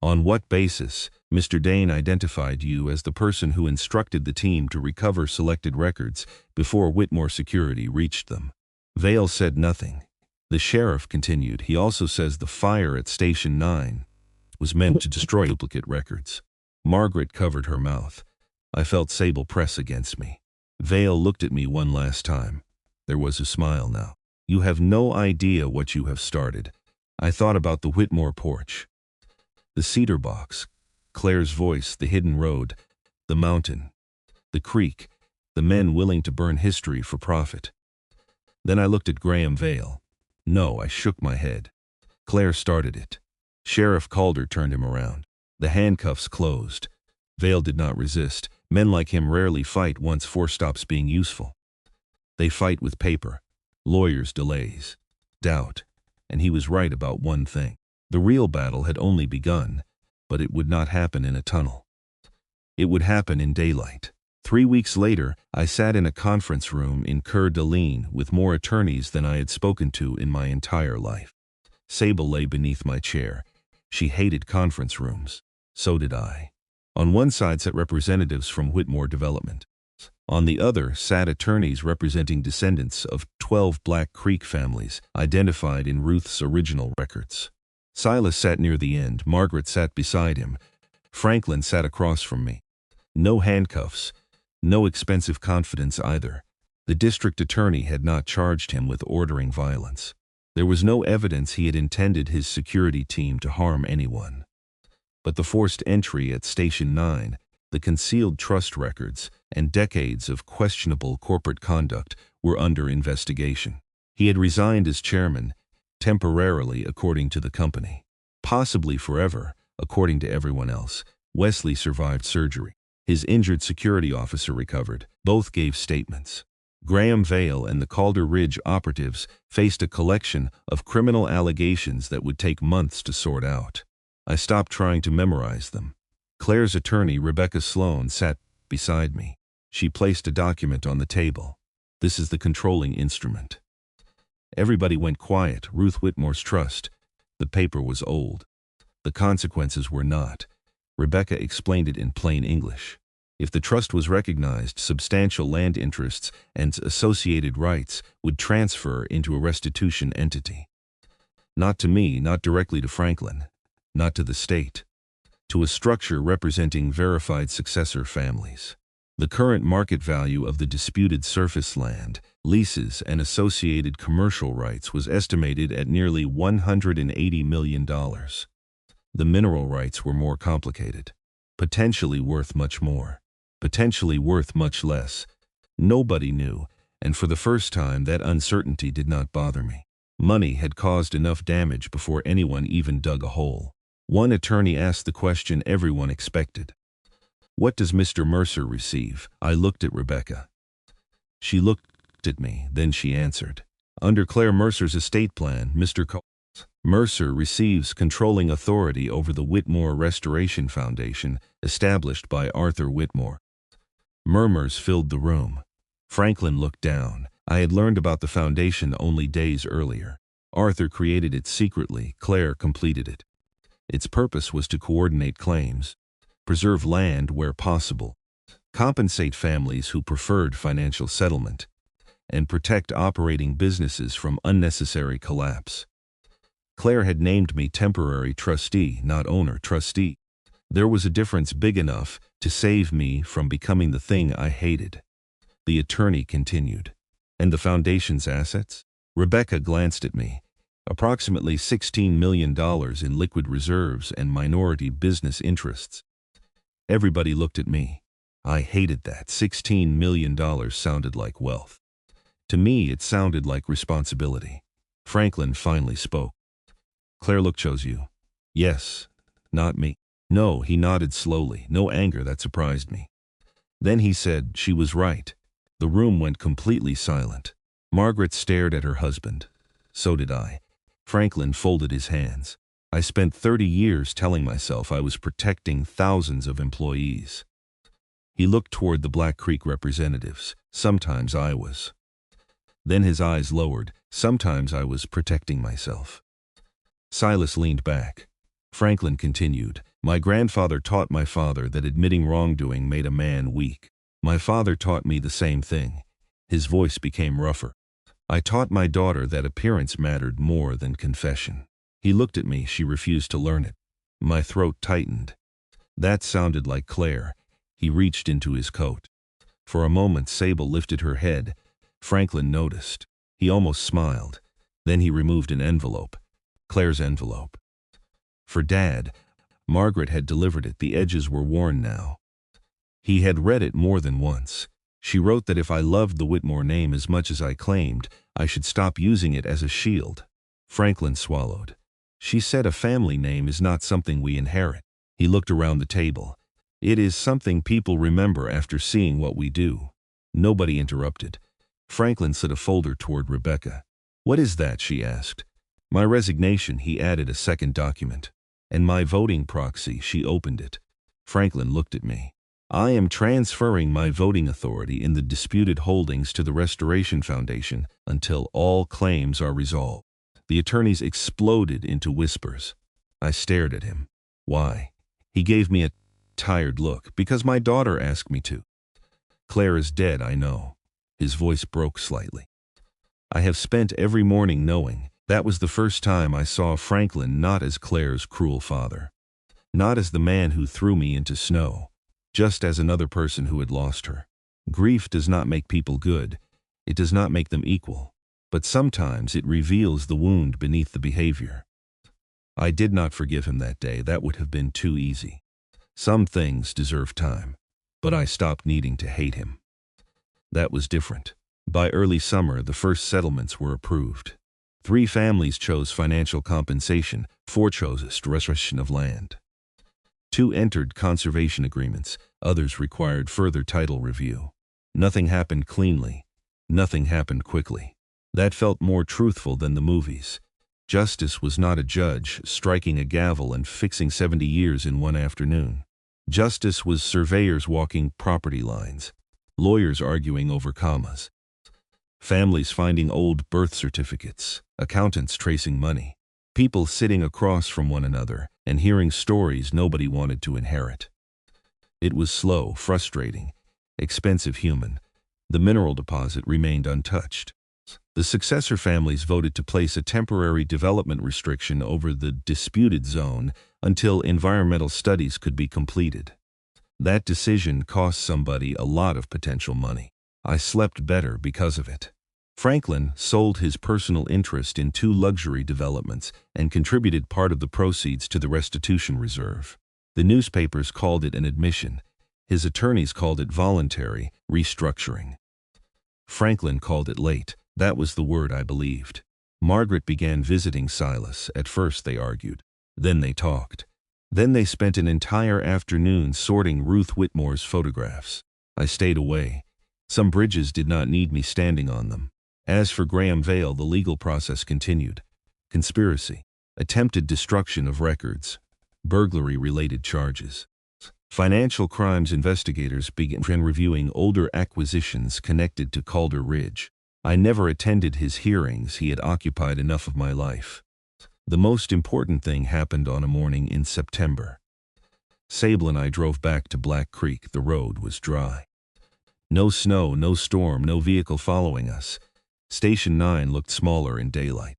On what basis? Mr. Dane identified you as the person who instructed the team to recover selected records before Whitmore Security reached them. Vale said nothing. The sheriff continued. He also says the fire at Station 9 was meant to destroy duplicate records. Margaret covered her mouth. I felt Sable press against me. Vale looked at me one last time. There was a smile now. You have no idea what you have started. I thought about the Whitmore porch. The cedar box. Claire's voice, the hidden road, the mountain, the creek, the men willing to burn history for profit. Then I looked at Graham Vale. No, I shook my head. Claire started it. Sheriff Calder turned him around. The handcuffs closed. Vale did not resist. Men like him rarely fight once force stops being useful. They fight with paper, lawyers' delays, doubt, and he was right about one thing. The real battle had only begun, but it would not happen in a tunnel. It would happen in daylight. 3 weeks later, I sat in a conference room in Coeur d'Alene with more attorneys than I had spoken to in my entire life. Sable lay beneath my chair. She hated conference rooms. So did I. On one side sat representatives from Whitmore Development. On the other sat attorneys representing descendants of 12 Black Creek families identified in Ruth's original records. Silas sat near the end. Margaret sat beside him. Franklin sat across from me. No handcuffs. No expensive confidence either. The district attorney had not charged him with ordering violence. There was no evidence he had intended his security team to harm anyone. But the forced entry at Station 9, the concealed trust records, and decades of questionable corporate conduct were under investigation. He had resigned as chairman, temporarily according to the company. Possibly forever, according to everyone else. Wesley survived surgery. His injured security officer recovered. Both gave statements. Graham Vale and the Calder Ridge operatives faced a collection of criminal allegations that would take months to sort out. I stopped trying to memorize them. Claire's attorney, Rebecca Sloan, sat beside me. She placed a document on the table. This is the controlling instrument. Everybody went quiet. Ruth Whitmore's trust. The paper was old. The consequences were not. Rebecca explained it in plain English. If the trust was recognized, substantial land interests and associated rights would transfer into a restitution entity. Not to me, not directly to Franklin, not to the state. To a structure representing verified successor families. The current market value of the disputed surface land, leases, and associated commercial rights was estimated at nearly $180 million. The mineral rights were more complicated. Potentially worth much more. Potentially worth much less. Nobody knew, and for the first time that uncertainty did not bother me. Money had caused enough damage before anyone even dug a hole. One attorney asked the question everyone expected. What does Mr. Mercer receive? I looked at Rebecca. She looked at me, then she answered. Under Claire Mercer's estate plan, Mr. Mercer receives controlling authority over the Whitmore Restoration Foundation, established by Arthur Whitmore. Murmurs filled the room. Franklin looked down. I had learned about the foundation only days earlier. Arthur created it secretly. Claire completed it. Its purpose was to coordinate claims, preserve land where possible, compensate families who preferred financial settlement, and protect operating businesses from unnecessary collapse. Claire had named me temporary trustee, not owner trustee. There was a difference big enough to save me from becoming the thing I hated. The attorney continued. And the foundation's assets? Rebecca glanced at me. Approximately $16 million in liquid reserves and minority business interests. Everybody looked at me. I hated that. $16 million sounded like wealth. To me, it sounded like responsibility. Franklin finally spoke. Claire chose you. Yes, not me. No, he nodded slowly. No anger, that surprised me. Then he said she was right. The room went completely silent. Margaret stared at her husband. So did I. Franklin folded his hands. I spent 30 years telling myself I was protecting thousands of employees. He looked toward the Black Creek representatives. Sometimes I was. Then his eyes lowered. Sometimes I was protecting myself. Silas leaned back. Franklin continued. My grandfather taught my father that admitting wrongdoing made a man weak. My father taught me the same thing. His voice became rougher. I taught my daughter that appearance mattered more than confession. He looked at me. She refused to learn it. My throat tightened. That sounded like Claire. He reached into his coat. For a moment, Sable lifted her head. Franklin noticed. He almost smiled. Then he removed an envelope. Claire's envelope. For Dad. Margaret had delivered it. The edges were worn now. He had read it more than once. She wrote that if I loved the Whitmore name as much as I claimed, I should stop using it as a shield. Franklin swallowed. She said a family name is not something we inherit. He looked around the table. It is something people remember after seeing what we do. Nobody interrupted. Franklin slid a folder toward Rebecca. What is that? She asked. My resignation. He added a second document. And my voting proxy. She opened it. Franklin looked at me. I am transferring my voting authority in the disputed holdings to the Restoration Foundation until all claims are resolved. The attorneys exploded into whispers. I stared at him. Why? He gave me a tired look. Because my daughter asked me to. Claire is dead, I know. His voice broke slightly. I have spent every morning knowing. That was the first time I saw Franklin not as Claire's cruel father. Not as the man who threw me into snow. Just as another person who had lost her. Grief does not make people good. It does not make them equal. But sometimes it reveals the wound beneath the behavior. I did not forgive him that day. That would have been too easy. Some things deserve time. But I stopped needing to hate him. That was different. By early summer, the first settlements were approved. 3 families chose financial compensation. 4 chose restoration of land. 2 entered conservation agreements. Others required further title review. Nothing happened cleanly. Nothing happened quickly. That felt more truthful than the movies. Justice was not a judge striking a gavel and fixing 70 years in one afternoon. Justice was surveyors walking property lines, lawyers arguing over commas, families finding old birth certificates, accountants tracing money, people sitting across from one another and hearing stories nobody wanted to inherit. It was slow, frustrating, expensive, human. The mineral deposit remained untouched. The successor families voted to place a temporary development restriction over the disputed zone until environmental studies could be completed. That decision cost somebody a lot of potential money. I slept better because of it. Franklin sold his personal interest in 2 luxury developments and contributed part of the proceeds to the restitution reserve. The newspapers called it an admission. His attorneys called it voluntary restructuring. Franklin called it late. That was the word I believed. Margaret began visiting Silas. At first they argued. Then they talked. Then they spent an entire afternoon sorting Ruth Whitmore's photographs. I stayed away. Some bridges did not need me standing on them. As for Graham Vale, the legal process continued. Conspiracy, attempted destruction of records, burglary-related charges. Financial crimes investigators began reviewing older acquisitions connected to Calder Ridge. I never attended his hearings. He had occupied enough of my life. The most important thing happened on a morning in September. Sable and I drove back to Black Creek. The road was dry. No snow, no storm, no vehicle following us. Station 9 looked smaller in daylight.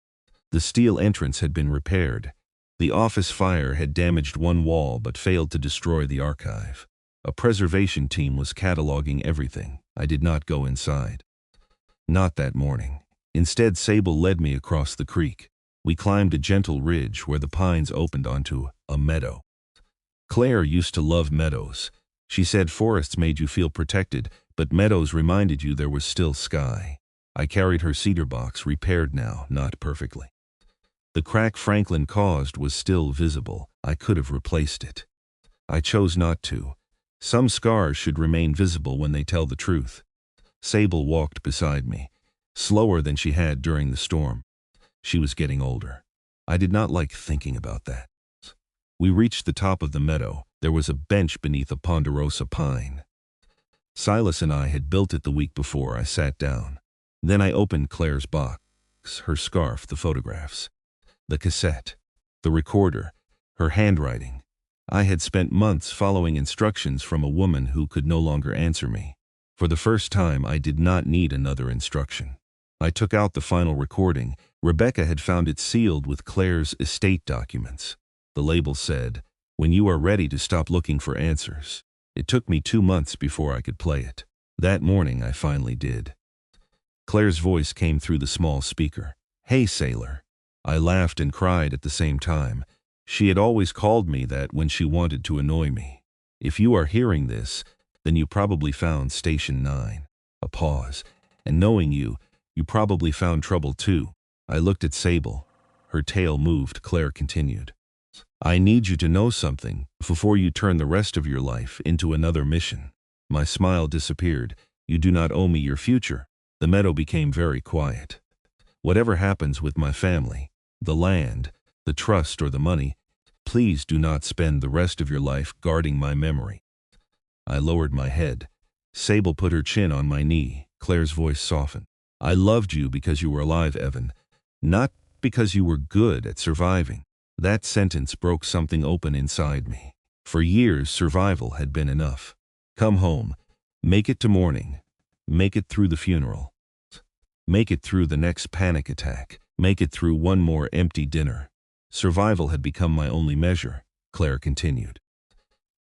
The steel entrance had been repaired. The office fire had damaged one wall but failed to destroy the archive. A preservation team was cataloging everything. I did not go inside. Not that morning. Instead, Sable led me across the creek. We climbed a gentle ridge where the pines opened onto a meadow. Claire used to love meadows. She said forests made you feel protected, but meadows reminded you there was still sky. I carried her cedar box, repaired now, not perfectly. The crack Franklin caused was still visible. I could have replaced it. I chose not to. Some scars should remain visible when they tell the truth. Sable walked beside me, slower than she had during the storm. She was getting older. I did not like thinking about that. We reached the top of the meadow. There was a bench beneath a ponderosa pine. Silas and I had built it the week before. I sat down. Then I opened Claire's box, her scarf, the photographs, the cassette, the recorder, her handwriting. I had spent months following instructions from a woman who could no longer answer me. For the first time, I did not need another instruction. I took out the final recording. Rebecca had found it sealed with Claire's estate documents. The label said, "When you are ready to stop looking for answers." It took me 2 months before I could play it. That morning, I finally did. Claire's voice came through the small speaker. "Hey, sailor." I laughed and cried at the same time. She had always called me that when she wanted to annoy me. "If you are hearing this, then you probably found Station 9. A pause. "And knowing you, you probably found trouble too." I looked at Sable. Her tail moved. Claire continued. "I need you to know something before you turn the rest of your life into another mission." My smile disappeared. "You do not owe me your future." The meadow became very quiet. "Whatever happens with my family, the land, the trust, or the money, please do not spend the rest of your life guarding my memory." I lowered my head. Sable put her chin on my knee. Claire's voice softened. "I loved you because you were alive, Evan, not because you were good at surviving." That sentence broke something open inside me. For years, survival had been enough. Come home. Make it to morning. Make it through the funeral. Make it through the next panic attack. Make it through one more empty dinner. Survival had become my only measure, Claire continued.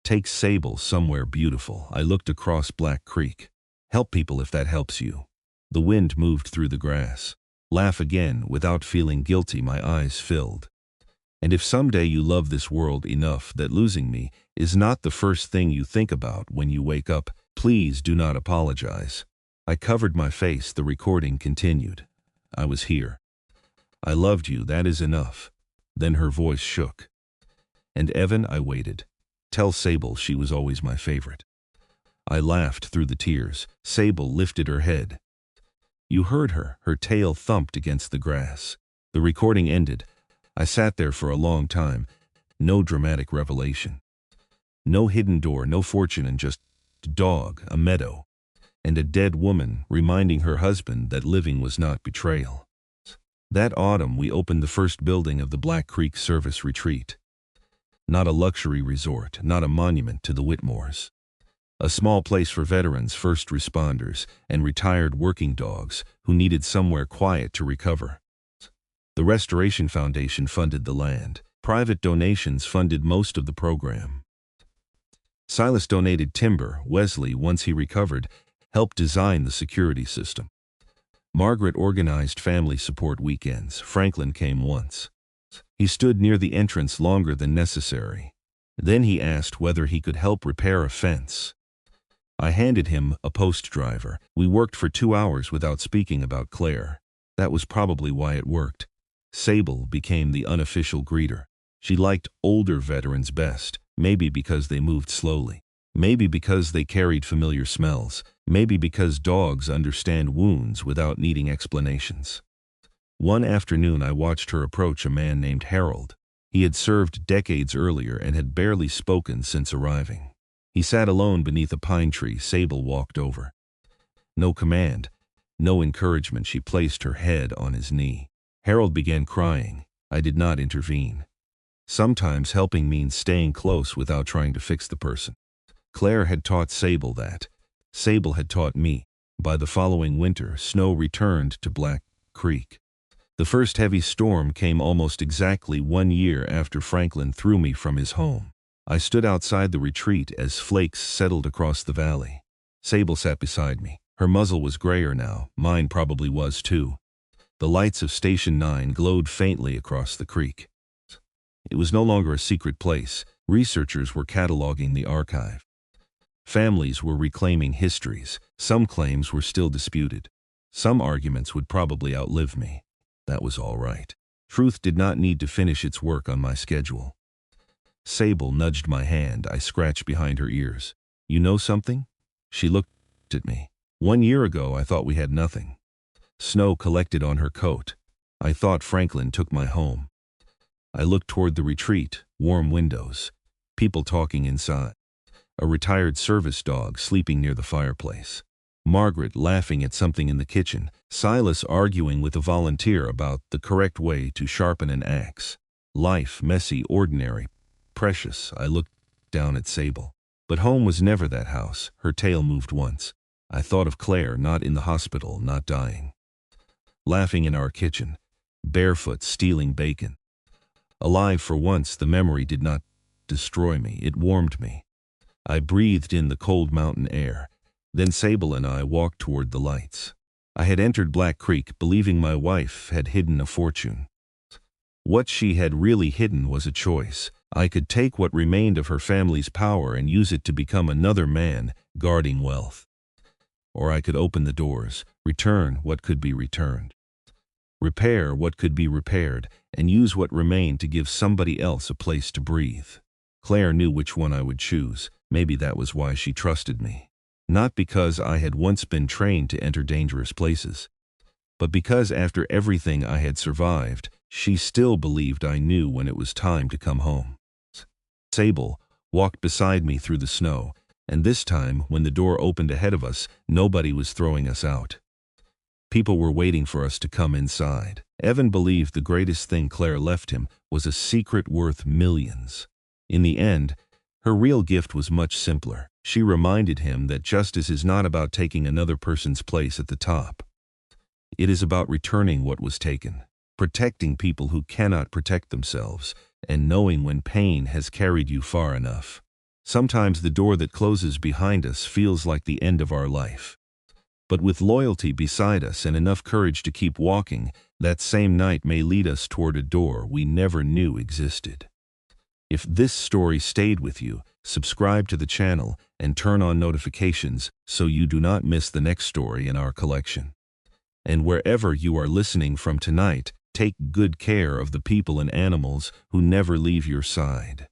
Take Sable somewhere beautiful. I looked across Black Creek. Help people if that helps you. The wind moved through the grass. Laugh again without feeling guilty. My eyes filled. And if someday you love this world enough that losing me is not the first thing you think about when you wake up, please do not apologize. I covered my face. The recording continued. I was here. I loved you. That is enough. Then her voice shook. And Evan, I waited. Tell Sable she was always my favorite. I laughed through the tears. Sable lifted her head. You heard her. Her tail thumped against the grass. The recording ended. I sat there for a long time. No dramatic revelation. No hidden door, no fortune, and just a dog, a meadow, and a dead woman reminding her husband that living was not betrayal. That autumn, we opened the first building of the Black Creek Service Retreat. Not a luxury resort, not a monument to the Whitmores. A small place for veterans, first responders, and retired working dogs who needed somewhere quiet to recover. The Restoration Foundation funded the land. Private donations funded most of the program. Silas donated timber. Wesley, once he recovered, helped design the security system. Margaret organized family support weekends. Franklin came once. He stood near the entrance longer than necessary. Then he asked whether he could help repair a fence. I handed him a post driver. We worked for 2 hours without speaking about Claire. That was probably why it worked. Sable became the unofficial greeter. She liked older veterans best, maybe because they moved slowly. Maybe because they carried familiar smells. Maybe because dogs understand wounds without needing explanations. One afternoon I watched her approach a man named Harold. He had served decades earlier and had barely spoken since arriving. He sat alone beneath a pine tree. Sable walked over. No command, no encouragement. She placed her head on his knee. Harold began crying. I did not intervene. Sometimes helping means staying close without trying to fix the person. Claire had taught Sable that. Sable had taught me. By the following winter, snow returned to Black Creek. The first heavy storm came almost exactly 1 year after Franklin threw me from his home. I stood outside the retreat as flakes settled across the valley. Sable sat beside me. Her muzzle was grayer now. Mine probably was too. The lights of Station 9 glowed faintly across the creek. It was no longer a secret place. Researchers were cataloging the archive. Families were reclaiming histories. Some claims were still disputed. Some arguments would probably outlive me. That was all right. Truth did not need to finish its work on my schedule. Sable nudged my hand. I scratched behind her ears. You know something? She looked at me. 1 year ago, I thought we had nothing. Snow collected on her coat. I thought Franklin took my home. I looked toward the retreat, warm windows, people talking inside. A retired service dog sleeping near the fireplace. Margaret laughing at something in the kitchen. Silas arguing with a volunteer about the correct way to sharpen an axe. Life, messy, ordinary, precious. I looked down at Sable. But home was never that house. Her tail moved once. I thought of Claire, not in the hospital, not dying. Laughing in our kitchen, barefoot, stealing bacon. Alive for once, the memory did not destroy me. It warmed me. I breathed in the cold mountain air. Then Sable and I walked toward the lights. I had entered Black Creek believing my wife had hidden a fortune. What she had really hidden was a choice. I could take what remained of her family's power and use it to become another man guarding wealth. Or I could open the doors, return what could be returned. Repair what could be repaired, and use what remained to give somebody else a place to breathe. Claire knew which one I would choose. Maybe that was why she trusted me. Not because I had once been trained to enter dangerous places, but because after everything I had survived, she still believed I knew when it was time to come home. Sable walked beside me through the snow, and this time, when the door opened ahead of us, nobody was throwing us out. People were waiting for us to come inside. Evan believed the greatest thing Claire left him was a secret worth millions. In the end, her real gift was much simpler. She reminded him that justice is not about taking another person's place at the top. It is about returning what was taken, protecting people who cannot protect themselves, and knowing when pain has carried you far enough. Sometimes the door that closes behind us feels like the end of our life. But with loyalty beside us and enough courage to keep walking, that same night may lead us toward a door we never knew existed. If this story stayed with you, subscribe to the channel and turn on notifications so you do not miss the next story in our collection. And wherever you are listening from tonight, take good care of the people and animals who never leave your side.